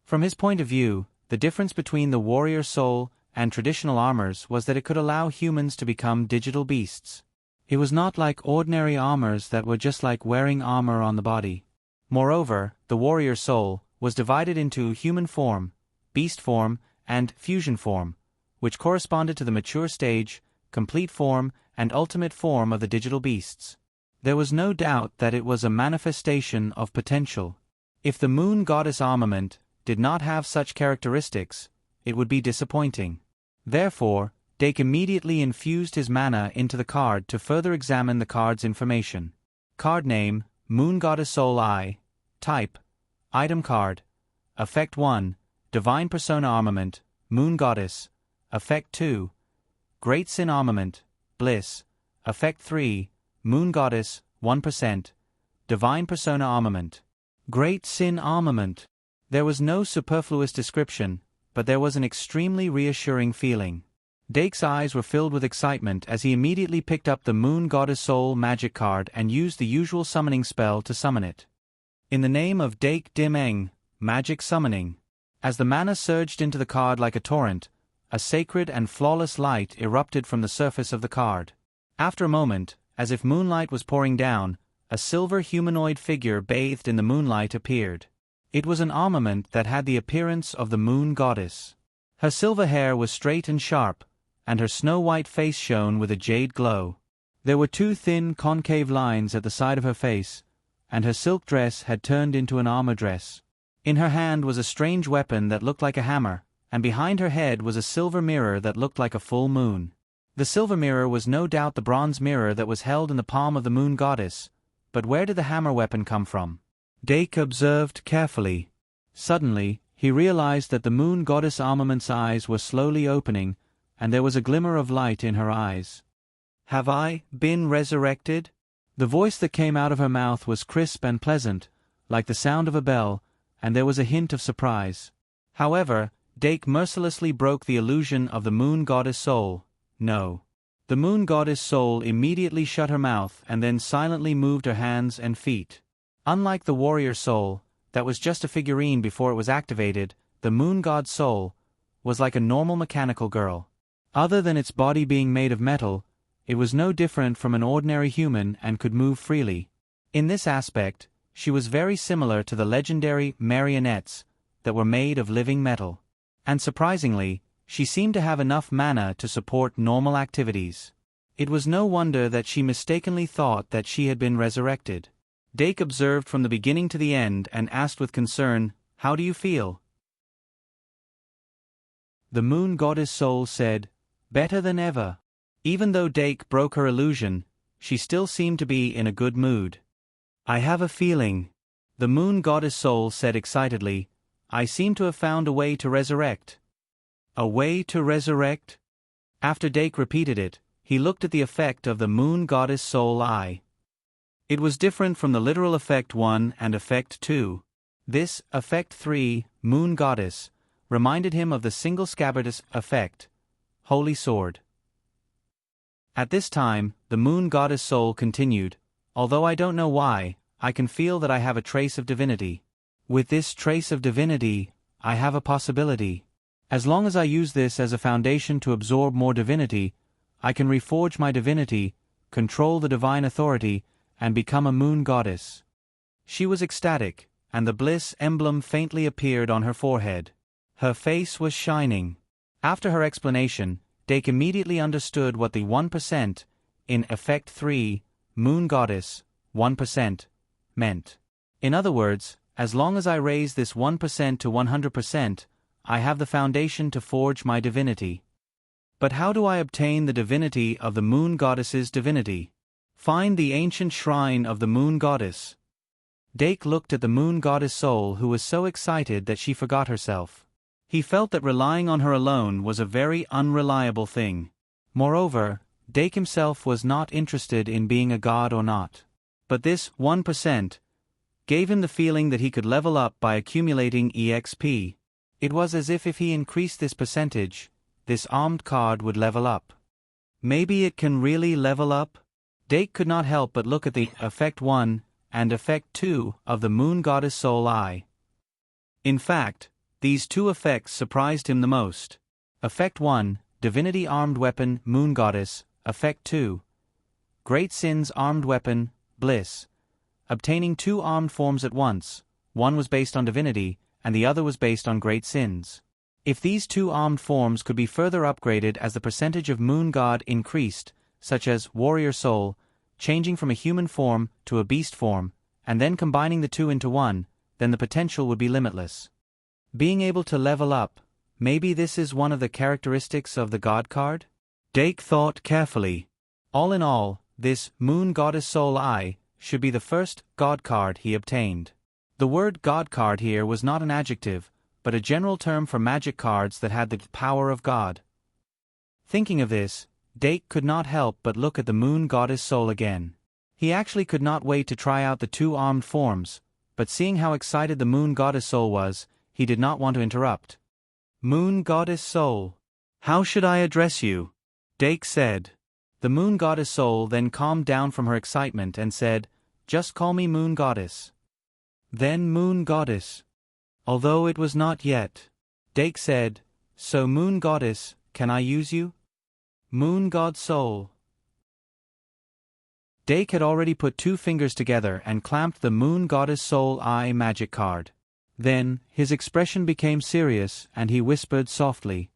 From his point of view, the difference between the warrior soul and traditional armors was that it could allow humans to become digital beasts. It was not like ordinary armors that were just like wearing armor on the body. Moreover, the warrior soul was divided into human form, beast form, and fusion form, which corresponded to the mature stage, complete form, and ultimate form of the digital beasts. There was no doubt that it was a manifestation of potential. If the moon goddess armament did not have such characteristics, it would be disappointing. Therefore, Dake immediately infused his mana into the card to further examine the card's information. Card name, Moon Goddess Soul Eye. Type, Item Card. Effect 1, Divine Persona Armament, Moon Goddess. Effect 2, Great Sin Armament, Bliss. Effect 3, Moon Goddess, 1%. Divine Persona Armament. Great Sin Armament. There was no superfluous description, but there was an extremely reassuring feeling. Dake's eyes were filled with excitement as he immediately picked up the Moon Goddess Soul magic card and used the usual summoning spell to summon it. In the name of Dake Dim-Eng, Magic Summoning. As the mana surged into the card like a torrent, a sacred and flawless light erupted from the surface of the card. After a moment, as if moonlight was pouring down, a silver humanoid figure bathed in the moonlight appeared. It was an armament that had the appearance of the moon goddess. Her silver hair was straight and sharp, and her snow-white face shone with a jade glow. There were two thin concave lines at the side of her face, and her silk dress had turned into an armor dress. In her hand was a strange weapon that looked like a hammer, and behind her head was a silver mirror that looked like a full moon. The silver mirror was no doubt the bronze mirror that was held in the palm of the moon goddess, but where did the hammer weapon come from? Dake observed carefully. Suddenly, he realized that the moon goddess armament's eyes were slowly opening, and there was a glimmer of light in her eyes. "Have I been resurrected?" The voice that came out of her mouth was crisp and pleasant, like the sound of a bell, and there was a hint of surprise. However, Dake mercilessly broke the illusion of the moon goddess soul. No. The moon goddess soul immediately shut her mouth and then silently moved her hands and feet. Unlike the warrior soul, that was just a figurine before it was activated, the moon god soul was like a normal mechanical girl. Other than its body being made of metal, it was no different from an ordinary human and could move freely. In this aspect, she was very similar to the legendary marionettes that were made of living metal. And surprisingly, she seemed to have enough mana to support normal activities. It was no wonder that she mistakenly thought that she had been resurrected. Dake observed from the beginning to the end and asked with concern, "How do you feel?" The moon goddess soul said, "Better than ever." Even though Dake broke her illusion, she still seemed to be in a good mood. "I have a feeling," the moon goddess soul said excitedly, "I seem to have found a way to resurrect." "A way to resurrect?" After Dake repeated it, he looked at the effect of the moon goddess soul eye. It was different from the literal effect 1 and effect 2. This, effect 3, moon goddess, reminded him of the single scabbardus effect, holy sword. At this time, the moon goddess soul continued, although I don't know why, I can feel that I have a trace of divinity. With this trace of divinity, I have a possibility. As long as I use this as a foundation to absorb more divinity, I can reforge my divinity, control the divine authority, and become a moon goddess. She was ecstatic, and the bliss emblem faintly appeared on her forehead. Her face was shining. After her explanation, Dake immediately understood what the 1%, in effect 3, moon goddess, 1%, meant. In other words, as long as I raise this 1% to 100%, I have the foundation to forge my divinity. But how do I obtain the divinity of the moon goddess's divinity? Find the ancient shrine of the moon goddess. Dake looked at the moon goddess soul, who was so excited that she forgot herself. He felt that relying on her alone was a very unreliable thing. Moreover, Dake himself was not interested in being a god or not. But this 1% gave him the feeling that he could level up by accumulating EXP. It was as if he increased this percentage, this armed card would level up. Maybe it can really level up? Dake could not help but look at the Effect 1 and Effect 2 of the Moon Goddess Soul Eye. In fact, these two effects surprised him the most. Effect 1, Divinity Armed Weapon, Moon Goddess. Effect 2, Great Sins Armed Weapon, Bliss. Obtaining two armed forms at once, one was based on divinity, and the other was based on great sins. If these two armed forms could be further upgraded as the percentage of moon god increased, such as warrior soul, changing from a human form to a beast form, and then combining the two into one, then the potential would be limitless. Being able to level up, maybe this is one of the characteristics of the god card? Dake thought carefully. All in all, this Moon Goddess Soul Eye should be the first god card he obtained. The word god card here was not an adjective, but a general term for magic cards that had the power of God. Thinking of this, Dake could not help but look at the Moon Goddess Soul again. He actually could not wait to try out the two armed forms, but seeing how excited the Moon Goddess Soul was, he did not want to interrupt. Moon Goddess Soul, how should I address you? Dake said. The Moon Goddess Soul then calmed down from her excitement and said, "Just call me Moon Goddess." Then Moon Goddess. Although it was not yet. Dake said, "So Moon Goddess, can I use you?" Moon God Soul. Dake had already put two fingers together and clamped the Moon Goddess Soul Eye magic card. Then, his expression became serious and he whispered softly,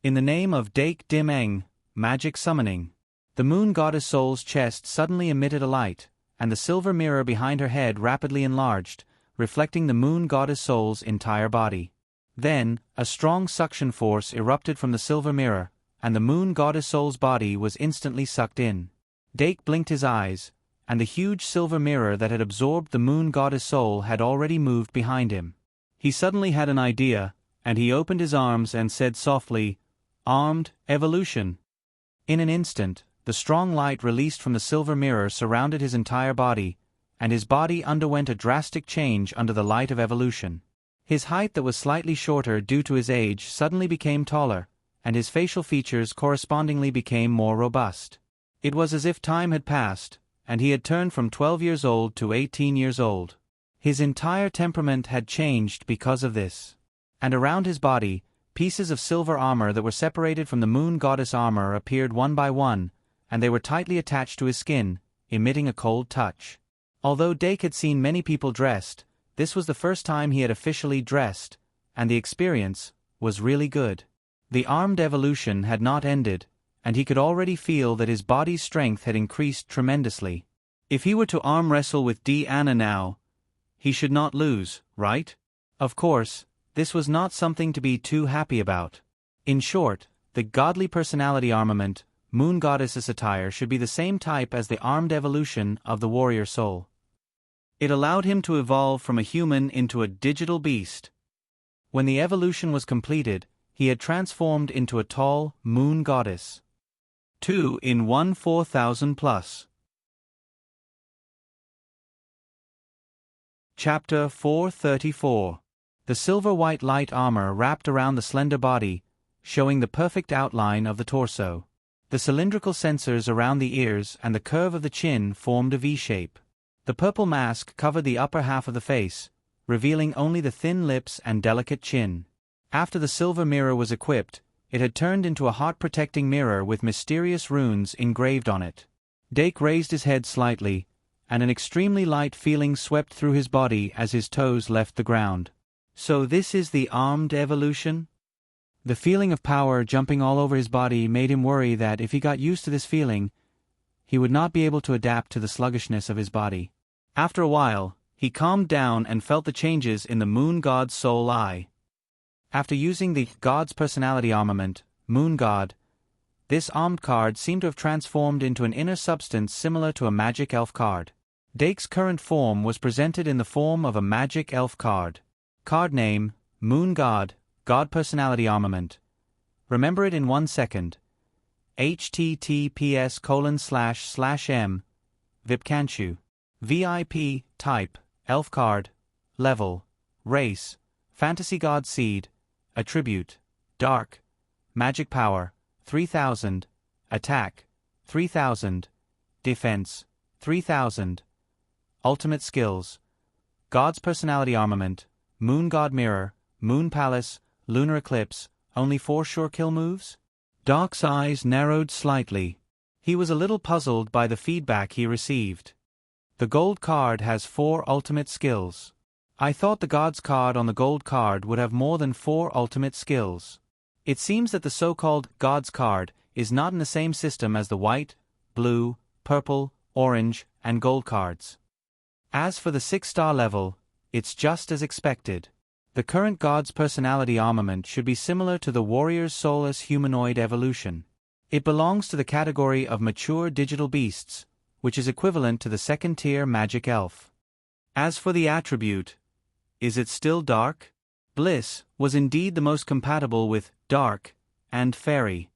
"In the name of Dake Dim Eng, magic summoning." The Moon Goddess Soul's chest suddenly emitted a light, and the silver mirror behind her head rapidly enlarged, reflecting the Moon Goddess Soul's entire body. Then, a strong suction force erupted from the silver mirror, and the Moon Goddess Soul's body was instantly sucked in. Dake blinked his eyes, and the huge silver mirror that had absorbed the Moon Goddess Soul had already moved behind him. He suddenly had an idea, and he opened his arms and said softly, "Armed evolution." In an instant, the strong light released from the silver mirror surrounded his entire body, and his body underwent a drastic change under the light of evolution. His height that was slightly shorter due to his age suddenly became taller, and his facial features correspondingly became more robust. It was as if time had passed, and he had turned from 12 years old to 18 years old. His entire temperament had changed because of this. And around his body, pieces of silver armor that were separated from the Moon Goddess armor appeared one by one, and they were tightly attached to his skin, emitting a cold touch. Although Dake had seen many people dressed, this was the first time he had officially dressed, and the experience was really good. The armed evolution had not ended, and he could already feel that his body's strength had increased tremendously. If he were to arm wrestle with Deanna now, he should not lose, right? Of course, this was not something to be too happy about. In short, the godly personality armament, Moon Goddess's attire should be the same type as the armed evolution of the warrior soul. It allowed him to evolve from a human into a digital beast. When the evolution was completed, he had transformed into a tall moon goddess. 2 in 1 4,000 plus. Chapter 434. The silver-white light armor wrapped around the slender body, showing the perfect outline of the torso. The cylindrical sensors around the ears and the curve of the chin formed a V-shape. The purple mask covered the upper half of the face, revealing only the thin lips and delicate chin. After the silver mirror was equipped, it had turned into a heart-protecting mirror with mysterious runes engraved on it. Dake raised his head slightly, and an extremely light feeling swept through his body as his toes left the ground. So this is the armed evolution? The feeling of power jumping all over his body made him worry that if he got used to this feeling, he would not be able to adapt to the sluggishness of his body. After a while, he calmed down and felt the changes in the Moon God's soul eye. After using the God's personality armament, Moon God, this armed card seemed to have transformed into an inner substance similar to a magic elf card. Dake's current form was presented in the form of a magic elf card. Card name, Moon God, God Personality Armament. Remember it in 1 second. https://m. Vipkanchu. VIP, type, elf card, level, race, fantasy god seed, attribute, dark, magic power, 3000, attack, 3000, defense, 3000, ultimate skills, God's personality armament, Moon God Mirror, Moon Palace, Lunar Eclipse, only 4 sure kill moves? Dark's eyes narrowed slightly. He was a little puzzled by the feedback he received. The gold card has 4 ultimate skills. I thought the God's card on the gold card would have more than 4 ultimate skills. It seems that the so-called God's card is not in the same system as the white, blue, purple, orange, and gold cards. As for the 6-star level, it's just as expected. The current God's personality armament should be similar to the warrior's soulless humanoid evolution. It belongs to the category of mature digital beasts, which is equivalent to the second-tier magic elf. As for the attribute, is it still dark? Bliss was indeed the most compatible with dark and fairy.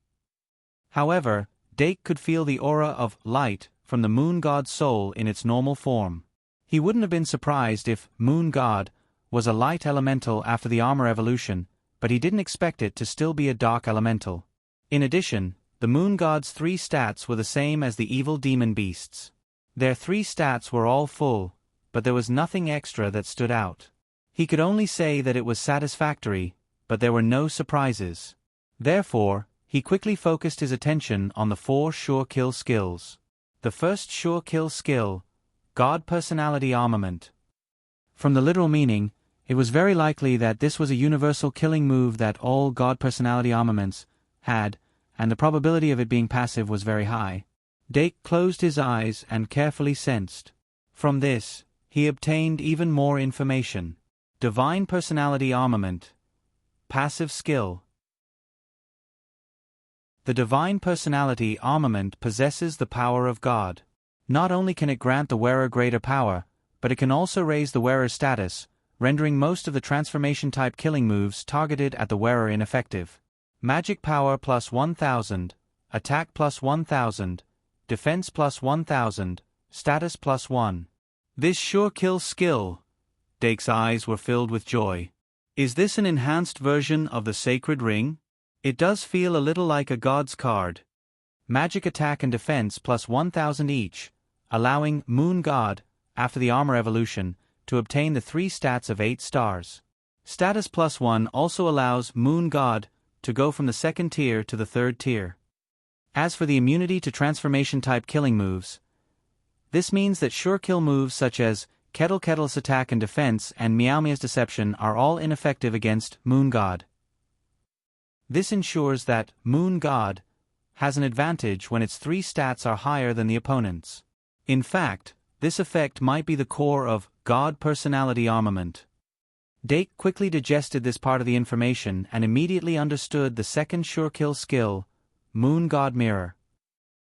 However, Dake could feel the aura of light from the Moon God's soul in its normal form. He wouldn't have been surprised if Moon God was a light elemental after the armor evolution, but he didn't expect it to still be a dark elemental. In addition, the Moon God's 3 stats were the same as the evil demon beasts. Their 3 stats were all full, but there was nothing extra that stood out. He could only say that it was satisfactory, but there were no surprises. Therefore, he quickly focused his attention on the 4 sure kill skills. The first sure kill skill, God Personality Armament. From the literal meaning, it was very likely that this was a universal killing move that all God Personality armaments had, and the probability of it being passive was very high. Dake closed his eyes and carefully sensed. From this, he obtained even more information. Divine Personality Armament. Passive skill. The Divine Personality Armament possesses the power of God. Not only can it grant the wearer greater power, but it can also raise the wearer's status, rendering most of the transformation-type killing moves targeted at the wearer ineffective. Magic power plus 1000, attack plus 1000, defense plus 1000, status plus 1. This sure kill skill. Dake's eyes were filled with joy. Is this an enhanced version of the Sacred Ring? It does feel a little like a God's card. Magic attack and defense plus 1000 each, allowing Moon God, after the armor evolution, to obtain the 3 stats of 8 stars. Status plus 1 also allows Moon God to go from the 2nd tier to the 3rd tier. As for the immunity to transformation-type killing moves, this means that sure kill moves such as Kettle's attack and defense and Meow's deception are all ineffective against Moon God. This ensures that Moon God has an advantage when its 3 stats are higher than the opponent's. In fact, this effect might be the core of God Personality Armament. Dake quickly digested this part of the information and immediately understood the second sure kill skill, Moon God Mirror.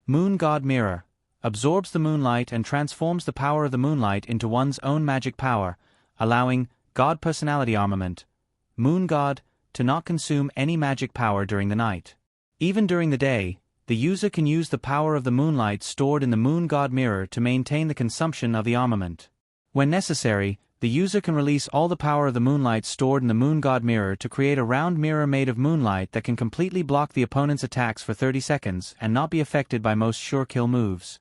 Moon God Mirror absorbs the moonlight and transforms the power of the moonlight into one's own magic power, allowing God Personality Armament, Moon God, to not consume any magic power during the night. Even during the day, the user can use the power of the moonlight stored in the Moon God Mirror to maintain the consumption of the armament. When necessary, the user can release all the power of the moonlight stored in the Moon God Mirror to create a round mirror made of moonlight that can completely block the opponent's attacks for 30 seconds and not be affected by most sure kill moves.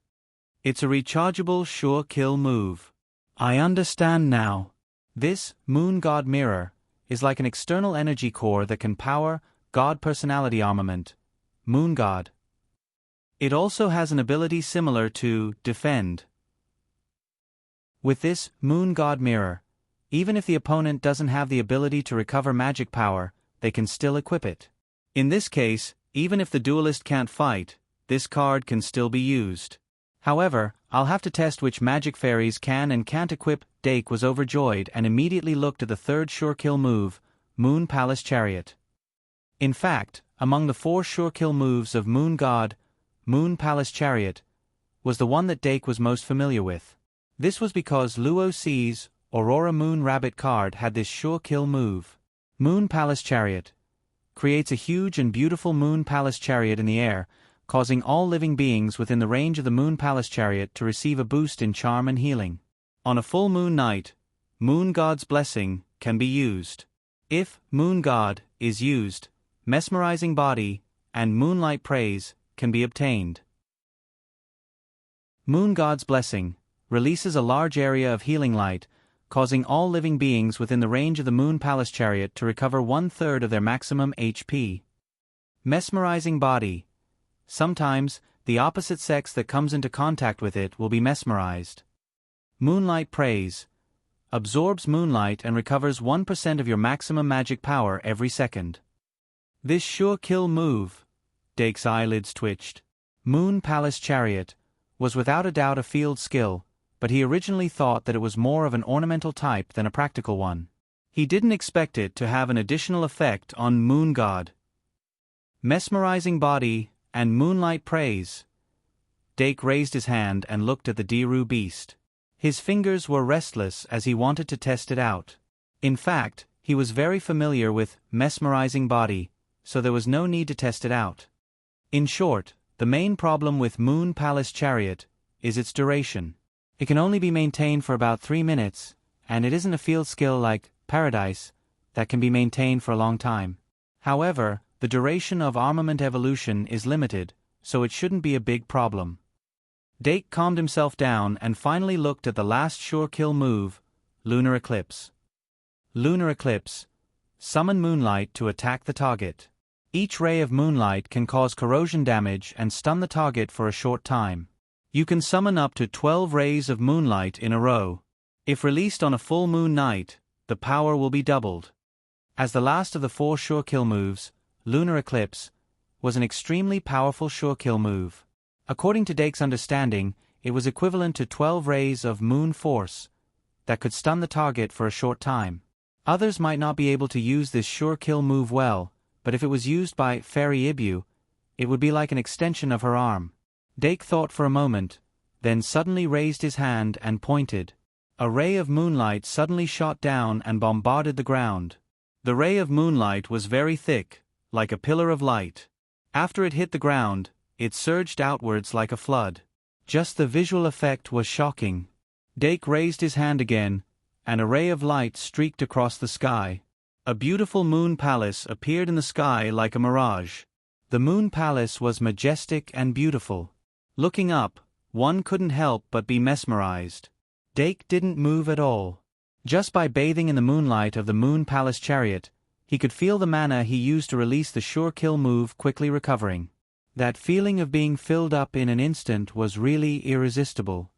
It's a rechargeable sure kill move. I understand now. This Moon God Mirror is like an external energy core that can power God Personality Armament, Moon God. It also has an ability similar to Defend. With this Moon God Mirror, even if the opponent doesn't have the ability to recover magic power, they can still equip it. In this case, even if the duelist can't fight, this card can still be used. However, I'll have to test which magic fairies can and can't equip. Dake was overjoyed and immediately looked at the third sure kill move, Moon Palace Chariot. In fact, among the 4 sure kill moves of Moon God, Moon Palace Chariot was the one that Dake was most familiar with. This was because Luo C's Aurora Moon Rabbit card had this sure kill move. Moon Palace Chariot creates a huge and beautiful Moon Palace Chariot in the air, causing all living beings within the range of the Moon Palace Chariot to receive a boost in charm and healing. On a full moon night, Moon God's Blessing can be used. If Moon God is used, Mesmerizing Body and Moonlight Praise can be obtained. Moon God's Blessing releases a large area of healing light, causing all living beings within the range of the Moon Palace Chariot to recover 1/3 of their maximum HP. Mesmerizing Body. Sometimes, the opposite sex that comes into contact with it will be mesmerized. Moonlight Praise absorbs moonlight and recovers 1% of your maximum magic power every second. This sure kill move, Dake's eyelids twitched. Moon Palace Chariot was without a doubt a field skill, but he originally thought that it was more of an ornamental type than a practical one. He didn't expect it to have an additional effect on Moon God. Mesmerizing Body and Moonlight Praise. Dake raised his hand and looked at the Diru beast. His fingers were restless as he wanted to test it out. In fact, he was very familiar with Mesmerizing Body, so there was no need to test it out. In short, the main problem with Moon Palace Chariot is its duration. It can only be maintained for about 3 minutes, and it isn't a field skill like Paradise that can be maintained for a long time. However, the duration of armament evolution is limited, so it shouldn't be a big problem. Dake calmed himself down and finally looked at the last sure kill move, Lunar Eclipse. Lunar Eclipse. Summon moonlight to attack the target. Each ray of moonlight can cause corrosion damage and stun the target for a short time. You can summon up to 12 rays of moonlight in a row. If released on a full moon night, the power will be doubled. As the last of the 4 sure kill moves, Lunar Eclipse was an extremely powerful sure kill move. According to Dake's understanding, it was equivalent to 12 rays of moon force that could stun the target for a short time. Others might not be able to use this sure kill move well, but if it was used by Fairy Ibu, it would be like an extension of her arm. Dake thought for a moment, then suddenly raised his hand and pointed. A ray of moonlight suddenly shot down and bombarded the ground. The ray of moonlight was very thick, like a pillar of light. After it hit the ground, it surged outwards like a flood. Just the visual effect was shocking. Dake raised his hand again, and a ray of light streaked across the sky. A beautiful moon palace appeared in the sky like a mirage. The moon palace was majestic and beautiful. Looking up, one couldn't help but be mesmerized. Dake didn't move at all. Just by bathing in the moonlight of the Moon Palace Chariot, he could feel the mana he used to release the sure kill move quickly recovering. That feeling of being filled up in an instant was really irresistible.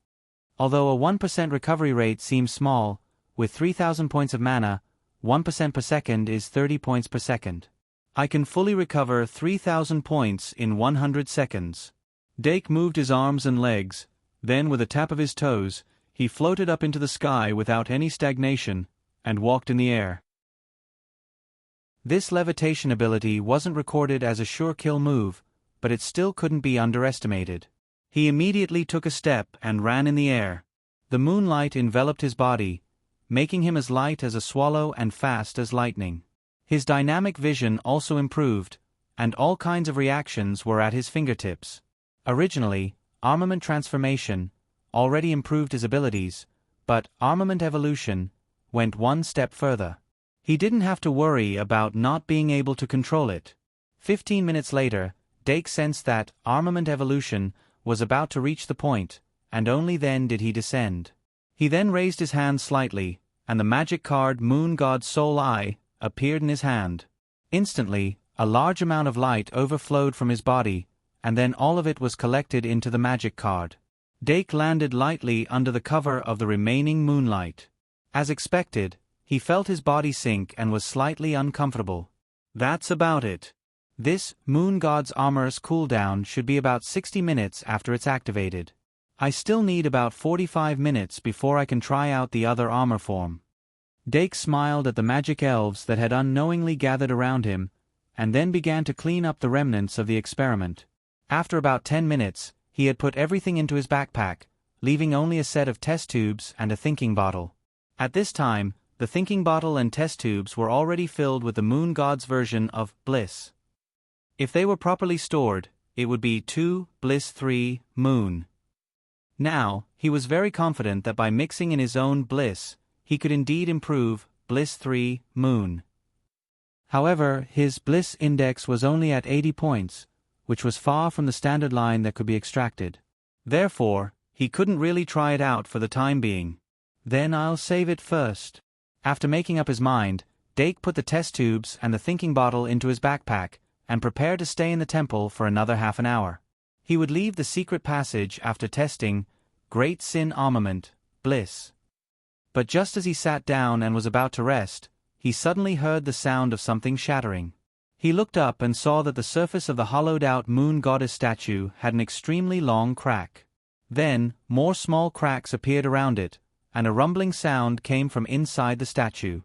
Although a 1% recovery rate seems small, with 3,000 points of mana, 1% per second is 30 points per second. I can fully recover 3,000 points in 100 seconds. Dake moved his arms and legs, then with a tap of his toes, he floated up into the sky without any stagnation, and walked in the air. This levitation ability wasn't recorded as a sure kill move, but it still couldn't be underestimated. He immediately took a step and ran in the air. The moonlight enveloped his body, making him as light as a swallow and fast as lightning. His dynamic vision also improved, and all kinds of reactions were at his fingertips. Originally, Armament Transformation already improved his abilities, but Armament Evolution went one step further. He didn't have to worry about not being able to control it. 15 minutes later, Dake sensed that armament evolution was about to reach the point, and only then did he descend. He then raised his hand slightly, and the magic card Moon God's Soul Eye appeared in his hand. Instantly, a large amount of light overflowed from his body, and then all of it was collected into the magic card. Dake landed lightly under the cover of the remaining moonlight. As expected, he felt his body sink and was slightly uncomfortable. That's about it. This Moon God's Armor's cooldown should be about 60 minutes after it's activated. I still need about 45 minutes before I can try out the other armor form. Dake smiled at the magic elves that had unknowingly gathered around him, and then began to clean up the remnants of the experiment. After about 10 minutes, he had put everything into his backpack, leaving only a set of test tubes and a thinking bottle. At this time, the thinking bottle and test tubes were already filled with the Moon God's version of Bliss. If they were properly stored, it would be 2 Bliss 3 Moon. Now, he was very confident that by mixing in his own Bliss, he could indeed improve Bliss 3 Moon. However, his Bliss index was only at 80 points, which was far from the standard line that could be extracted. Therefore, he couldn't really try it out for the time being. Then I'll save it first. After making up his mind, Dake put the test tubes and the thinking bottle into his backpack, and prepared to stay in the temple for another half an hour. He would leave the secret passage after testing Great Sin Armament, Bliss. But just as he sat down and was about to rest, he suddenly heard the sound of something shattering. He looked up and saw that the surface of the hollowed-out moon goddess statue had an extremely long crack. Then, more small cracks appeared around it, and a rumbling sound came from inside the statue.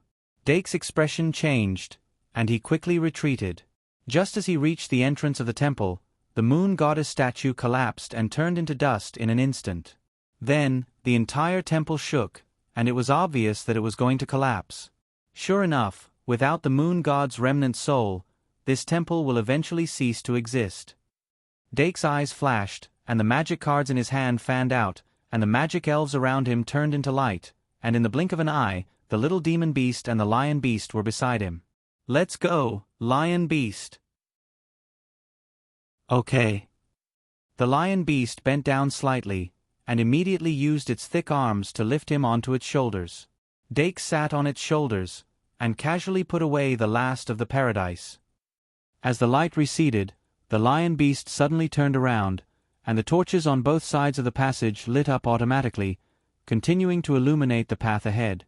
Dake's expression changed, and he quickly retreated. Just as he reached the entrance of the temple, the moon goddess statue collapsed and turned into dust in an instant. Then, the entire temple shook, and it was obvious that it was going to collapse. Sure enough, without the moon god's remnant soul, this temple will eventually cease to exist. Dake's eyes flashed, and the magic cards in his hand fanned out, and the magic elves around him turned into light, and in the blink of an eye, the little demon beast and the lion beast were beside him. "Let's go, lion beast." Okay. The lion beast bent down slightly, and immediately used its thick arms to lift him onto its shoulders. Dake sat on its shoulders, and casually put away the last of the paradise. As the light receded, the lion beast suddenly turned around, and the torches on both sides of the passage lit up automatically, continuing to illuminate the path ahead.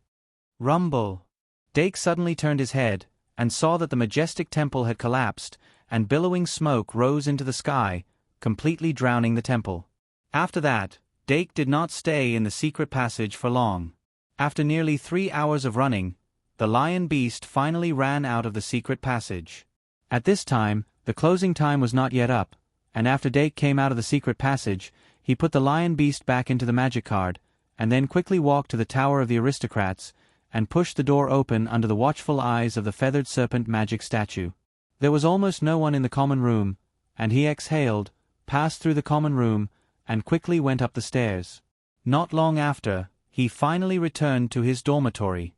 Rumble! Dake suddenly turned his head, and saw that the majestic temple had collapsed, and billowing smoke rose into the sky, completely drowning the temple. After that, Dake did not stay in the secret passage for long. After nearly 3 hours of running, the lion beast finally ran out of the secret passage. At this time, the closing time was not yet up, and after Dake came out of the secret passage, he put the lion beast back into the magic card, and then quickly walked to the Tower of the Aristocrats, and pushed the door open under the watchful eyes of the feathered serpent magic statue. There was almost no one in the common room, and he exhaled, passed through the common room, and quickly went up the stairs. Not long after, he finally returned to his dormitory.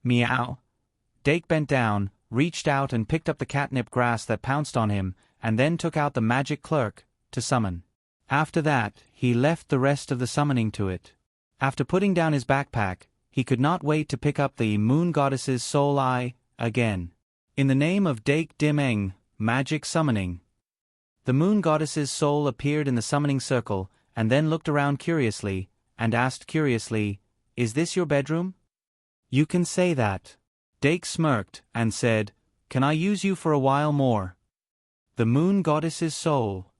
Meow. Dake bent down, reached out and picked up the catnip grass that pounced on him, and then took out the magic clerk to summon. After that, he left the rest of the summoning to it. After putting down his backpack, he could not wait to pick up the moon goddess's soul eye again. In the name of Dake Dimeng, magic summoning. The moon goddess's soul appeared in the summoning circle, and then looked around curiously, and asked curiously, "Is this your bedroom?" "You can say that." Dake smirked, and said, "Can I use you for a while more?" The moon goddess's soul.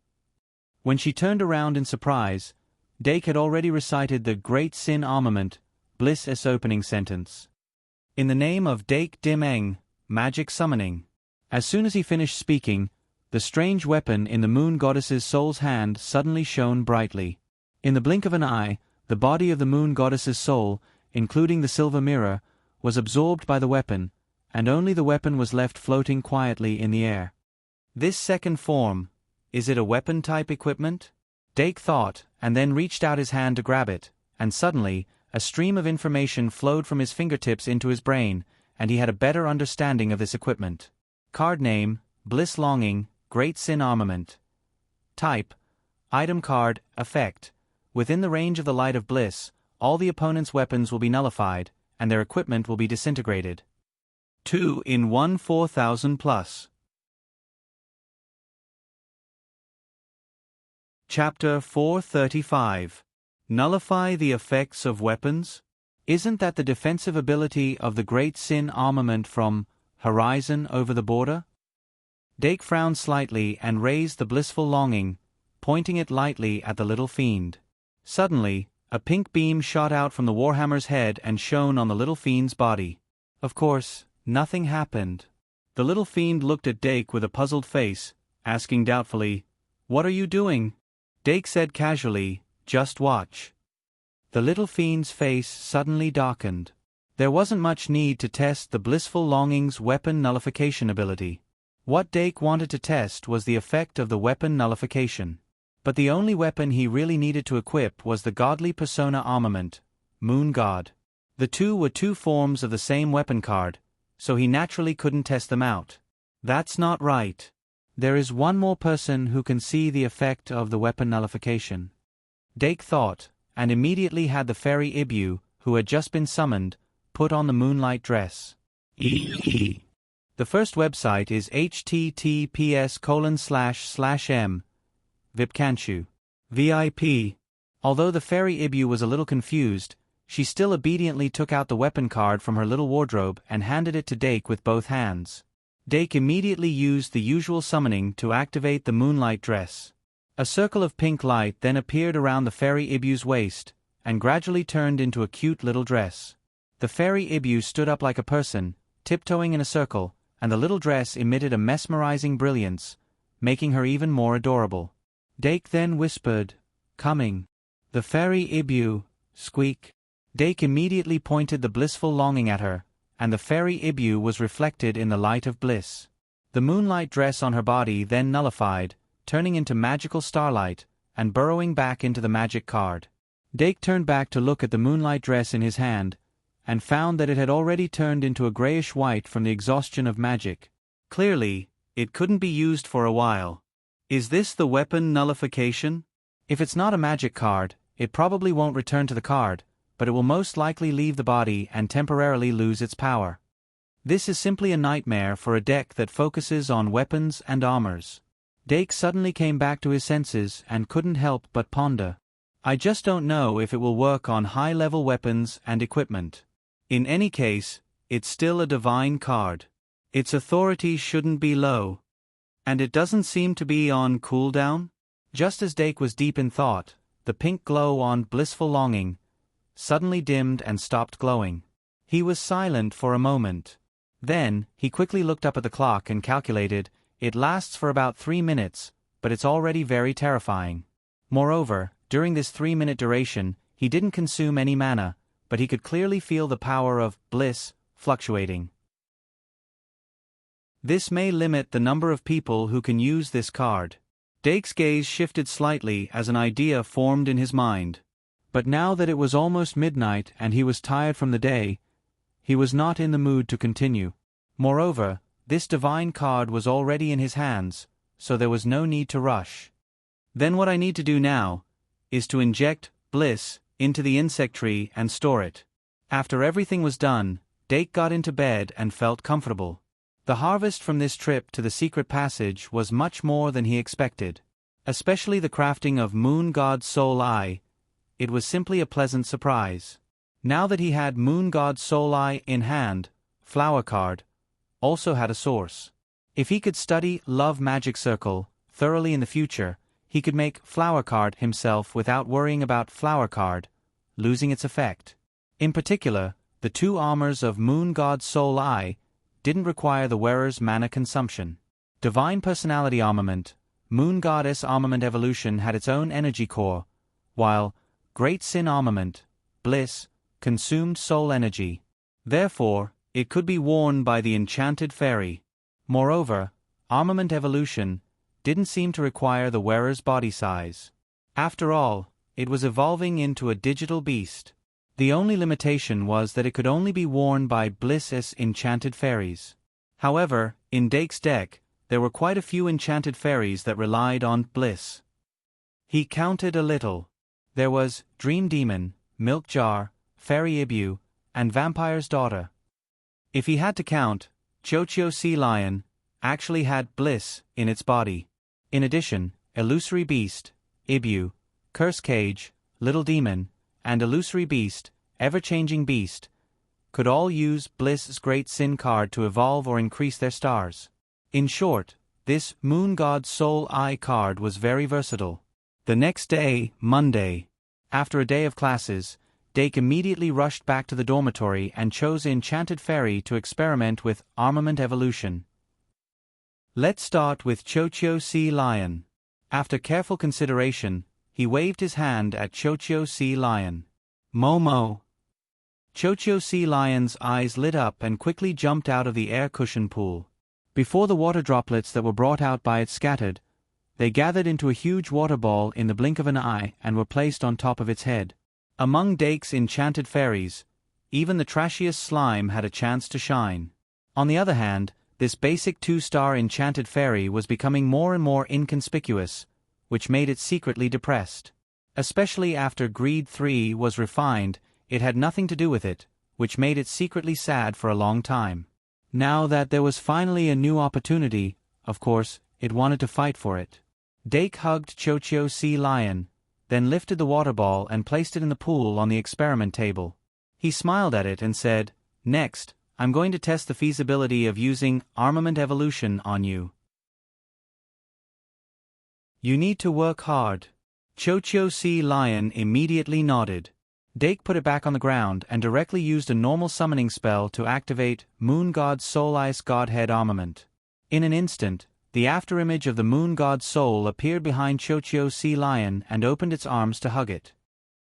When she turned around in surprise, Dake had already recited the Great Sin Armament, Bliss' opening sentence. In the name of Dake Dimeng, magic summoning. As soon as he finished speaking, the strange weapon in the moon goddess's soul's hand suddenly shone brightly. In the blink of an eye, the body of the moon goddess's soul, including the silver mirror, was absorbed by the weapon, and only the weapon was left floating quietly in the air. This second form, is it a weapon-type equipment? Dake thought, and then reached out his hand to grab it, and suddenly, a stream of information flowed from his fingertips into his brain, and he had a better understanding of this equipment. Card name, Bliss Longing, Great Sin Armament. Type, Item Card, Effect. Within the range of the light of bliss, all the opponent's weapons will be nullified, and their equipment will be disintegrated. 2 in 1 4000 plus. Chapter 435. Nullify the effects of weapons? Isn't that the defensive ability of the Great Sin Armament from Horizon Over the Border? Dake frowned slightly and raised the blissful longing, pointing it lightly at the little fiend. Suddenly, a pink beam shot out from the Warhammer's head and shone on the little fiend's body. Of course, nothing happened. The little fiend looked at Dake with a puzzled face, asking doubtfully, "What are you doing?" Dake said casually, "Just watch." The little fiend's face suddenly darkened. There wasn't much need to test the blissful longing's weapon nullification ability. What Dake wanted to test was the effect of the weapon nullification. But the only weapon he really needed to equip was the godly persona armament, Moon God. The two were two forms of the same weapon card, so he naturally couldn't test them out. That's not right. There is one more person who can see the effect of the weapon nullification. Dake thought, and immediately had the fairy Ibu, who had just been summoned, put on the moonlight dress. The first website is https://m. Vipkanchu. VIP. Although the fairy Ibu was a little confused, she still obediently took out the weapon card from her little wardrobe and handed it to Dake with both hands. Dake immediately used the usual summoning to activate the moonlight dress. A circle of pink light then appeared around the fairy Ibu's waist, and gradually turned into a cute little dress. The fairy Ibu stood up like a person, tiptoeing in a circle, and the little dress emitted a mesmerizing brilliance, making her even more adorable. Dake then whispered, "Coming." The fairy Ibu, squeak. Dake immediately pointed the blissful longing at her, and the fairy Ibu was reflected in the light of bliss. The moonlight dress on her body then nullified, turning into magical starlight, and burrowing back into the magic card. Dake turned back to look at the moonlight dress in his hand, and found that it had already turned into a grayish-white from the exhaustion of magic. Clearly, it couldn't be used for a while. Is this the weapon nullification? If it's not a magic card, it probably won't return to the card, but it will most likely leave the body and temporarily lose its power. This is simply a nightmare for a deck that focuses on weapons and armors. Dake suddenly came back to his senses and couldn't help but ponder. I just don't know if it will work on high-level weapons and equipment. In any case, it's still a divine card. Its authority shouldn't be low. And it doesn't seem to be on cooldown? Just as Dake was deep in thought, the pink glow on blissful longing suddenly dimmed and stopped glowing. He was silent for a moment. Then, he quickly looked up at the clock and calculated, it lasts for about 3 minutes, but it's already very terrifying. Moreover, during this 3-minute duration, he didn't consume any mana, but he could clearly feel the power of bliss fluctuating. This may limit the number of people who can use this card. Dake's gaze shifted slightly as an idea formed in his mind. But now that it was almost midnight and he was tired from the day, he was not in the mood to continue. Moreover, this divine card was already in his hands, so there was no need to rush. Then what I need to do now is to inject bliss into the insect tree and store it. After everything was done, Dake got into bed and felt comfortable. The harvest from this trip to the secret passage was much more than he expected. Especially the crafting of Moon God's Soul Eye. It was simply a pleasant surprise. Now that he had Moon God's Soul Eye in hand, Flower Card also had a source. If he could study Love Magic Circle thoroughly in the future, he could make Flower Card himself without worrying about Flower Card losing its effect. In particular, the 2 armors of Moon God's Soul Eye didn't require the wearer's mana consumption. Divine Personality Armament, Moon Goddess Armament Evolution had its own energy core, while Great Sin Armament, Bliss, consumed soul energy. Therefore, it could be worn by the enchanted fairy. Moreover, Armament Evolution didn't seem to require the wearer's body size. After all, it was evolving into a digital beast. The only limitation was that it could only be worn by Bliss's enchanted fairies. However, in Dake's deck, there were quite a few enchanted fairies that relied on Bliss. He counted a little. There was Dream Demon, Milk Jar, Fairy Ibu, and Vampire's Daughter. If he had to count, Chocho Sea Lion actually had Bliss in its body. In addition, Illusory Beast, Ibu, Curse Cage, Little Demon, and Illusory Beast, Ever-Changing Beast, could all use Bliss's Great Sin card to evolve or increase their stars. In short, this Moon God Soul Eye card was very versatile. The next day, Monday, after a day of classes, Dake immediately rushed back to the dormitory and chose Enchanted Fairy to experiment with armament evolution. Let's start with Chocho Sea Lion. After careful consideration, he waved his hand at Chocho Sea Lion. Momo. Chocho Sea Lion's eyes lit up and quickly jumped out of the air cushion pool. Before the water droplets that were brought out by it scattered, they gathered into a huge water ball in the blink of an eye and were placed on top of its head. Among Dake's enchanted fairies, even the trashiest slime had a chance to shine. On the other hand, this basic 2-star enchanted fairy was becoming more and more inconspicuous, which made it secretly depressed. Especially after Greed 3 was refined, it had nothing to do with it, which made it secretly sad for a long time. Now that there was finally a new opportunity, of course, it wanted to fight for it. Dake hugged Chocho Sea Lion, then lifted the water ball and placed it in the pool on the experiment table. He smiled at it and said, "Next, I'm going to test the feasibility of using armament evolution on you. You need to work hard." Chocho Sea Lion immediately nodded. Dake put it back on the ground and directly used a normal summoning spell to activate Moon God Soul Ice Godhead Armament. In an instant, the afterimage of the Moon God's soul appeared behind Chocho Sea Lion and opened its arms to hug it.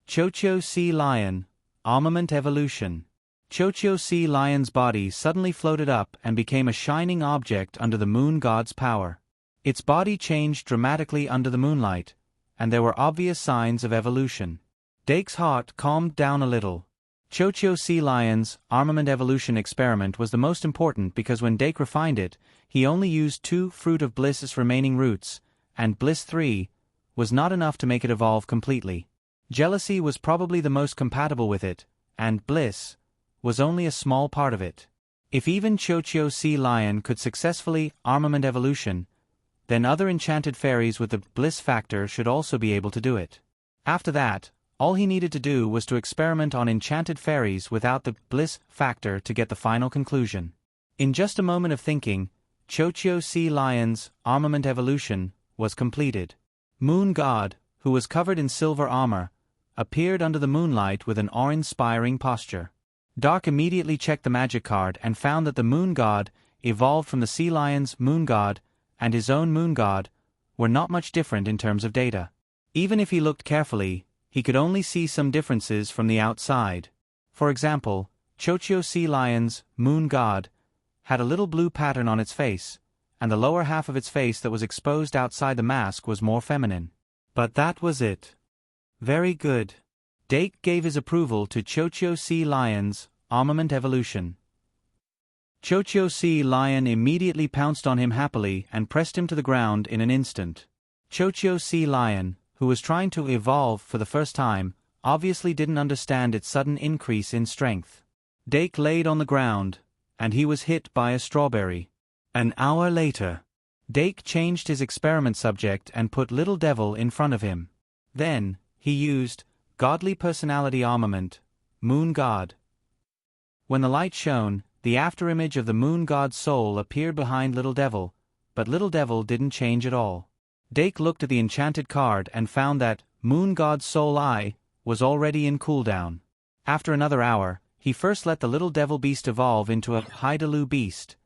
Chocho Sea Lion, Armament Evolution. Chocho Sea Lion's body suddenly floated up and became a shining object under the Moon God's power. Its body changed dramatically under the moonlight, and there were obvious signs of evolution. Dake's heart calmed down a little. Chocho Sea Lion's Armament Evolution experiment was the most important because when Dake refined it, he only used 2 Fruit of Bliss's remaining roots, and Bliss 3 was not enough to make it evolve completely. Jealousy was probably the most compatible with it, and Bliss was only a small part of it. If even Chocho Sea Lion could successfully armament evolution, then other enchanted fairies with the Bliss factor should also be able to do it. After that, all he needed to do was to experiment on enchanted fairies without the Bliss factor to get the final conclusion. In just a moment of thinking, Chocho Sea Lion's armament evolution was completed. Moon God, who was covered in silver armor, appeared under the moonlight with an awe-inspiring posture. Dark immediately checked the magic card and found that the Moon God, evolved from the Sea Lion's Moon God, and his own Moon God, were not much different in terms of data. Even if he looked carefully, he could only see some differences from the outside. For example, Chocho Sea Lion's Moon God had a little blue pattern on its face, and the lower half of its face that was exposed outside the mask was more feminine. But that was it. Very good. Dake gave his approval to Chocho Sea Lion's armament evolution. Chocho Sea Lion immediately pounced on him happily and pressed him to the ground in an instant. Chocho Sea Lion, who was trying to evolve for the first time, obviously didn't understand its sudden increase in strength. Dake laid on the ground, and he was hit by a strawberry. An hour later, Dake changed his experiment subject and put Little Devil in front of him. Then, he used Godly Personality Armament, Moon God. When the light shone, the afterimage of the Moon God's soul appeared behind Little Devil, but Little Devil didn't change at all. Dake looked at the enchanted card and found that Moon God's Soul Eye was already in cooldown. After another hour, he first let the Little Devil Beast evolve into a Hydalu Beast,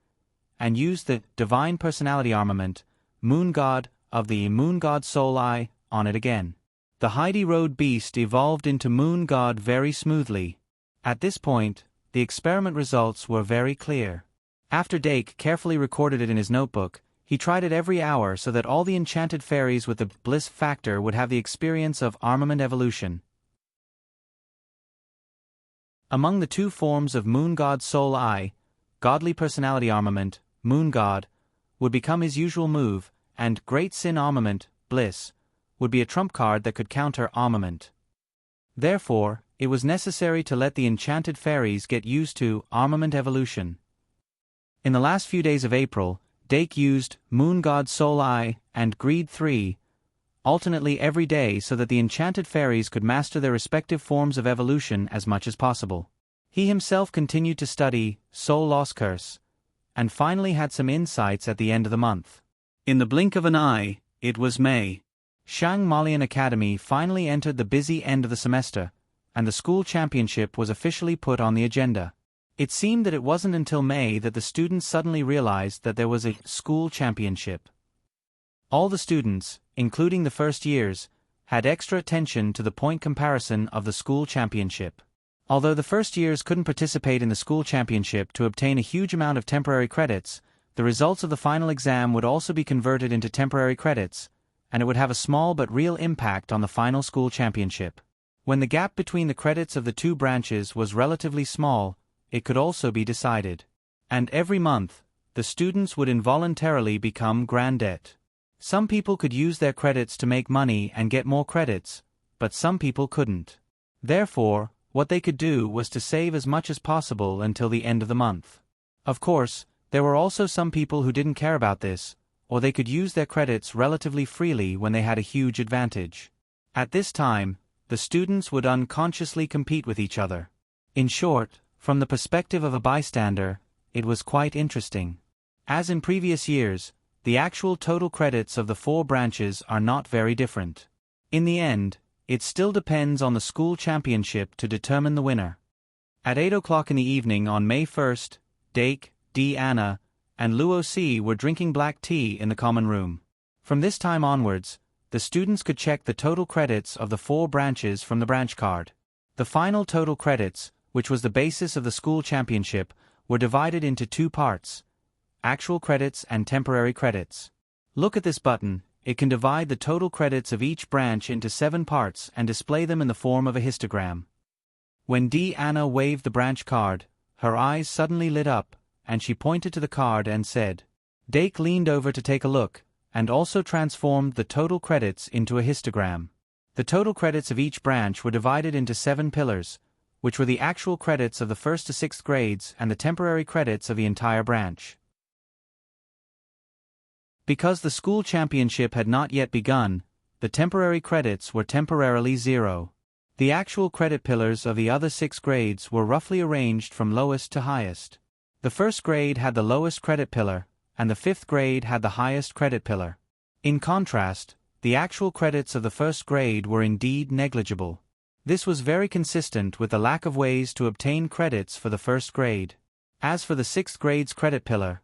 and used the Divine Personality Armament, Moon God of the Moon God Soul Eye, on it again. The Heidi Road Beast evolved into Moon God very smoothly. At this point, the experiment results were very clear. After Dake carefully recorded it in his notebook, he tried it every hour so that all the enchanted fairies with the Bliss factor would have the experience of armament evolution. Among the two forms of Moon God Soul Eye, Godly Personality Armament, Moon God, would become his usual move, and Great Sin Armament, Bliss, would be a trump card that could counter Armament. Therefore, it was necessary to let the enchanted fairies get used to Armament evolution. In the last few days of April, Dake used Moon God Soul Eye and Greed 3 alternately every day so that the enchanted fairies could master their respective forms of evolution as much as possible. He himself continued to study Soul Loss Curse, and finally had some insights at the end of the month. In the blink of an eye, it was May. Shang Malian Academy finally entered the busy end of the semester, and the school championship was officially put on the agenda. It seemed that it wasn't until May that the students suddenly realized that there was a school championship. All the students, including the first years, had extra attention to the point comparison of the school championship. Although the first years couldn't participate in the school championship to obtain a huge amount of temporary credits, the results of the final exam would also be converted into temporary credits, and it would have a small but real impact on the final school championship. When the gap between the credits of the two branches was relatively small, it could also be decided. And every month, the students would involuntarily become grandet. Some people could use their credits to make money and get more credits, but some people couldn't. Therefore, what they could do was to save as much as possible until the end of the month. Of course, there were also some people who didn't care about this, or they could use their credits relatively freely when they had a huge advantage. At this time, the students would unconsciously compete with each other. In short, from the perspective of a bystander, it was quite interesting. As in previous years, the actual total credits of the four branches are not very different. In the end, it still depends on the school championship to determine the winner. At 8 o'clock in the evening on May 1st, Dake, D. Anna, and Luo C. were drinking black tea in the common room. From this time onwards, the students could check the total credits of the four branches from the branch card. The final total credits, which was the basis of the school championship, were divided into two parts: actual credits and temporary credits. Look at this button. It can divide the total credits of each branch into 7 parts and display them in the form of a histogram. When D. Anna waved the branch card, her eyes suddenly lit up, and she pointed to the card and said. Dake leaned over to take a look, and also transformed the total credits into a histogram. The total credits of each branch were divided into 7 pillars, which were the actual credits of the 1st to 6th grades and the temporary credits of the entire branch. Because the school championship had not yet begun, the temporary credits were temporarily 0. The actual credit pillars of the other 6 grades were roughly arranged from lowest to highest. The 1st grade had the lowest credit pillar, and the 5th grade had the highest credit pillar. In contrast, the actual credits of the 1st grade were indeed negligible. This was very consistent with the lack of ways to obtain credits for the 1st grade. As for the 6th grade's credit pillar,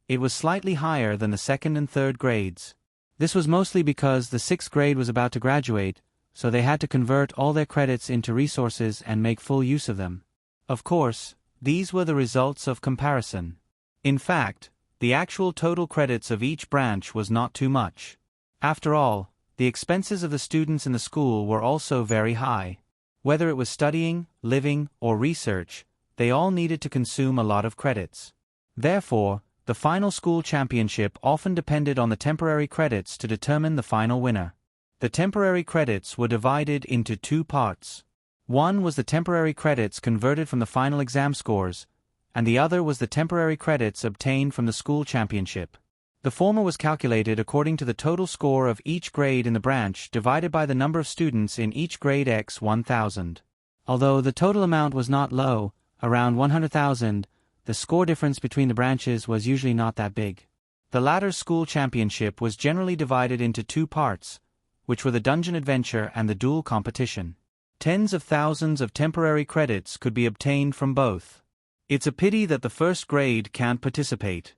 it was slightly higher than the 2nd and 3rd grades. This was mostly because the 6th grade was about to graduate, so they had to convert all their credits into resources and make full use of them. Of course, these were the results of comparison. In fact, the actual total credits of each branch was not too much. After all, the expenses of the students in the school were also very high. Whether it was studying, living, or research, they all needed to consume a lot of credits. Therefore, the final school championship often depended on the temporary credits to determine the final winner. The temporary credits were divided into 2 parts. One was the temporary credits converted from the final exam scores, and the other was the temporary credits obtained from the school championship. The former was calculated according to the total score of each grade in the branch divided by the number of students in each grade x 1,000. Although the total amount was not low, around 100,000, the score difference between the branches was usually not that big. The latter school championship was generally divided into 2 parts, which were the dungeon adventure and the duel competition. Tens of thousands of temporary credits could be obtained from both. It's a pity that the 1st grade can't participate,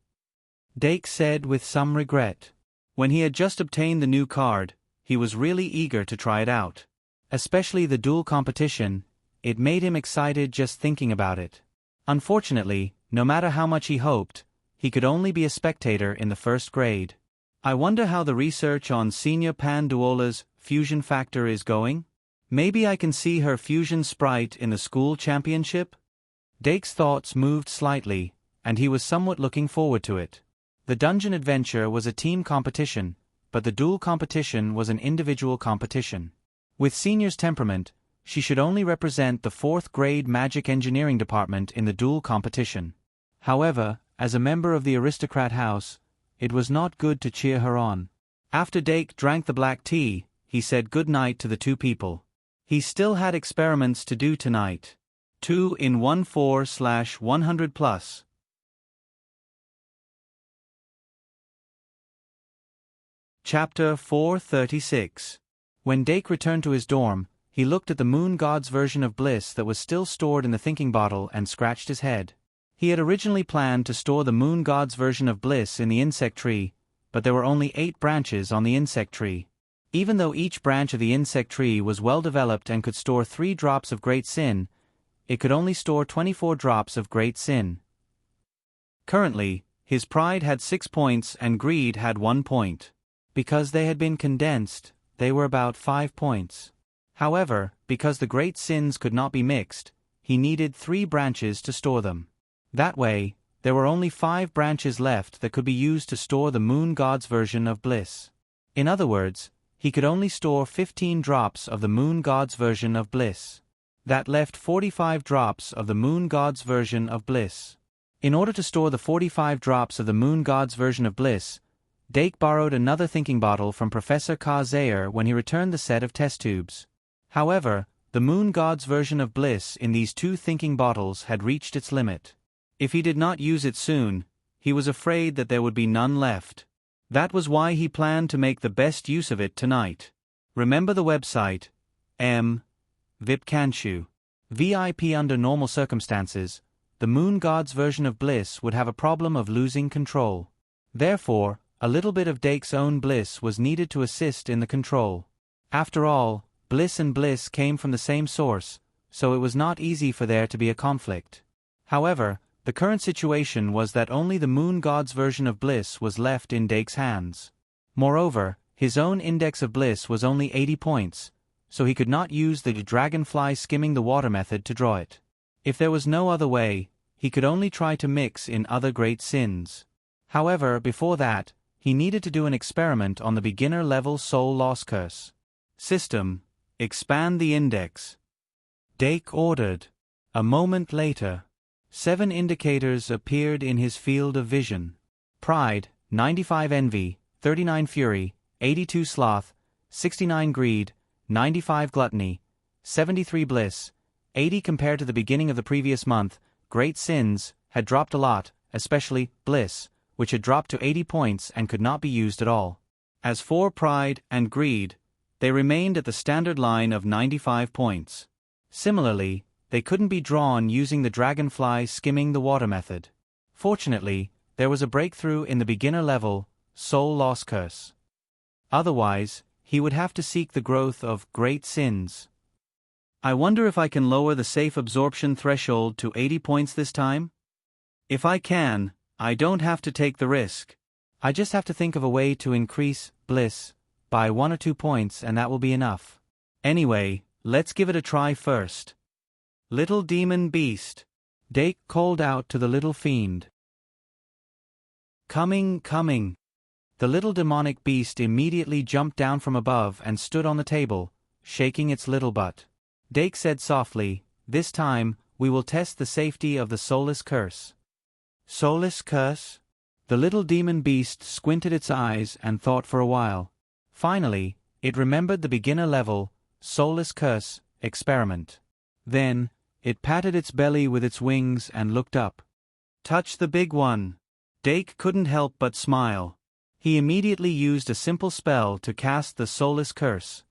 Dake said with some regret. When he had just obtained the new card, he was really eager to try it out. Especially the duel competition, it made him excited just thinking about it. Unfortunately, no matter how much he hoped, he could only be a spectator in the 1st grade. I wonder how the research on Senior Pan Duola's fusion factor is going? Maybe I can see her fusion sprite in the school championship? Dake's thoughts moved slightly, and he was somewhat looking forward to it. The dungeon adventure was a team competition, but the duel competition was an individual competition. With Senior's temperament, she should only represent the 4th grade magic engineering department in the duel competition. However, as a member of the aristocrat house, it was not good to cheer her on. After Dake drank the black tea, he said good night to the two people. He still had experiments to do tonight. 2 in 14/100 plus. Chapter 436. When Dake returned to his dorm, he looked at the moon god's version of bliss that was still stored in the thinking bottle and scratched his head. He had originally planned to store the moon god's version of bliss in the insect tree, but there were only 8 branches on the insect tree. Even though each branch of the insect tree was well developed and could store 3 drops of great sin, it could only store 24 drops of great sin. Currently, his pride had 6 points and greed had 1 point. Because they had been condensed, they were about 5 points. However, because the great sins could not be mixed, he needed 3 branches to store them. That way, there were only 5 branches left that could be used to store the moon god's version of bliss. In other words, he could only store 15 drops of the moon god's version of bliss. That left 45 drops of the moon god's version of bliss. In order to store the 45 drops of the moon god's version of bliss, Dake borrowed another thinking bottle from Professor Zaire when he returned the set of test tubes. However, the moon god's version of bliss in these 2 thinking bottles had reached its limit. If he did not use it soon, he was afraid that there would be none left. That was why he planned to make the best use of it tonight. Remember the website, VIP Kanshu. VIP. Under normal circumstances, the moon god's version of bliss would have a problem of losing control. Therefore, a little bit of Dake's own bliss was needed to assist in the control. After all, bliss and bliss came from the same source, so it was not easy for there to be a conflict. However, the current situation was that only the moon god's version of bliss was left in Dake's hands. Moreover, his own index of bliss was only 80 points, so he could not use the dragonfly skimming the water method to draw it. If there was no other way, he could only try to mix in other great sins. However, before that, he needed to do an experiment on the beginner-level soul loss curse. System, expand the index. Dake ordered. A moment later, 7 indicators appeared in his field of vision. Pride, 95 envy, 39 fury, 82 sloth, 69 greed, 95 gluttony, 73 bliss, 80 compared to the beginning of the previous month. Great sins had dropped a lot, especially bliss, which had dropped to 80 points and could not be used at all. As for pride and greed, they remained at the standard line of 95 points. Similarly, they couldn't be drawn using the dragonfly skimming the water method. Fortunately, there was a breakthrough in the beginner level, soul loss curse. Otherwise, he would have to seek the growth of great sins. I wonder if I can lower the safe absorption threshold to 80 points this time? If I can, I don't have to take the risk. I just have to think of a way to increase bliss by 1 or 2 points and that will be enough. Anyway, let's give it a try first. Little demon beast. Dake called out to the little fiend. Coming, coming. The little demonic beast immediately jumped down from above and stood on the table, shaking its little butt. Dake said softly, "This time, we will test the safety of the soulless curse." Soulless curse? The little demon beast squinted its eyes and thought for a while. Finally, it remembered the beginner-level, soulless curse, experiment. Then, it patted its belly with its wings and looked up. Touch the big one. Dake couldn't help but smile. He immediately used a simple spell to cast the soulless curse.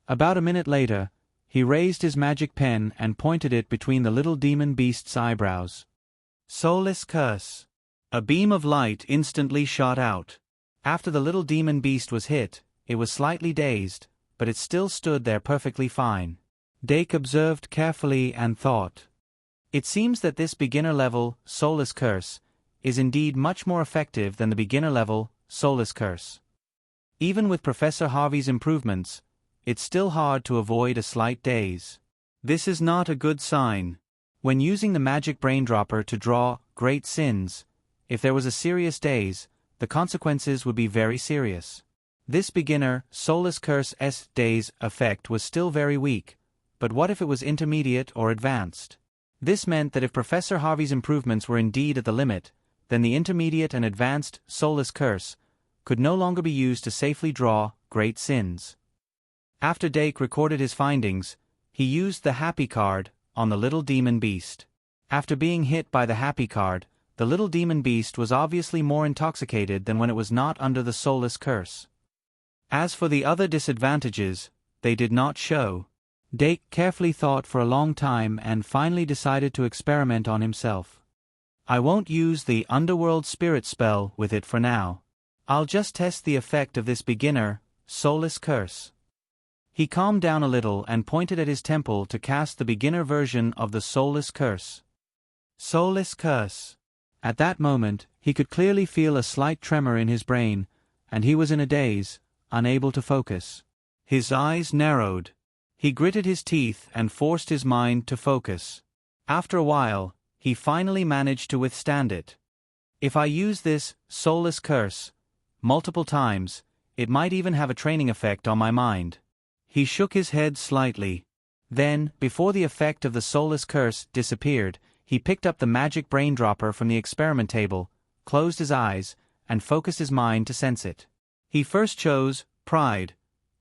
About a minute later, he raised his magic pen and pointed it between the little demon beast's eyebrows. Soulless curse. A beam of light instantly shot out. After the little demon beast was hit, it was slightly dazed, but it still stood there perfectly fine. Dake observed carefully and thought. It seems that this beginner-level, soulless curse, is indeed much more effective than the beginner-level, soulless curse. Even with Professor Harvey's improvements, it's still hard to avoid a slight daze. This is not a good sign. When using the magic brain dropper to draw great sins, if there was a serious daze, the consequences would be very serious. This beginner, soulless curse daze effect was still very weak, but what if it was intermediate or advanced? This meant that if Professor Harvey's improvements were indeed at the limit, then the intermediate and advanced soulless curse could no longer be used to safely draw great sins. After Dake recorded his findings, he used the happy card on the little demon beast. After being hit by the happy card, the little demon beast was obviously more intoxicated than when it was not under the soulless curse. As for the other disadvantages, they did not show. Dake carefully thought for a long time and finally decided to experiment on himself. I won't use the underworld spirit spell with it for now. I'll just test the effect of this beginner, soulless curse. He calmed down a little and pointed at his temple to cast the beginner version of the soulless curse. Soulless curse. At that moment, he could clearly feel a slight tremor in his brain, and he was in a daze, unable to focus. His eyes narrowed. He gritted his teeth and forced his mind to focus. After a while, he finally managed to withstand it. If I use this soulless curse multiple times, it might even have a training effect on my mind. He shook his head slightly. Then, before the effect of the soulless curse disappeared, he picked up the magic brain dropper from the experiment table, closed his eyes, and focused his mind to sense it. He first chose pride,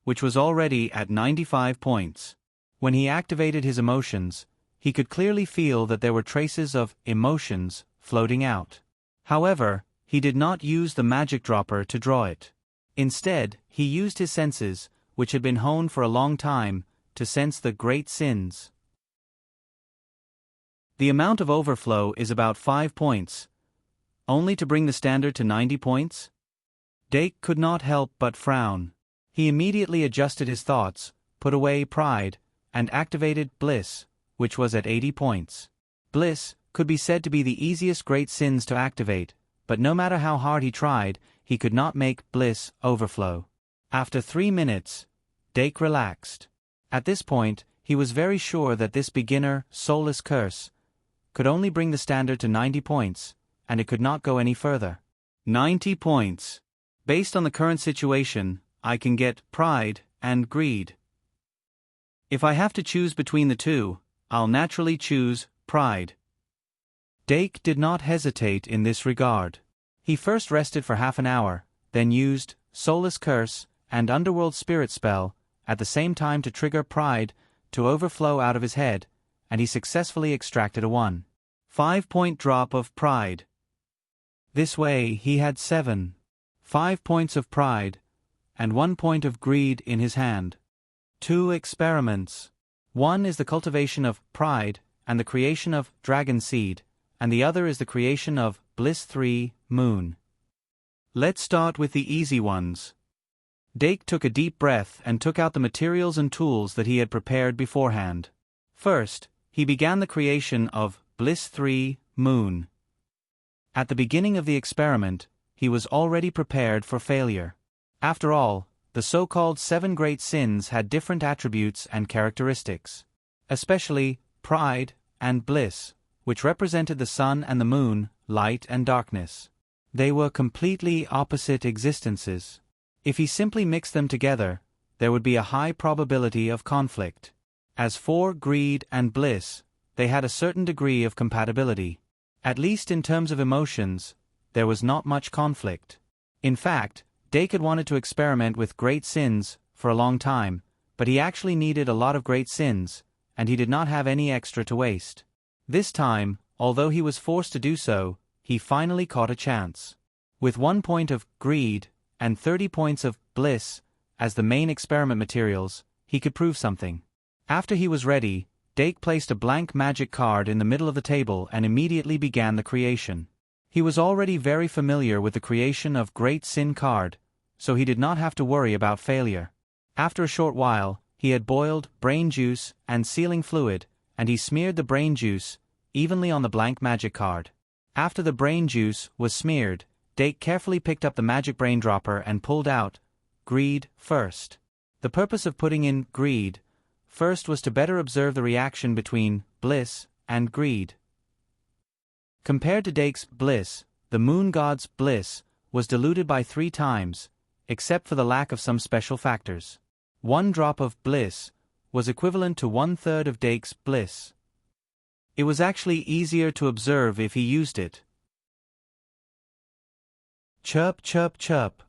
which was already at 95 points. When he activated his emotions, he could clearly feel that there were traces of emotions floating out. However, he did not use the magic dropper to draw it. Instead, he used his senses, which had been honed for a long time, to sense the great sins. The amount of overflow is about 5 points. Only to bring the standard to 90 points? Dake could not help but frown. He immediately adjusted his thoughts, put away pride, and activated bliss, which was at 80 points. Bliss could be said to be the easiest great sins to activate, but no matter how hard he tried, he could not make bliss overflow. After 3 minutes, Dake relaxed. At this point, he was very sure that this beginner, soulless curse could only bring the standard to 90 points, and it could not go any further. 90 points. Based on the current situation, I can get pride and greed. If I have to choose between the two, I'll naturally choose pride. Dake did not hesitate in this regard. He first rested for half an hour, then used soulless curse and underworld spirit spell at the same time to trigger pride to overflow out of his head, and he successfully extracted a 1.5-point drop of pride. This way he had 7.5 points of pride and 1 point of greed in his hand. 2 experiments. One is the cultivation of pride and the creation of dragon seed, and the other is the creation of bliss 3 moon. Let's start with the easy ones. Dake took a deep breath and took out the materials and tools that he had prepared beforehand. First, he began the creation of bliss 3 moon. At the beginning of the experiment, he was already prepared for failure. After all, the so-called 7 great sins had different attributes and characteristics. Especially, pride and bliss, which represented the sun and the moon, light and darkness. They were completely opposite existences. If he simply mixed them together, there would be a high probability of conflict. As for greed and bliss, they had a certain degree of compatibility. At least in terms of emotions, there was not much conflict. In fact, Dake had wanted to experiment with great sins for a long time, but he actually needed a lot of great sins, and he did not have any extra to waste. This time, although he was forced to do so, he finally caught a chance. With 1 point of greed and 30 points of bliss as the main experiment materials, he could prove something. After he was ready, Dake placed a blank magic card in the middle of the table and immediately began the creation. He was already very familiar with the creation of Great Sin card, so he did not have to worry about failure. After a short while, he had boiled brain juice and sealing fluid, and he smeared the brain juice evenly on the blank magic card. After the brain juice was smeared, Dake carefully picked up the magic brain dropper and pulled out greed first. The purpose of putting in greed first was to better observe the reaction between bliss and greed. Compared to Dake's bliss, the moon god's bliss was diluted by 3 times, except for the lack of some special factors. 1 drop of bliss was equivalent to 1/3 of Dake's bliss. It was actually easier to observe if he used it. Chirp, chirp, chirp.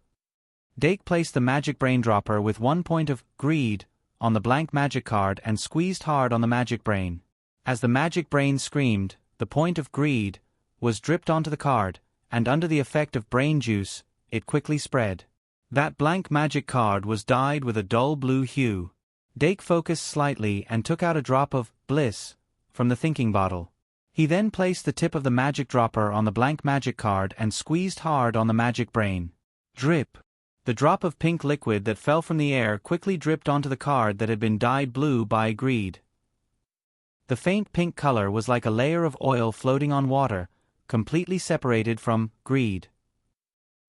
Dake placed the magic brain dropper with 1 point of greed on the blank magic card and squeezed hard on the magic brain. As the magic brain screamed, the point of greed was dripped onto the card, and under the effect of brain juice, it quickly spread. That blank magic card was dyed with a dull blue hue. Dake focused slightly and took out a drop of bliss from the thinking bottle. He then placed the tip of the magic dropper on the blank magic card and squeezed hard on the magic brain. Drip. The drop of pink liquid that fell from the air quickly dripped onto the card that had been dyed blue by greed. The faint pink color was like a layer of oil floating on water, completely separated from greed.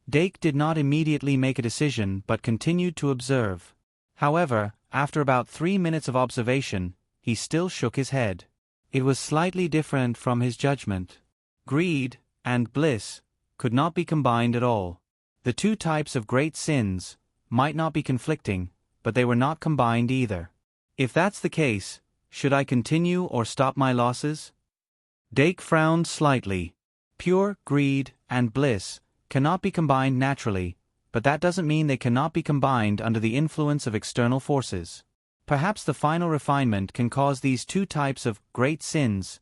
Dake did not immediately make a decision but continued to observe. However, after about 3 minutes of observation, he still shook his head. It was slightly different from his judgment. Greed and bliss could not be combined at all. The 2 types of great sins might not be conflicting, but they were not combined either. If that's the case, should I continue or stop my losses? Dake frowned slightly. Pure greed and bliss cannot be combined naturally, but that doesn't mean they cannot be combined under the influence of external forces. Perhaps the final refinement can cause these 2 types of great sins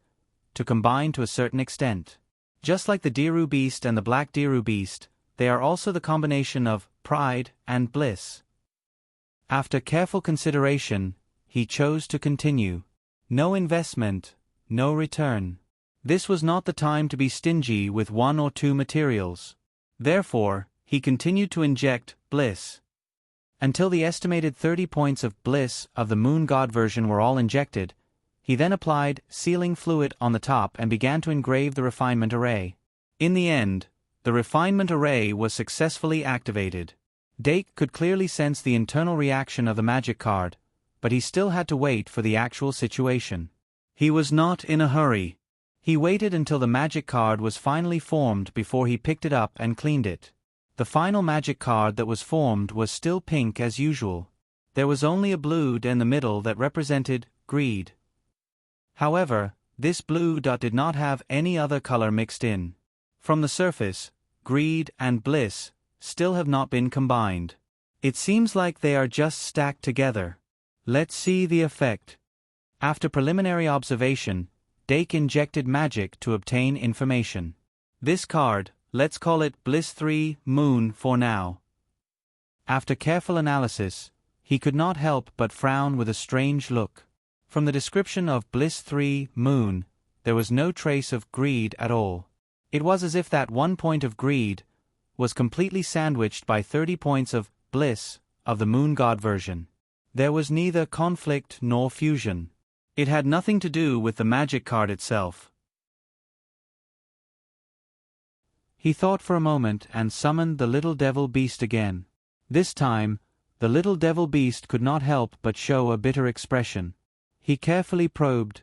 to combine to a certain extent. Just like the Diru beast and the black Diru beast, they are also the combination of pride and bliss. After careful consideration, he chose to continue. No investment, no return. This was not the time to be stingy with 1 or 2 materials. Therefore, he continued to inject bliss until the estimated 30 points of bliss of the moon god version were all injected. He then applied sealing fluid on the top and began to engrave the refinement array. In the end, the refinement array was successfully activated. Dake could clearly sense the internal reaction of the magic card, but he still had to wait for the actual situation. He was not in a hurry. He waited until the magic card was finally formed before he picked it up and cleaned it. The final magic card that was formed was still pink as usual. There was only a blue in the middle that represented greed. However, this blue dot did not have any other color mixed in. From the surface, greed and bliss still have not been combined. It seems like they are just stacked together. Let's see the effect. After preliminary observation, Dake injected magic to obtain information. This card, let's call it Bliss 3 Moon for now. After careful analysis, he could not help but frown with a strange look. From the description of Bliss 3 Moon, there was no trace of greed at all. It was as if that 1 point of greed was completely sandwiched by 30 points of bliss of the moon god version. There was neither conflict nor fusion. It had nothing to do with the magic card itself. He thought for a moment and summoned the little devil beast again. This time, the little devil beast could not help but show a bitter expression. He carefully probed,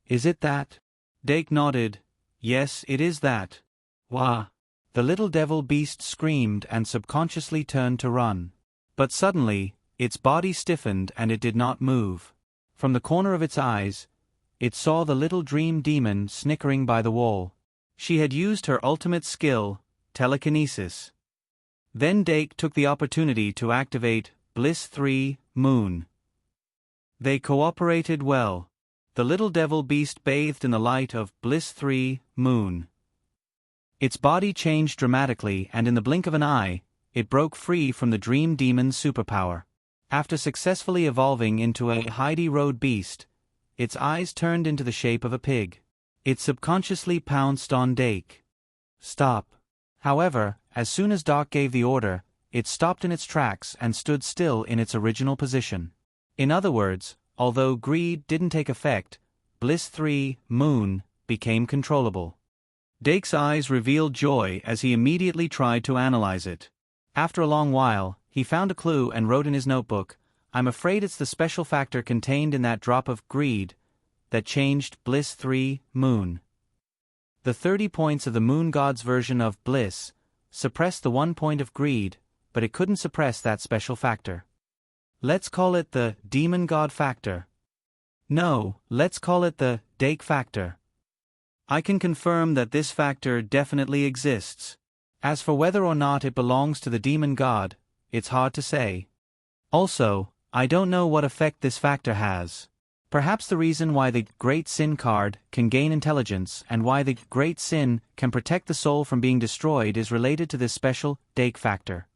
"Is it that?" Dake nodded, "Yes, it is that." "Wah!" The little devil beast screamed and subconsciously turned to run. But suddenly, its body stiffened and it did not move. From the corner of its eyes, it saw the little dream demon snickering by the wall. She had used her ultimate skill, telekinesis. Then Dake took the opportunity to activate Bliss 3 Moon. They cooperated well. The little devil beast bathed in the light of Bliss 3 Moon. Its body changed dramatically and in the blink of an eye, it broke free from the dream demon's superpower. After successfully evolving into a Heidi Road beast, its eyes turned into the shape of a pig. It subconsciously pounced on Dake. "Stop." However, as soon as Doc gave the order, it stopped in its tracks and stood still in its original position. In other words, although greed didn't take effect, Bliss 3 Moon became controllable. Dake's eyes revealed joy as he immediately tried to analyze it. After a long while, he found a clue and wrote in his notebook, I'm afraid it's the special factor contained in that drop of greed that changed Bliss 3 Moon. The 30 points of the moon god's version of bliss suppressed the 1 point of greed, but it couldn't suppress that special factor. Let's call it the demon god factor. No, let's call it the Dake factor. I can confirm that this factor definitely exists. As for whether or not it belongs to the demon god, it's hard to say. Also, I don't know what effect this factor has. Perhaps the reason why the Great Sin card can gain intelligence and why the Great Sin can protect the soul from being destroyed is related to this special Dake factor.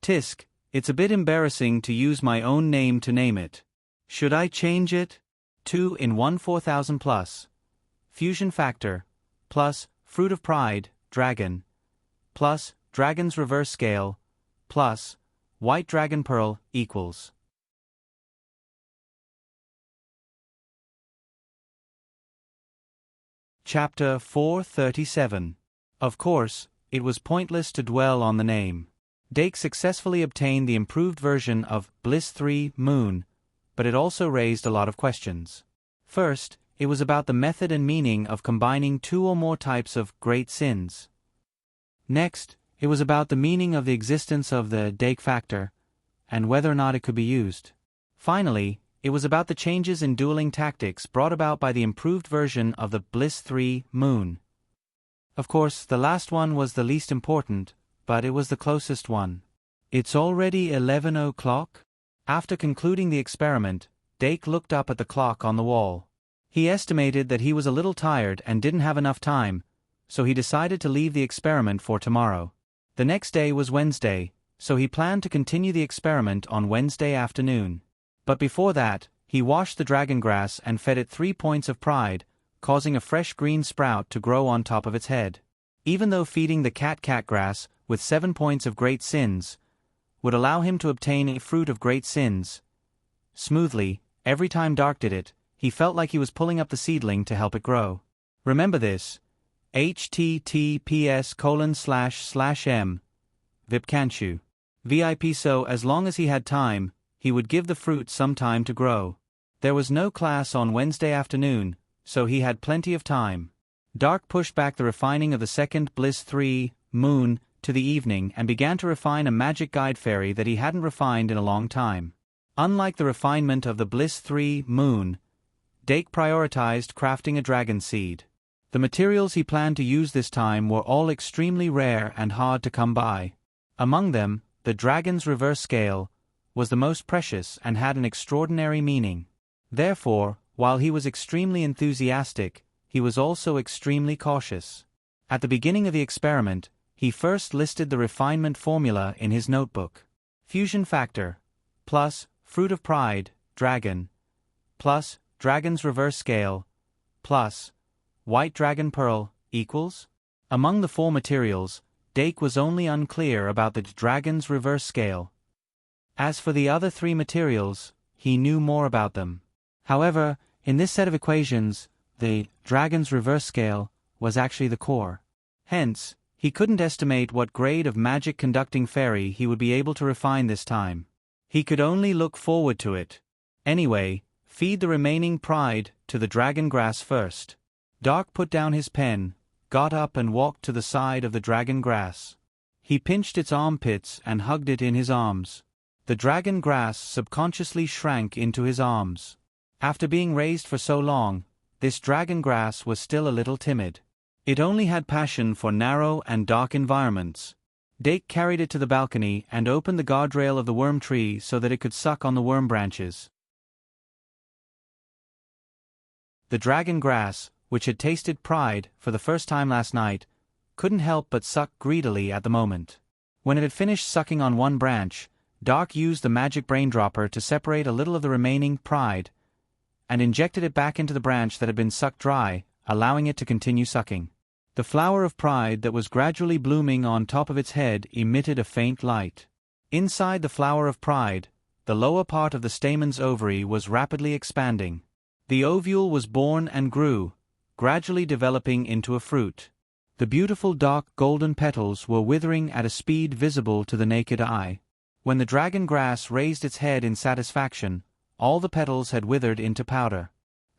Tisk, it's a bit embarrassing to use my own name to name it. Should I change it? 2 in 1 4000 plus. Fusion factor, plus Fruit of Pride, Dragon, plus Dragon's Reverse Scale, plus White Dragon Pearl equals. Chapter 437. Of course, it was pointless to dwell on the name. Dake successfully obtained the improved version of Bliss 3 Moon, but it also raised a lot of questions. First, it was about the method and meaning of combining 2 or more types of great sins. Next, it was about the meaning of the existence of the Dake factor, and whether or not it could be used. Finally, it was about the changes in dueling tactics brought about by the improved version of the Bliss 3 Moon. Of course, the last one was the least important, but it was the closest one. It's already 11 o'clock? After concluding the experiment, Dake looked up at the clock on the wall. He estimated that he was a little tired and didn't have enough time, so he decided to leave the experiment for tomorrow. The next day was Wednesday, so he planned to continue the experiment on Wednesday afternoon. But before that, he washed the dragon grass and fed it 3 points of pride, causing a fresh green sprout to grow on top of its head. Even though feeding the cat grass with 7 points of great sins would allow him to obtain a fruit of great sins smoothly, every time Dark did it, he felt like he was pulling up the seedling to help it grow. Remember this. https://m Vipkanchu. VIP. So as long as he had time, he would give the fruit some time to grow. There was no class on Wednesday afternoon, so he had plenty of time. Dark pushed back the refining of the second Bliss 3 Moon to the evening and began to refine a magic guide fairy that he hadn't refined in a long time. Unlike the refinement of the Bliss 3 Moon, Dake prioritized crafting a dragon seed. The materials he planned to use this time were all extremely rare and hard to come by. Among them, the dragon's reverse scale was the most precious and had an extraordinary meaning. Therefore, while he was extremely enthusiastic, he was also extremely cautious. At the beginning of the experiment, he first listed the refinement formula in his notebook. Fusion factor, plus Fruit of Pride, Dragon, plus Dragon's Reverse Scale, plus White Dragon Pearl equals. Among the 4 materials, Dake was only unclear about the Dragon's Reverse Scale. As for the other 3 materials, he knew more about them. However, in this set of equations, the Dragon's Reverse Scale was actually the core. Hence, he couldn't estimate what grade of magic conducting fairy he would be able to refine this time. He could only look forward to it. Anyway, feed the remaining pride to the dragon grass first. Dark put down his pen, got up and walked to the side of the dragon grass. He pinched its armpits and hugged it in his arms. The dragon grass subconsciously shrank into his arms. After being raised for so long, this dragon grass was still a little timid. It only had passion for narrow and dark environments. Dake carried it to the balcony and opened the guardrail of the worm tree so that it could suck on the worm branches. The dragon grass, which had tasted pride for the first time last night, couldn't help but suck greedily at the moment. When it had finished sucking on one branch, Dark used the magic brain dropper to separate a little of the remaining pride and injected it back into the branch that had been sucked dry, allowing it to continue sucking. The flower of pride that was gradually blooming on top of its head emitted a faint light. Inside the flower of pride, the lower part of the stamen's ovary was rapidly expanding. The ovule was born and grew, gradually developing into a fruit. The beautiful dark golden petals were withering at a speed visible to the naked eye. When the dragon grass raised its head in satisfaction, all the petals had withered into powder.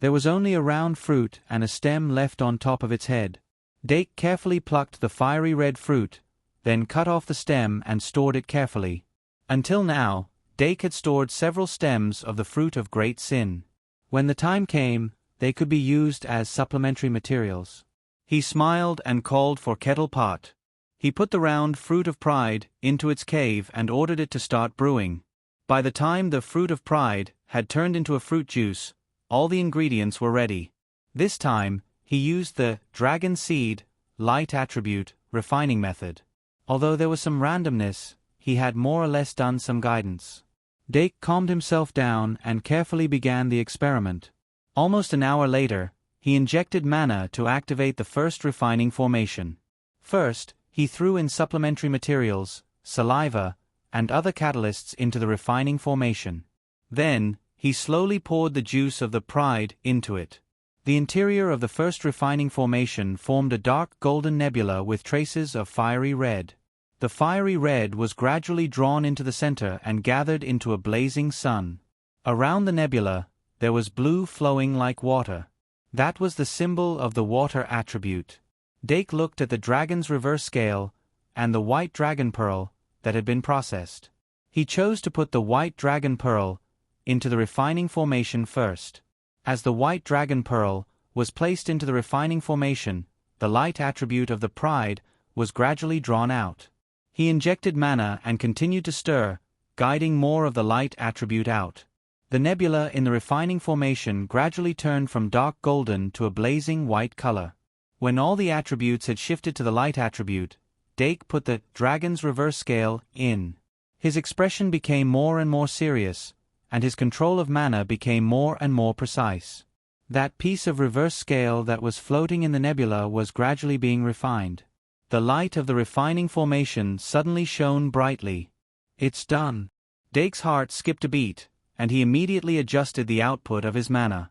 There was only a round fruit and a stem left on top of its head. Dake carefully plucked the fiery red fruit, then cut off the stem and stored it carefully. Until now, Dake had stored several stems of the fruit of great sin. When the time came, they could be used as supplementary materials. He smiled and called for Kettle Pot. He put the round fruit of pride into its cave and ordered it to start brewing. By the time the fruit of pride had turned into a fruit juice, all the ingredients were ready. This time, he used the dragon seed, light attribute, refining method. Although there was some randomness, he had more or less done some guidance. Dake calmed himself down and carefully began the experiment. Almost an hour later, he injected mana to activate the first refining formation. First, he threw in supplementary materials, saliva, and other catalysts into the refining formation. Then, he slowly poured the juice of the pride into it. The interior of the first refining formation formed a dark golden nebula with traces of fiery red. The fiery red was gradually drawn into the center and gathered into a blazing sun. Around the nebula, there was blue flowing like water. That was the symbol of the water attribute. Dake looked at the dragon's reverse scale and the white dragon pearl that had been processed. He chose to put the white dragon pearl into the refining formation first. As the white dragon pearl was placed into the refining formation, the light attribute of the pride was gradually drawn out. He injected mana and continued to stir, guiding more of the light attribute out. The nebula in the refining formation gradually turned from dark golden to a blazing white color. When all the attributes had shifted to the light attribute, Dake put the dragon's reverse scale in. His expression became more and more serious, and his control of mana became more and more precise. That piece of reverse scale that was floating in the nebula was gradually being refined. The light of the refining formation suddenly shone brightly. It's done. Dake's heart skipped a beat, and he immediately adjusted the output of his mana.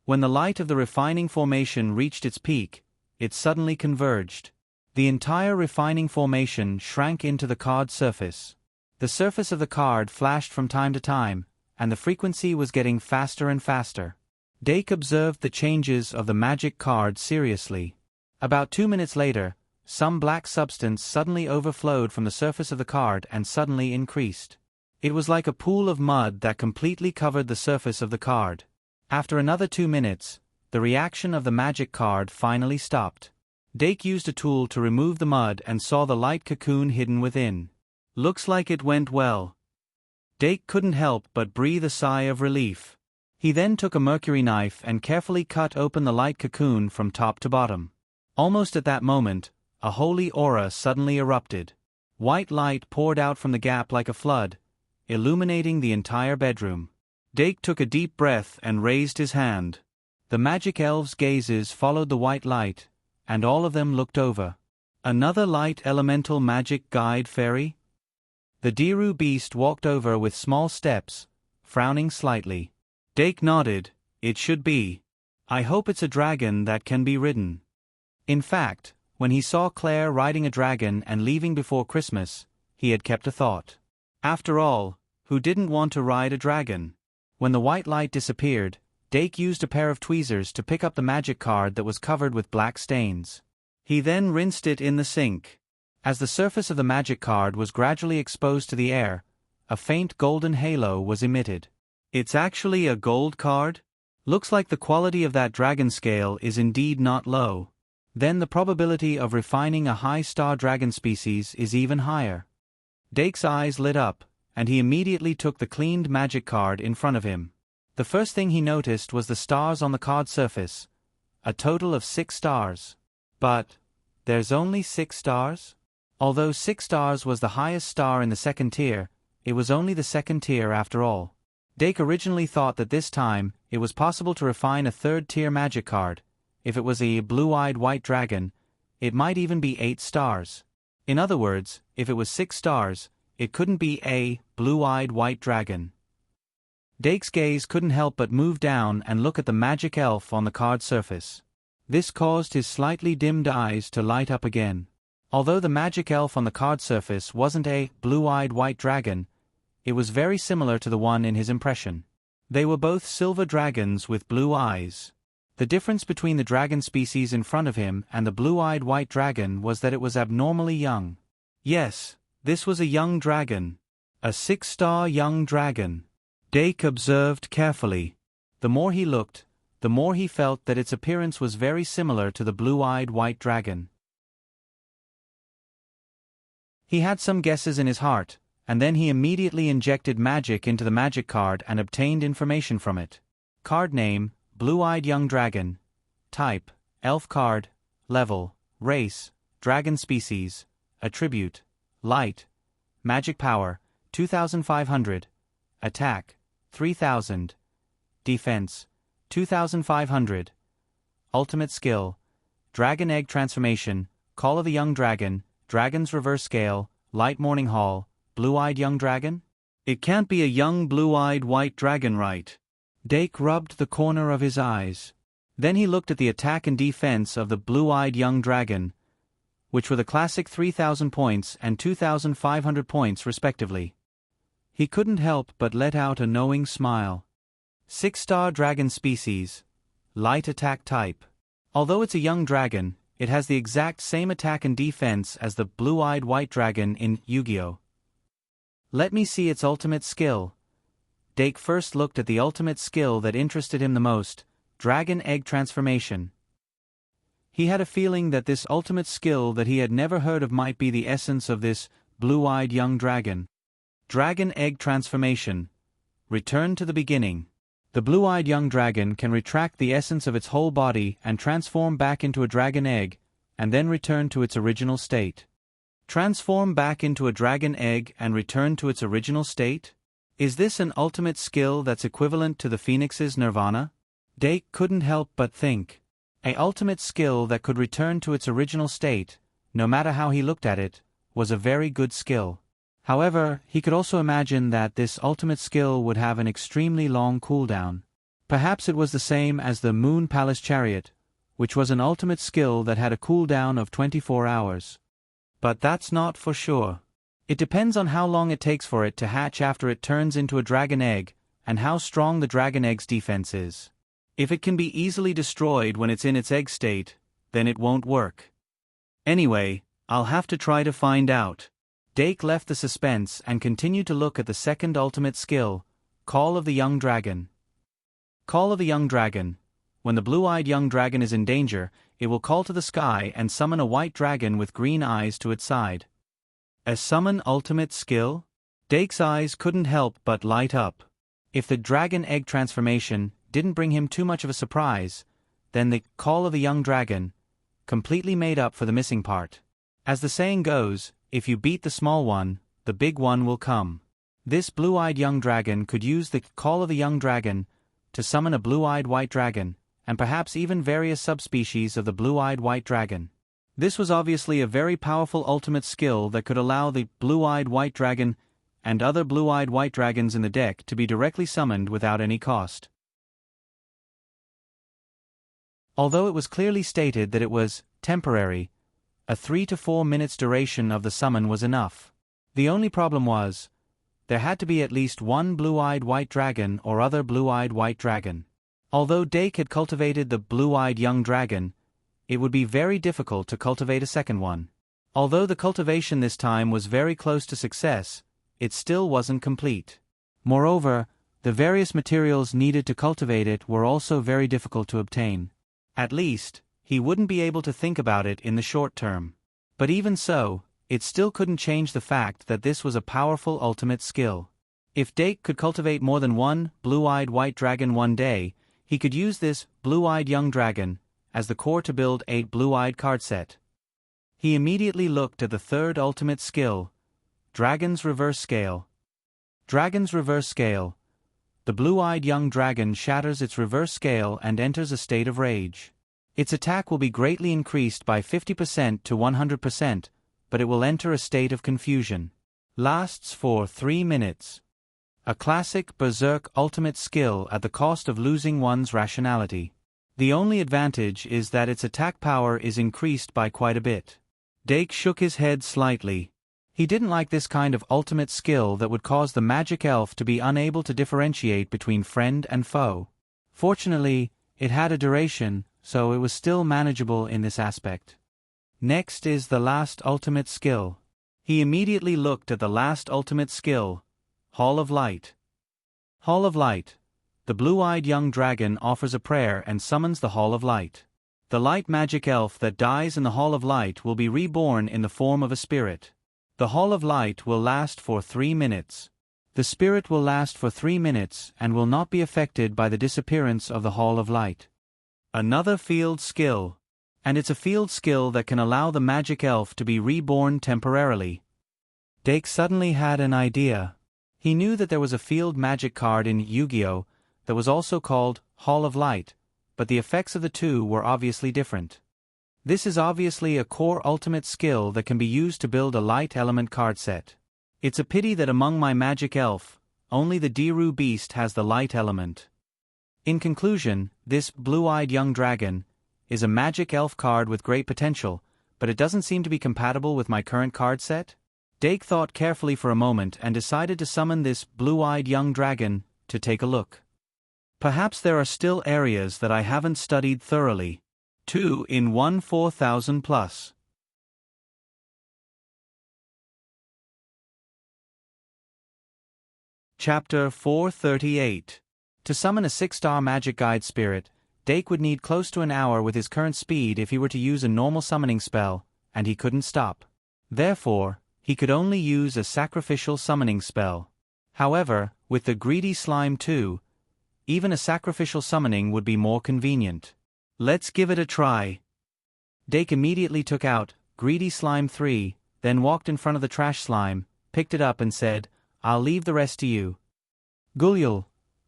When the light of the refining formation reached its peak, it suddenly converged. The entire refining formation shrank into the card surface. The surface of the card flashed from time to time, and the frequency was getting faster and faster. Dake observed the changes of the magic card seriously. About 2 minutes later, some black substance suddenly overflowed from the surface of the card and suddenly increased. It was like a pool of mud that completely covered the surface of the card. After another 2 minutes, the reaction of the magic card finally stopped. Dake used a tool to remove the mud and saw the light cocoon hidden within. Looks like it went well. Dake couldn't help but breathe a sigh of relief. He then took a mercury knife and carefully cut open the light cocoon from top to bottom. Almost at that moment, a holy aura suddenly erupted. White light poured out from the gap like a flood, illuminating the entire bedroom. Dake took a deep breath and raised his hand. The magic elves' gazes followed the white light, and all of them looked over. Another light elemental magic guide fairy? The Diru beast walked over with small steps, frowning slightly. Dake nodded. It should be. I hope it's a dragon that can be ridden. In fact, when he saw Claire riding a dragon and leaving before Christmas, he had kept a thought. After all, who didn't want to ride a dragon? When the white light disappeared, Dake used a pair of tweezers to pick up the magic card that was covered with black stains. He then rinsed it in the sink. As the surface of the magic card was gradually exposed to the air, a faint golden halo was emitted. It's actually a gold card? Looks like the quality of that dragon scale is indeed not low. Then the probability of refining a high-star dragon species is even higher. Dake's eyes lit up, and he immediately took the cleaned magic card in front of him. The first thing he noticed was the stars on the card surface, a total of 6 stars. But there's only 6 stars? Although 6 stars was the highest star in the second tier, it was only the second tier after all. Dake originally thought that this time it was possible to refine a third-tier magic card. If it was a blue-eyed white dragon, it might even be 8 stars. In other words, if it was 6 stars, it couldn't be a blue-eyed white dragon. Dake's gaze couldn't help but move down and look at the magic elf on the card surface. This caused his slightly dimmed eyes to light up again. Although the magic elf on the card surface wasn't a blue-eyed white dragon, it was very similar to the one in his impression. They were both silver dragons with blue eyes. The difference between the dragon species in front of him and the blue-eyed white dragon was that it was abnormally young. Yes, this was a young dragon. A 6-star young dragon. Dake observed carefully. The more he looked, the more he felt that its appearance was very similar to the blue-eyed white dragon. He had some guesses in his heart, and then he immediately injected magic into the magic card and obtained information from it. Card name, Blue-Eyed Young Dragon. Type, Elf card. Level, Race, Dragon species. Attribute, Light. Magic power, 2500. Attack, 3000. Defense, 2500. Ultimate skill, Dragon Egg Transformation, Call of the Young Dragon, Dragon's Reverse Scale, Light Morning Hall, Blue-Eyed Young Dragon? It can't be a young blue-eyed white dragon, right? Dake rubbed the corner of his eyes. Then he looked at the attack and defense of the blue-eyed young dragon, which were the classic 3000 points and 2500 points respectively. He couldn't help but let out a knowing smile. 6-star dragon species. Light attack type. Although it's a young dragon, it has the exact same attack and defense as the blue-eyed white dragon in Yu-Gi-Oh! Let me see its ultimate skill. Dake first looked at the ultimate skill that interested him the most, Dragon Egg Transformation. He had a feeling that this ultimate skill that he had never heard of might be the essence of this blue-eyed young dragon. Dragon Egg Transformation. Return to the beginning. The blue-eyed young dragon can retract the essence of its whole body and transform back into a dragon egg, and then return to its original state. Transform back into a dragon egg and return to its original state? Is this an ultimate skill that's equivalent to the Phoenix's nirvana? Dake couldn't help but think. A ultimate skill that could return to its original state, no matter how he looked at it, was a very good skill. However, he could also imagine that this ultimate skill would have an extremely long cooldown. Perhaps it was the same as the Moon Palace Chariot, which was an ultimate skill that had a cooldown of 24 hours. But that's not for sure. It depends on how long it takes for it to hatch after it turns into a dragon egg, and how strong the dragon egg's defense is. If it can be easily destroyed when it's in its egg state, then it won't work. Anyway, I'll have to try to find out. Dake left the suspense and continued to look at the second ultimate skill, Call of the Young Dragon. Call of the Young Dragon. When the blue-eyed young dragon is in danger, it will call to the sky and summon a white dragon with green eyes to its side. A summon ultimate skill? Dake's eyes couldn't help but light up. If the dragon egg transformation didn't bring him too much of a surprise, then the Call of the Young Dragon completely made up for the missing part. As the saying goes, if you beat the small one, the big one will come. This blue-eyed young dragon could use the Call of the Young Dragon to summon a blue-eyed white dragon, and perhaps even various subspecies of the blue-eyed white dragon. This was obviously a very powerful ultimate skill that could allow the blue-eyed white dragon and other blue-eyed white dragons in the deck to be directly summoned without any cost. Although it was clearly stated that it was temporary, a 3 to 4 minutes duration of the summon was enough. The only problem was, there had to be at least one blue-eyed white dragon or other blue-eyed white dragon. Although Dake had cultivated the blue-eyed young dragon, it would be very difficult to cultivate a second one. Although the cultivation this time was very close to success, it still wasn't complete. Moreover, the various materials needed to cultivate it were also very difficult to obtain. At least, he wouldn't be able to think about it in the short term. But even so, it still couldn't change the fact that this was a powerful ultimate skill. If Dake could cultivate more than one blue-eyed white dragon one day, he could use this blue-eyed young dragon as the core to build a blue-eyed card set. He immediately looked at the third ultimate skill, Dragon's Reverse Scale. Dragon's Reverse Scale. The blue-eyed young dragon shatters its reverse scale and enters a state of rage. Its attack will be greatly increased by 50% to 100%, but it will enter a state of confusion. Lasts for 3 minutes. A classic berserk ultimate skill at the cost of losing one's rationality. The only advantage is that its attack power is increased by quite a bit. Dake shook his head slightly. He didn't like this kind of ultimate skill that would cause the magic elf to be unable to differentiate between friend and foe. Fortunately, it had a duration, so it was still manageable in this aspect. Next is the last ultimate skill. He immediately looked at the last ultimate skill, Hall of Light. Hall of Light. The blue-eyed young dragon offers a prayer and summons the Hall of Light. The light magic elf that dies in the Hall of Light will be reborn in the form of a spirit. The Hall of Light will last for 3 minutes. The spirit will last for 3 minutes and will not be affected by the disappearance of the Hall of Light. Another field skill. And it's a field skill that can allow the magic elf to be reborn temporarily. Dake suddenly had an idea. He knew that there was a field magic card in Yu-Gi-Oh! That was also called Hall of Light, but the effects of the two were obviously different. This is obviously a core ultimate skill that can be used to build a light element card set. It's a pity that among my magic elf, only the Diru beast has the light element. In conclusion, this blue-eyed young dragon is a magic elf card with great potential, but it doesn't seem to be compatible with my current card set. Dake thought carefully for a moment and decided to summon this blue-eyed young dragon to take a look. Perhaps there are still areas that I haven't studied thoroughly. 2 in 1 4000 plus. Chapter 438. To summon a 6-star magic guide spirit, Dake would need close to an hour with his current speed if he were to use a normal summoning spell, and he couldn't stop. Therefore, he could only use a sacrificial summoning spell. However, with the Greedy Slime 2, even a sacrificial summoning would be more convenient. Let's give it a try. Dake immediately took out Greedy Slime 3, then walked in front of the trash slime, picked it up and said, "I'll leave the rest to you." Gulyul.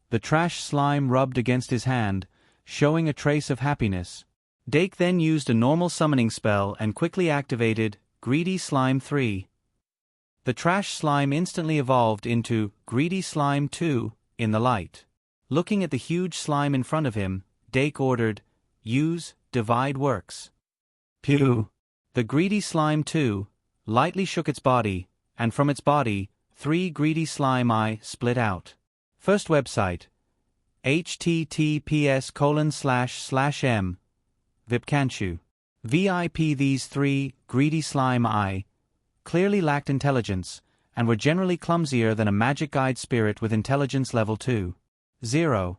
The trash slime rubbed against his hand, showing a trace of happiness. Dake then used a normal summoning spell and quickly activated Greedy Slime 3. The trash slime instantly evolved into Greedy Slime 2 in the light. Looking at the huge slime in front of him, Dake ordered, "Use Divide Works." Pew! The Greedy Slime 2 lightly shook its body, and from its body, 3 Greedy Slime eye split out. First website. https://m. Vipkanchu. VIP. These 3 Greedy Slime eye clearly lacked intelligence, and were generally clumsier than a magic guide spirit with intelligence level 2. 0.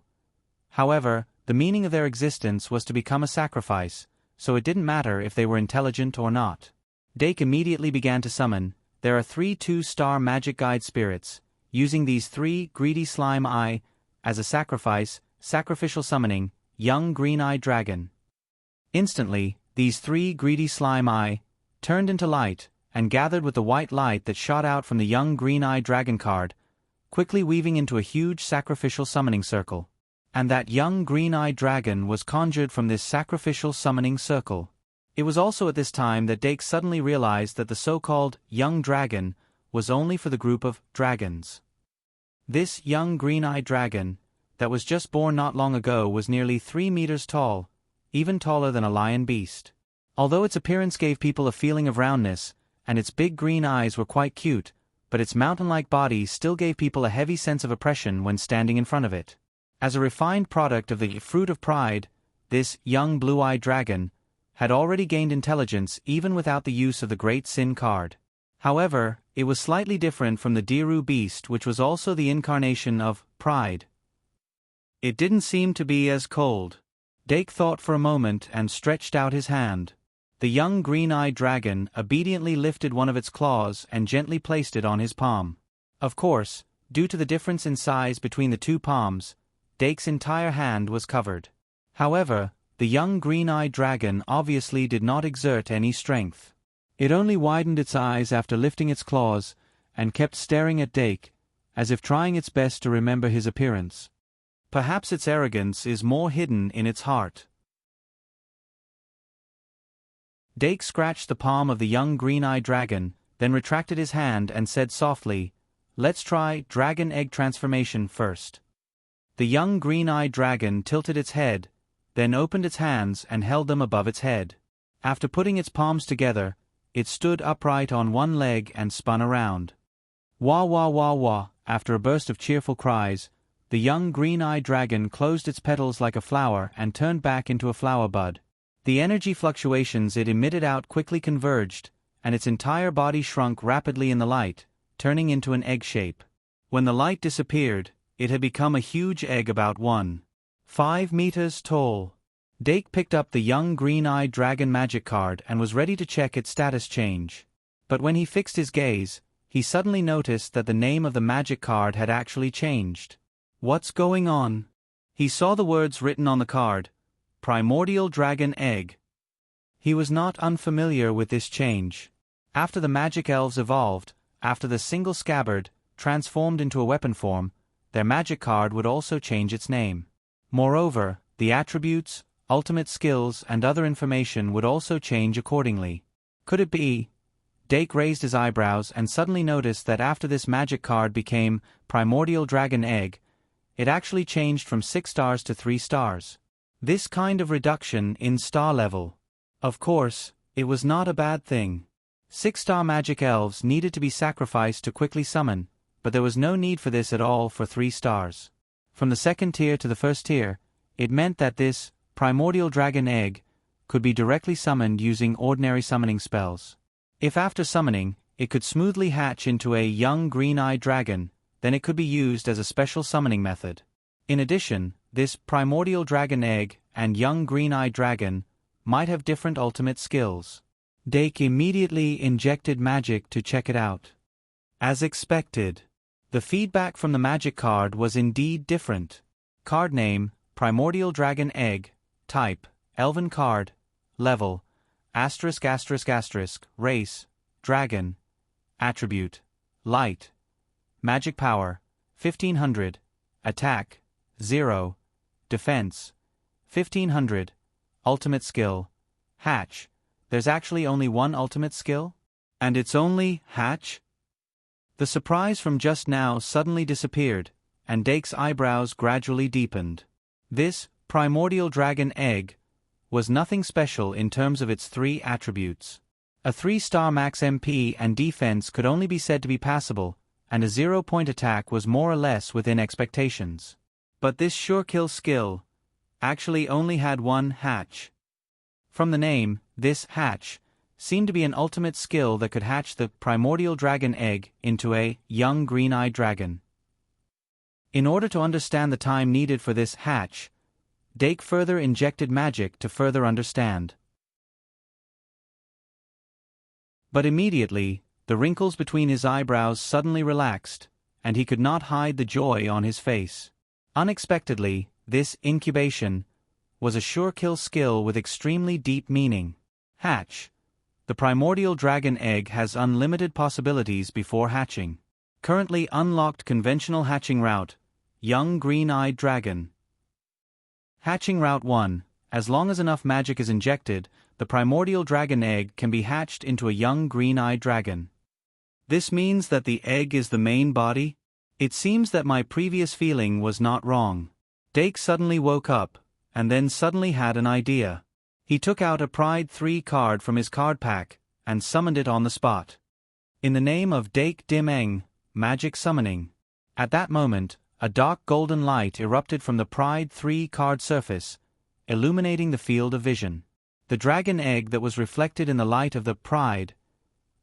However, the meaning of their existence was to become a sacrifice, so it didn't matter if they were intelligent or not. Dake immediately began to summon. There are 3 2-star magic guide spirits, using these 3 Greedy Slime eye as a sacrificial summoning, Young Green-Eyed Dragon. Instantly, these 3 Greedy Slime eye turned into light and gathered with the white light that shot out from the Young Green-Eyed Dragon card, quickly weaving into a huge sacrificial summoning circle. And that young green-eyed dragon was conjured from this sacrificial summoning circle. It was also at this time that Dake suddenly realized that the so-called young dragon was only for the group of dragons. This young green-eyed dragon, that was just born not long ago, was nearly 3 meters tall, even taller than a lion beast. Although its appearance gave people a feeling of roundness, and its big green eyes were quite cute, but its mountain-like body still gave people a heavy sense of oppression when standing in front of it. As a refined product of the fruit of pride, this young blue-eyed dragon had already gained intelligence even without the use of the Great Sin card. However, it was slightly different from the Diru beast, which was also the incarnation of pride. It didn't seem to be as cold. Dake thought for a moment and stretched out his hand. The young green-eyed dragon obediently lifted one of its claws and gently placed it on his palm. Of course, due to the difference in size between the 2 palms, Dake's entire hand was covered. However, the young green-eyed dragon obviously did not exert any strength. It only widened its eyes after lifting its claws, and kept staring at Dake, as if trying its best to remember his appearance. Perhaps its arrogance is more hidden in its heart. Dake scratched the palm of the young green-eyed dragon, then retracted his hand and said softly, "Let's try Dragon Egg Transformation first." The young green-eyed dragon tilted its head, then opened its hands and held them above its head. After putting its palms together, it stood upright on one leg and spun around. Wah wah wah wah, after a burst of cheerful cries, the young green-eyed dragon closed its petals like a flower and turned back into a flower bud. The energy fluctuations it emitted out quickly converged, and its entire body shrunk rapidly in the light, turning into an egg shape. When the light disappeared, it had become a huge egg about 1.5 meters tall. Dake picked up the young green-eyed dragon magic card and was ready to check its status change. But when he fixed his gaze, he suddenly noticed that the name of the magic card had actually changed. What's going on? He saw the words written on the card, Primordial Dragon Egg. He was not unfamiliar with this change. After the magic elves evolved, after the single scabbard transformed into a weapon form, their magic card would also change its name. Moreover, the attributes, ultimate skills and other information would also change accordingly. Could it be? Dake raised his eyebrows and suddenly noticed that after this magic card became Primordial Dragon Egg, it actually changed from 6 stars to 3 stars. This kind of reduction in star level. Of course, it was not a bad thing. 6-star magic elves needed to be sacrificed to quickly summon, but there was no need for this at all for 3 stars. From the second tier to the first tier, it meant that this Primordial Dragon Egg could be directly summoned using ordinary summoning spells. If after summoning, it could smoothly hatch into a young green-eyed dragon, then it could be used as a special summoning method. In addition, this Primordial Dragon Egg and young green-eyed dragon might have different ultimate skills. Dake immediately injected magic to check it out. As expected, the feedback from the magic card was indeed different. Card name, Primordial Dragon Egg, type, Elven card, level, ****, race, dragon, attribute, light, magic power, 1500, attack, 0, defense, 1500, ultimate skill, hatch. There's actually only one ultimate skill? And it's only hatch? The surprise from just now suddenly disappeared, and Dake's eyebrows gradually deepened. This Primordial Dragon Egg was nothing special in terms of its 3 attributes. A 3-star max MP and defense could only be said to be passable, and a 0-point attack was more or less within expectations. But this sure-kill skill actually only had 1 hatch. From the name, this hatch seemed to be an ultimate skill that could hatch the Primordial Dragon Egg into a young green-eyed dragon. In order to understand the time needed for this hatch, Dake further injected magic to further understand. But immediately, the wrinkles between his eyebrows suddenly relaxed, and he could not hide the joy on his face. Unexpectedly, this incubation was a sure-kill skill with extremely deep meaning. Hatch. The Primordial Dragon Egg has unlimited possibilities before hatching. Currently unlocked conventional hatching route, Young Green-Eyed Dragon. Hatching Route 1. As long as enough magic is injected, the Primordial Dragon Egg can be hatched into a young green-eyed dragon. This means that the egg is the main body? It seems that my previous feeling was not wrong. Dake suddenly woke up, and then suddenly had an idea. He took out a Pride 3 card from his card pack, and summoned it on the spot. In the name of Dake Dim Eng, Magic Summoning. At that moment, a dark golden light erupted from the Pride 3 card surface, illuminating the field of vision. The dragon egg that was reflected in the light of the Pride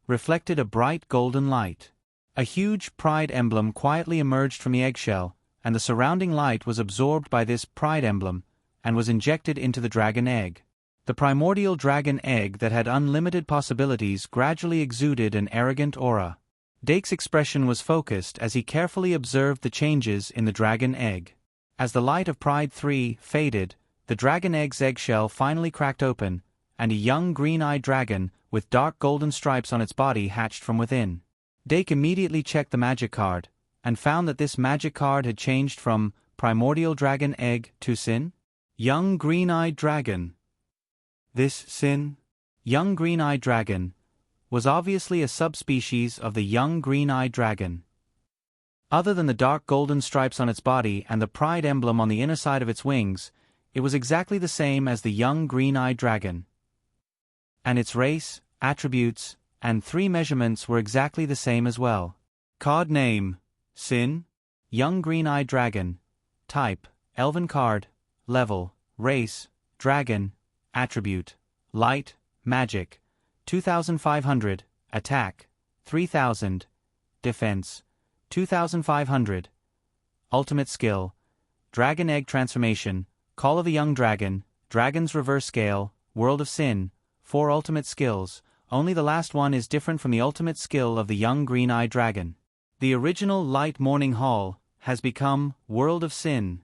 reflected a bright golden light. A huge Pride emblem quietly emerged from the eggshell, and the surrounding light was absorbed by this Pride emblem, and was injected into the dragon egg. The Primordial Dragon Egg that had unlimited possibilities gradually exuded an arrogant aura. Dake's expression was focused as he carefully observed the changes in the dragon egg. As the light of Pride 3 faded, the dragon egg's eggshell finally cracked open, and a young green-eyed dragon with dark golden stripes on its body hatched from within. Dake immediately checked the magic card, and found that this magic card had changed from Primordial Dragon Egg to Sin? Young Green-Eyed Dragon. This Sin? Young Green-Eyed Dragon was obviously a subspecies of the young green-eyed dragon. Other than the dark golden stripes on its body and the Pride emblem on the inner side of its wings, it was exactly the same as the young green-eyed dragon. And its race, attributes, and 3 measurements were exactly the same as well. Card name: Sin, Young Green-Eyed Dragon. Type: Elven card. Level: Race: Dragon. Attribute: Light, Magic. 2500. Attack: 3000. Defense: 2500. Ultimate skill: Dragon Egg Transformation, Call of a Young Dragon, Dragon's Reverse Scale, World of Sin. 4 ultimate skills. Only the last one is different from the ultimate skill of the Young Green-Eyed Dragon. The original Light Morning Hall has become World of Sin.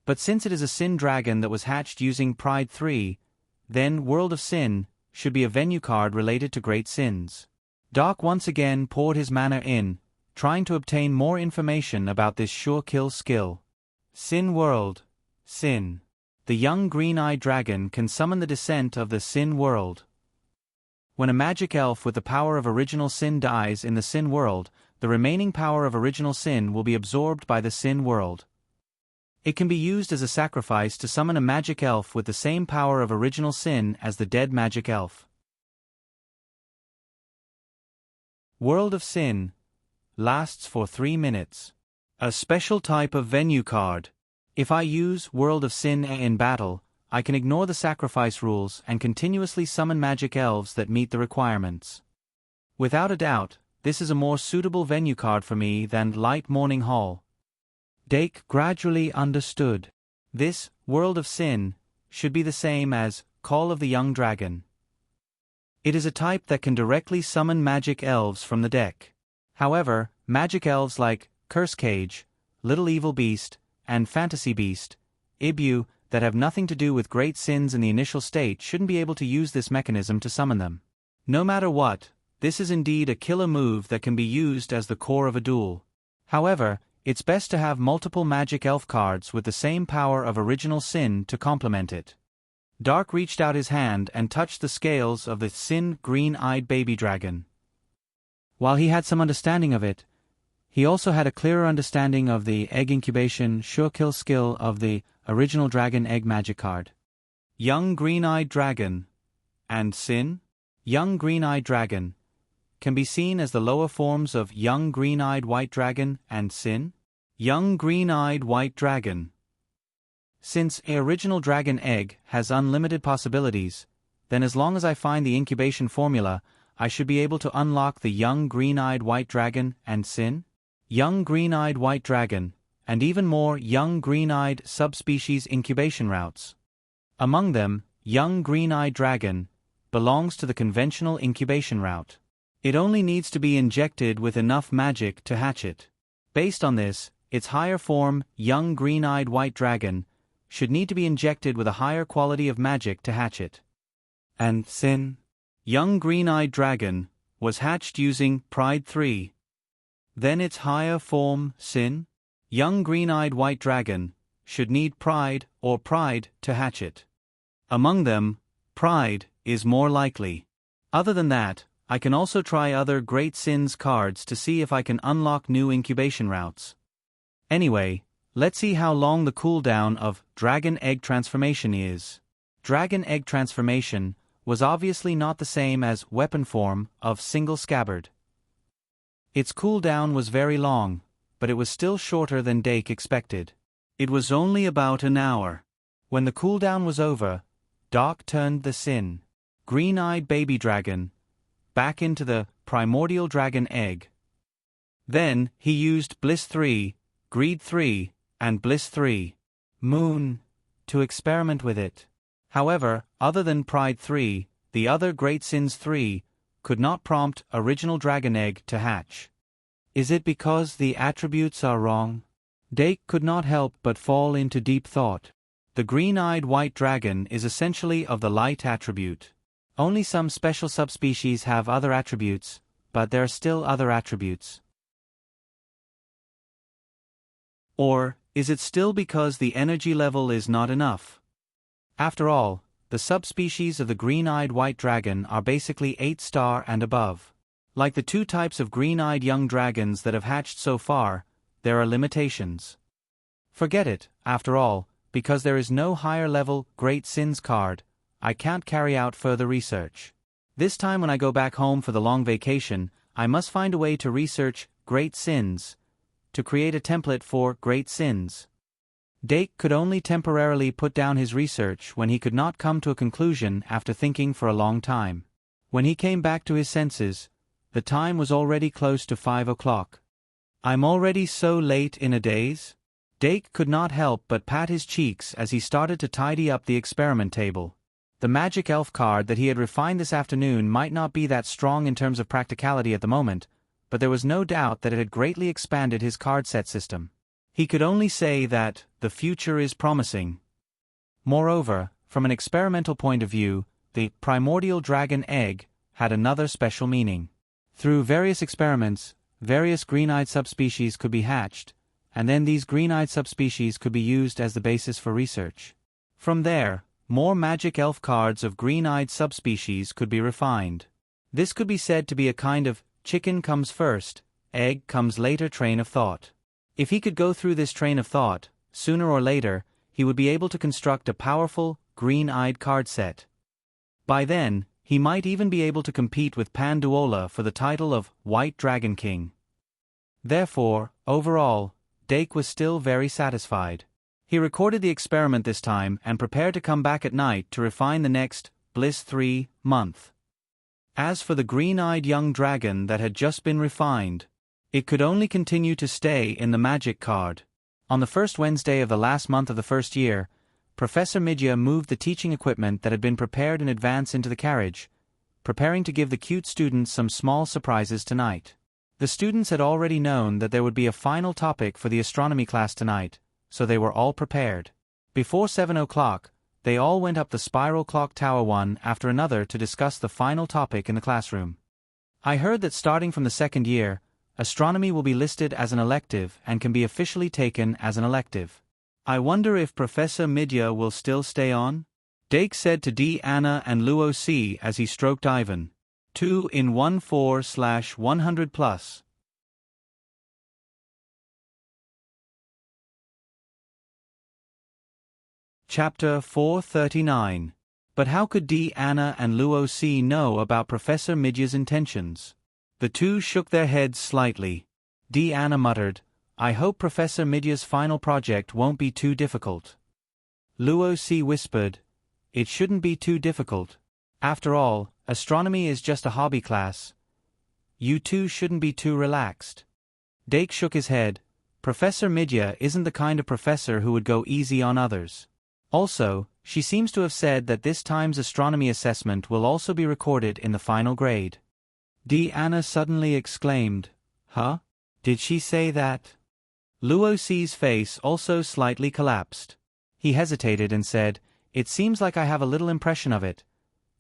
But since it is a Sin Dragon that was hatched using Pride 3, then World of Sin should be a venue card related to great sins. Doc once again poured his mana in, trying to obtain more information about this sure kill skill. Sin World. Sin. The Young Green-Eyed Dragon can summon the descent of the Sin World. When a magic elf with the power of Original Sin dies in the Sin World, the remaining power of Original Sin will be absorbed by the Sin World. It can be used as a sacrifice to summon a magic elf with the same power of Original Sin as the dead magic elf. World of Sin lasts for 3 minutes. A special type of venue card. If I use World of Sin in battle, I can ignore the sacrifice rules and continuously summon magic elves that meet the requirements. Without a doubt, this is a more suitable venue card for me than Light Morning Hall. Dake gradually understood. This World of Sin should be the same as Call of the Young Dragon. It is a type that can directly summon magic elves from the deck. However, magic elves like Curse Cage, Little Evil Beast, and Fantasy Beast, Ibu, that have nothing to do with great sins in the initial state shouldn't be able to use this mechanism to summon them. No matter what, this is indeed a killer move that can be used as the core of a duel. However, it's best to have multiple magic elf cards with the same power of Original Sin to complement it. Dark reached out his hand and touched the scales of the Sin Green-Eyed Baby Dragon. While he had some understanding of it, he also had a clearer understanding of the Egg Incubation Sure Kill skill of the Original Dragon Egg Magic card. Young Green-Eyed Dragon and Sin. Young Green-Eyed Dragon can be seen as the lower forms of Young Green-Eyed White Dragon and Sin. Young Green-Eyed White Dragon. Since a Original Dragon Egg has unlimited possibilities, then as long as I find the incubation formula, I should be able to unlock the Young Green-Eyed White Dragon and Sin. Young Green-Eyed White Dragon, and even more Young Green-Eyed subspecies incubation routes. Among them, Young Green-Eyed Dragon belongs to the conventional incubation route. It only needs to be injected with enough magic to hatch it. Based on this, its higher form, Young Green-Eyed White Dragon, should need to be injected with a higher quality of magic to hatch it. And Sin. Young Green-Eyed Dragon was hatched using Pride 3. Then its higher form, Sin. Young Green-Eyed White Dragon should need Pride or Pride to hatch it. Among them, Pride is more likely. Other than that, I can also try other Great Sins cards to see if I can unlock new incubation routes. Anyway, let's see how long the cooldown of Dragon Egg Transformation is. Dragon Egg Transformation was obviously not the same as Weapon Form of Single Scabbard. Its cooldown was very long, but it was still shorter than Dake expected. It was only about an hour. When the cooldown was over, Doc turned the Sin Green-Eyed Baby Dragon back into the Primordial Dragon Egg. Then he used Bliss 3, Greed 3, and Bliss 3, Moon, to experiment with it. However, other than Pride 3, the other Great Sins 3 could not prompt Original Dragon Egg to hatch. Is it because the attributes are wrong? Dake could not help but fall into deep thought. The Green-Eyed White Dragon is essentially of the light attribute. Only some special subspecies have other attributes, but there are still other attributes. Or, is it still because the energy level is not enough? After all, the subspecies of the Green-Eyed White Dragon are basically 8-star and above. Like the 2 types of green-eyed young dragons that have hatched so far, there are limitations. Forget it, after all, because there is no higher-level Great Sins card, I can't carry out further research. This time when I go back home for the long vacation, I must find a way to research great sins, to create a template for great sins. Dake could only temporarily put down his research when he could not come to a conclusion after thinking for a long time. When he came back to his senses, the time was already close to 5 o'clock. I'm already so late in a daze? Dake could not help but pat his cheeks as he started to tidy up the experiment table. The magic elf card that he had refined this afternoon might not be that strong in terms of practicality at the moment, but there was no doubt that it had greatly expanded his card set system. He could only say that the future is promising. Moreover, from an experimental point of view, the primordial dragon egg had another special meaning. Through various experiments, various green-eyed subspecies could be hatched, and then these green-eyed subspecies could be used as the basis for research. From there, more magic elf cards of green-eyed subspecies could be refined. This could be said to be a kind of chicken comes first, egg comes later train of thought. If he could go through this train of thought, sooner or later, he would be able to construct a powerful, green-eyed card set. By then, he might even be able to compete with Panduola for the title of White Dragon King. Therefore, overall, Dake was still very satisfied. He recorded the experiment this time and prepared to come back at night to refine the next Bliss 3 month. As for the green-eyed young dragon that had just been refined, it could only continue to stay in the magic card. On the first Wednesday of the last month of the first year, Professor Midya moved the teaching equipment that had been prepared in advance into the carriage, preparing to give the cute students some small surprises tonight. The students had already known that there would be a final topic for the astronomy class tonight, so they were all prepared. Before 7 o'clock, they all went up the spiral clock tower one after another to discuss the final topic in the classroom. I heard that starting from the second year, astronomy will be listed as an elective and can be officially taken as an elective. I wonder if Professor Midya will still stay on? Dake said to D. Anna and Luo C. as he stroked Ivan. 2 in 14/100 plus. Chapter 439. But how could D. Anna and Luo C. know about Professor Midya's intentions? The two shook their heads slightly. D. Anna muttered, I hope Professor Midya's final project won't be too difficult. Luo C. whispered, it shouldn't be too difficult. After all, astronomy is just a hobby class. You two shouldn't be too relaxed. Dake shook his head. Professor Midya isn't the kind of professor who would go easy on others. Also, she seems to have said that this time's astronomy assessment will also be recorded in the final grade. D. Anna suddenly exclaimed, Huh? Did she say that? Luo C's face also slightly collapsed. He hesitated and said, It seems like I have a little impression of it.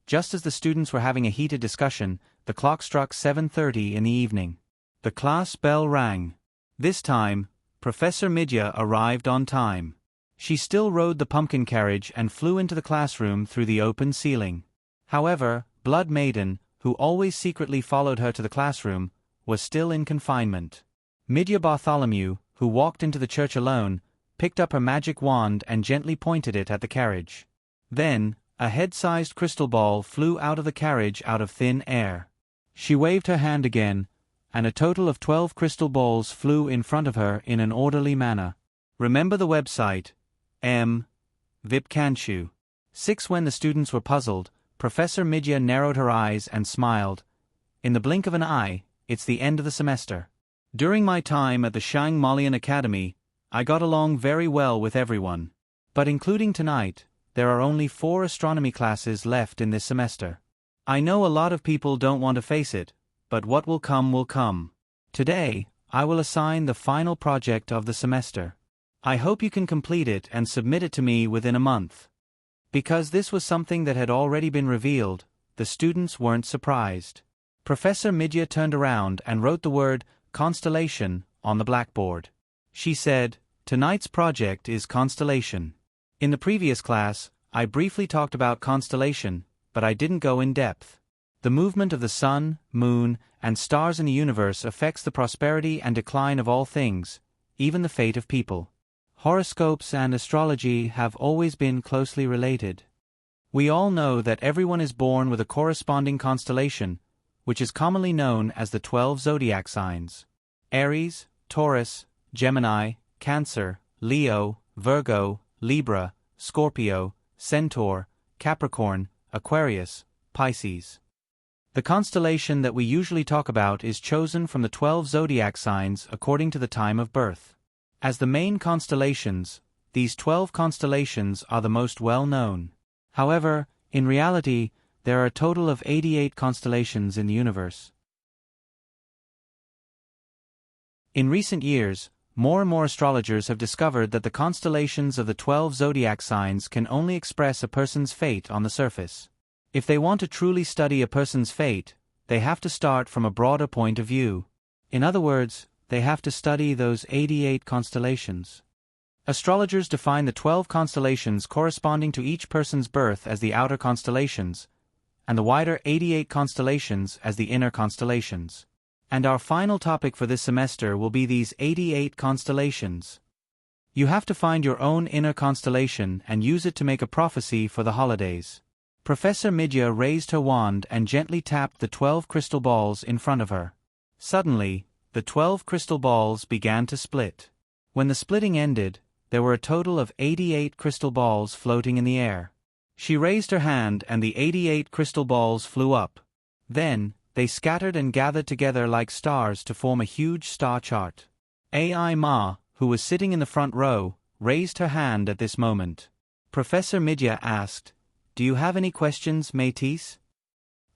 Just as the students were having a heated discussion, the clock struck 7:30 in the evening. The class bell rang. This time, Professor Midya arrived on time. She still rode the pumpkin carriage and flew into the classroom through the open ceiling. However, Blood Maiden, who always secretly followed her to the classroom, was still in confinement. Midya Bartholomew, who walked into the church alone, picked up her magic wand and gently pointed it at the carriage. Then, a head-sized crystal ball flew out of the carriage out of thin air. She waved her hand again, and a total of 12 crystal balls flew in front of her in an orderly manner. Remember the website, Vipkanshu. 6. When the students were puzzled, Professor Midya narrowed her eyes and smiled. In the blink of an eye, it's the end of the semester. During my time at the Shang Malian Academy, I got along very well with everyone. But including tonight, there are only 4 astronomy classes left in this semester. I know a lot of people don't want to face it, but what will come will come. Today, I will assign the final project of the semester. I hope you can complete it and submit it to me within a month. Because this was something that had already been revealed, the students weren't surprised. Professor Midya turned around and wrote the word constellation on the blackboard. She said, Tonight's project is constellation. In the previous class, I briefly talked about constellation, but I didn't go in depth. The movement of the sun, moon, and stars in the universe affects the prosperity and decline of all things, even the fate of people. Horoscopes and astrology have always been closely related. We all know that everyone is born with a corresponding constellation, which is commonly known as the 12 zodiac signs: Aries, Taurus, Gemini, Cancer, Leo, Virgo, Libra, Scorpio, Centaur, Capricorn, Aquarius, Pisces. The constellation that we usually talk about is chosen from the 12 zodiac signs according to the time of birth. As the main constellations, these 12 constellations are the most well known. However, in reality, there are a total of 88 constellations in the universe. In recent years, more and more astrologers have discovered that the constellations of the 12 zodiac signs can only express a person's fate on the surface. If they want to truly study a person's fate, they have to start from a broader point of view. In other words, they have to study those 88 constellations. Astrologers define the 12 constellations corresponding to each person's birth as the outer constellations, and the wider 88 constellations as the inner constellations. And our final topic for this semester will be these 88 constellations. You have to find your own inner constellation and use it to make a prophecy for the holidays. Professor Midya raised her wand and gently tapped the 12 crystal balls in front of her. Suddenly, the 12 crystal balls began to split. When the splitting ended, there were a total of 88 crystal balls floating in the air. She raised her hand and the 88 crystal balls flew up. Then, they scattered and gathered together like stars to form a huge star chart. Ai Ma, who was sitting in the front row, raised her hand at this moment. Professor Midya asked, "Do you have any questions, Métis?"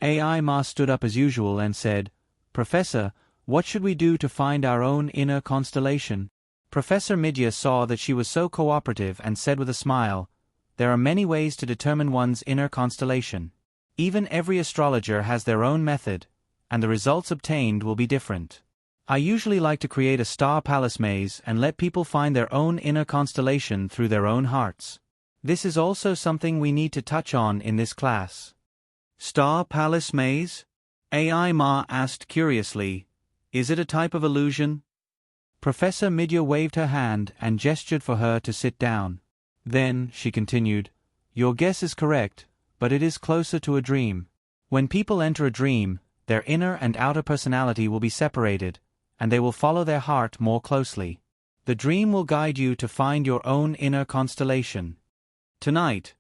Ai Ma stood up as usual and said, "Professor, what should we do to find our own inner constellation?" Professor Midya saw that she was so cooperative and said with a smile, "There are many ways to determine one's inner constellation. Even every astrologer has their own method, and the results obtained will be different. I usually like to create a star palace maze and let people find their own inner constellation through their own hearts. This is also something we need to touch on in this class." "Star palace maze?" Ai Ma asked curiously. "Is it a type of illusion?" Professor Midya waved her hand and gestured for her to sit down. Then, she continued, "Your guess is correct, but it is closer to a dream. When people enter a dream, their inner and outer personality will be separated, and they will follow their heart more closely. The dream will guide you to find your own inner constellation. Tonight,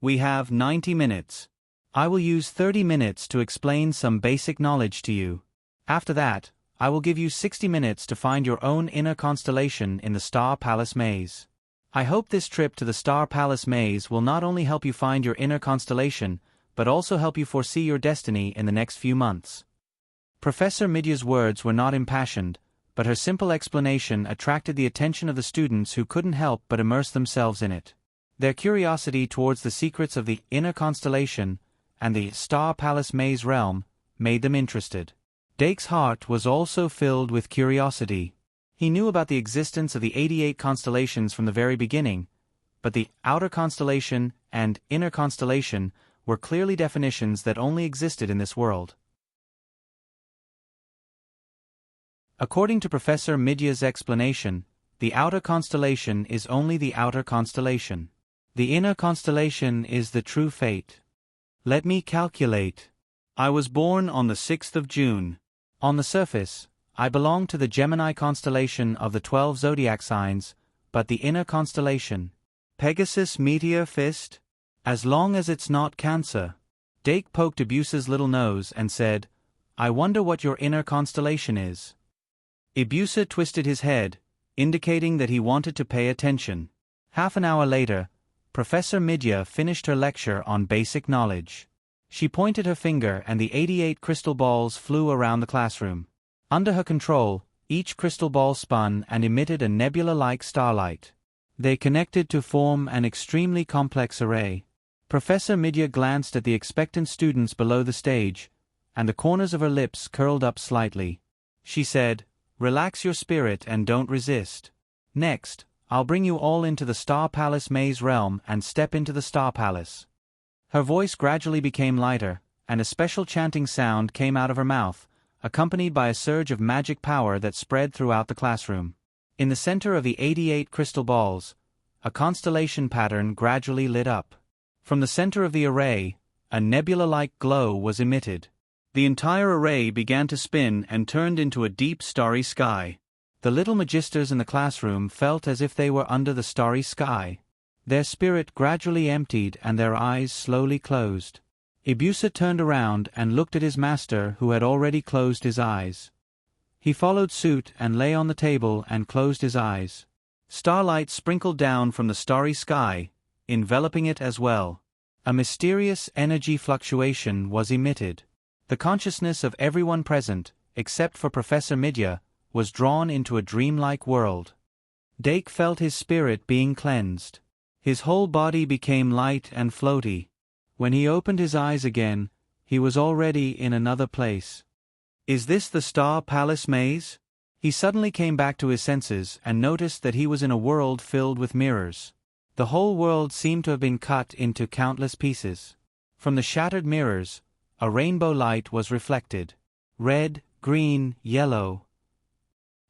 we have 90 minutes. I will use 30 minutes to explain some basic knowledge to you. After that, I will give you 60 minutes to find your own inner constellation in the Star Palace Maze. I hope this trip to the Star Palace Maze will not only help you find your inner constellation, but also help you foresee your destiny in the next few months." Professor Midya's words were not impassioned, but her simple explanation attracted the attention of the students who couldn't help but immerse themselves in it. Their curiosity towards the secrets of the inner constellation and the Star Palace Maze realm made them interested. Dake's heart was also filled with curiosity. He knew about the existence of the 88 constellations from the very beginning, but the outer constellation and inner constellation were clearly definitions that only existed in this world. According to Professor Midya's explanation, the outer constellation is only the outer constellation. The inner constellation is the true fate. Let me calculate. I was born on the 6th of June. On the surface, I belong to the Gemini constellation of the 12 zodiac signs, but the inner constellation, Pegasus Meteor Fist? As long as it's not Cancer. Dake poked Ibusa's little nose and said, "I wonder what your inner constellation is." Ibusa twisted his head, indicating that he wanted to pay attention. Half an hour later, Professor Midya finished her lecture on basic knowledge. She pointed her finger and the 88 crystal balls flew around the classroom. Under her control, each crystal ball spun and emitted a nebula-like starlight. They connected to form an extremely complex array. Professor Midya glanced at the expectant students below the stage, and the corners of her lips curled up slightly. She said, "Relax your spirit and don't resist. Next, I'll bring you all into the Star Palace Maze realm and step into the Star Palace." Her voice gradually became lighter, and a special chanting sound came out of her mouth, accompanied by a surge of magic power that spread throughout the classroom. In the center of the 88 crystal balls, a constellation pattern gradually lit up. From the center of the array, a nebula-like glow was emitted. The entire array began to spin and turned into a deep starry sky. The little magisters in the classroom felt as if they were under the starry sky. Their spirit gradually emptied and their eyes slowly closed. Ibusa turned around and looked at his master, who had already closed his eyes. He followed suit and lay on the table and closed his eyes. Starlight sprinkled down from the starry sky, enveloping it as well. A mysterious energy fluctuation was emitted. The consciousness of everyone present, except for Professor Midya, was drawn into a dreamlike world. Dake felt his spirit being cleansed. His whole body became light and floaty. When he opened his eyes again, he was already in another place. Is this the Star Palace maze? He suddenly came back to his senses and noticed that he was in a world filled with mirrors. The whole world seemed to have been cut into countless pieces. From the shattered mirrors, a rainbow light was reflected. Red, green, yellow.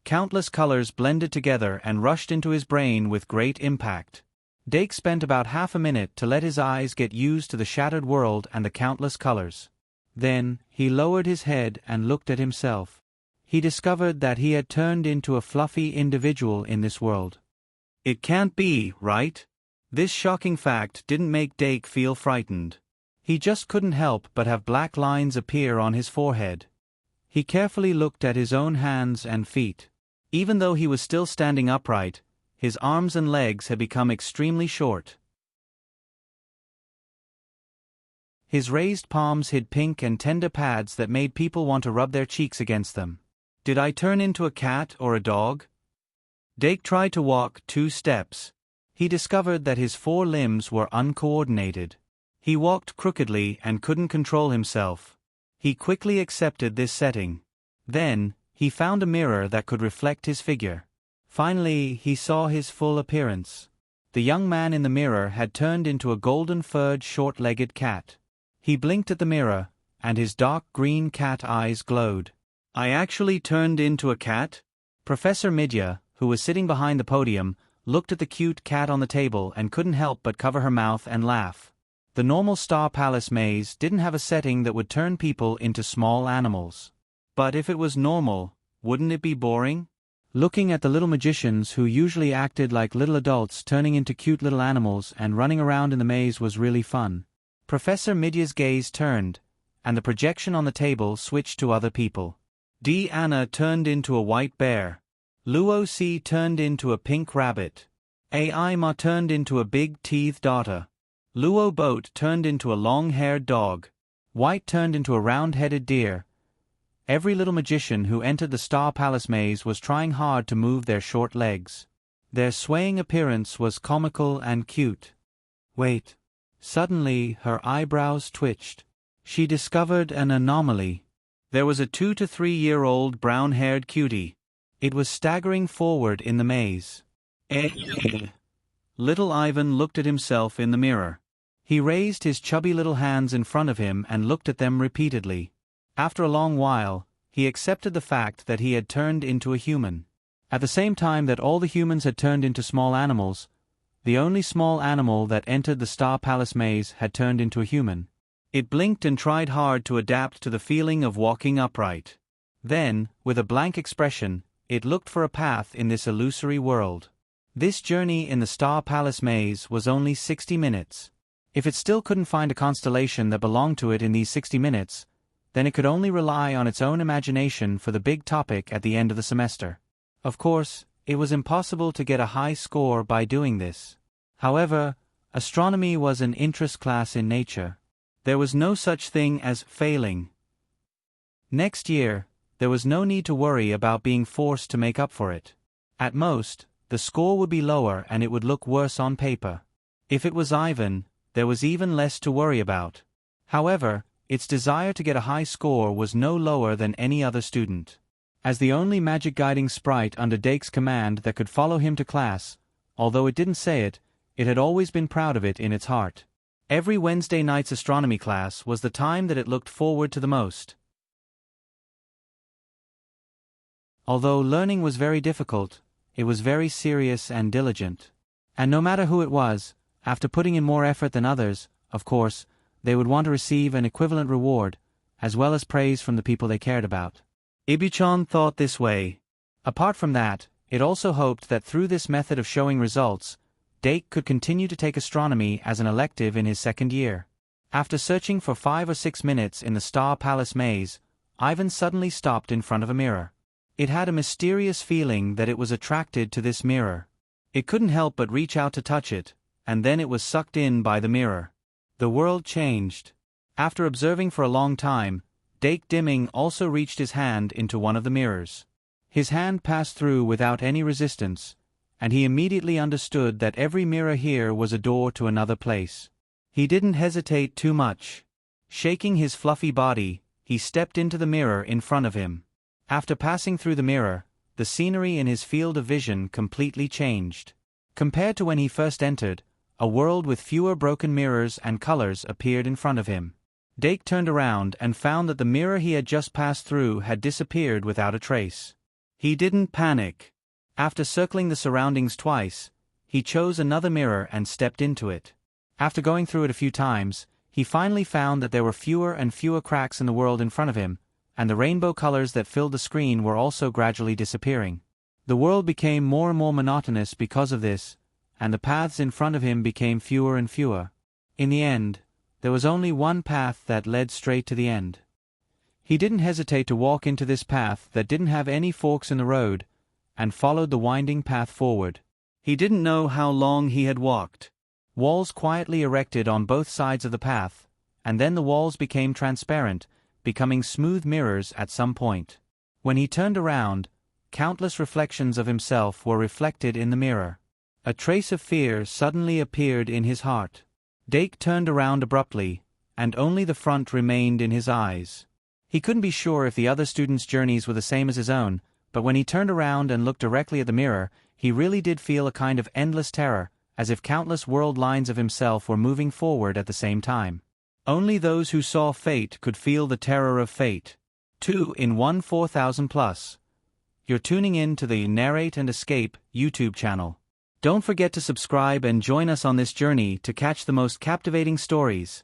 Countless colors blended together and rushed into his brain with great impact. Dake spent about half a minute to let his eyes get used to the shattered world and the countless colors. Then, he lowered his head and looked at himself. He discovered that he had turned into a fluffy individual in this world. It can't be, right? This shocking fact didn't make Dake feel frightened. He just couldn't help but have black lines appear on his forehead. He carefully looked at his own hands and feet. Even though he was still standing upright, his arms and legs had become extremely short. His raised palms hid pink and tender pads that made people want to rub their cheeks against them. Did I turn into a cat or a dog? Dake tried to walk 2 steps. He discovered that his 4 limbs were uncoordinated. He walked crookedly and couldn't control himself. He quickly accepted this setting. Then, he found a mirror that could reflect his figure. Finally, he saw his full appearance. The young man in the mirror had turned into a golden-furred short-legged cat. He blinked at the mirror, and his dark green cat eyes glowed. I actually turned into a cat? Professor Midya, who was sitting behind the podium, looked at the cute cat on the table and couldn't help but cover her mouth and laugh. The normal Star Palace maze didn't have a setting that would turn people into small animals. But if it was normal, wouldn't it be boring? Looking at the little magicians who usually acted like little adults turning into cute little animals and running around in the maze was really fun. Professor Midya's gaze turned, and the projection on the table switched to other people. Anna turned into a white bear. Luo Si turned into a pink rabbit. Ai Ma turned into a big-teethed otter. Luo Boat turned into a long-haired dog. White turned into a round-headed deer. Every little magician who entered the Star Palace maze was trying hard to move their short legs. Their swaying appearance was comical and cute. Wait. Suddenly, her eyebrows twitched. She discovered an anomaly. There was a 2 to 3-year-old brown-haired cutie. It was staggering forward in the maze. Little Ivan looked at himself in the mirror. He raised his chubby little hands in front of him and looked at them repeatedly. After a long while, he accepted the fact that he had turned into a human. At the same time that all the humans had turned into small animals, the only small animal that entered the Star Palace maze had turned into a human. It blinked and tried hard to adapt to the feeling of walking upright. Then, with a blank expression, it looked for a path in this illusory world. This journey in the Star Palace maze was only 60 minutes. If it still couldn't find a constellation that belonged to it in these 60 minutes, then it could only rely on its own imagination for the big topic at the end of the semester. Of course, it was impossible to get a high score by doing this. However, astronomy was an interest class in nature. There was no such thing as failing. Next year, there was no need to worry about being forced to make up for it. At most, the score would be lower and it would look worse on paper. If it was Ivan, there was even less to worry about. However, its desire to get a high score was no lower than any other student. As the only magic guiding sprite under Dake's command that could follow him to class, although it didn't say it, it had always been proud of it in its heart. Every Wednesday night's astronomy class was the time that it looked forward to the most. Although learning was very difficult, it was very serious and diligent. And no matter who it was, after putting in more effort than others, of course, they would want to receive an equivalent reward, as well as praise from the people they cared about. Ibuchon thought this way. Apart from that, it also hoped that through this method of showing results, Dake could continue to take astronomy as an elective in his second year. After searching for 5 or 6 minutes in the Star Palace maze, Ivan suddenly stopped in front of a mirror. It had a mysterious feeling that it was attracted to this mirror. It couldn't help but reach out to touch it, and then it was sucked in by the mirror. The world changed. After observing for a long time, Dake Dimming also reached his hand into one of the mirrors. His hand passed through without any resistance, and he immediately understood that every mirror here was a door to another place. He didn't hesitate too much. Shaking his fluffy body, he stepped into the mirror in front of him. After passing through the mirror, the scenery in his field of vision completely changed. Compared to when he first entered, a world with fewer broken mirrors and colors appeared in front of him. Dake turned around and found that the mirror he had just passed through had disappeared without a trace. He didn't panic. After circling the surroundings twice, he chose another mirror and stepped into it. After going through it a few times, he finally found that there were fewer and fewer cracks in the world in front of him, and the rainbow colors that filled the screen were also gradually disappearing. The world became more and more monotonous because of this, and the paths in front of him became fewer and fewer. In the end, there was only one path that led straight to the end. He didn't hesitate to walk into this path that didn't have any forks in the road, and followed the winding path forward. He didn't know how long he had walked. Walls quietly erected on both sides of the path, and then the walls became transparent, becoming smooth mirrors at some point. When he turned around, countless reflections of himself were reflected in the mirror. A trace of fear suddenly appeared in his heart. Dake turned around abruptly, and only the front remained in his eyes. He couldn't be sure if the other students' journeys were the same as his own, but when he turned around and looked directly at the mirror, he really did feel a kind of endless terror, as if countless world lines of himself were moving forward at the same time. Only those who saw fate could feel the terror of fate. 2 in 1 4000 plus. You're tuning in to the Narrate and Escape YouTube channel. Don't forget to subscribe and join us on this journey to catch the most captivating stories.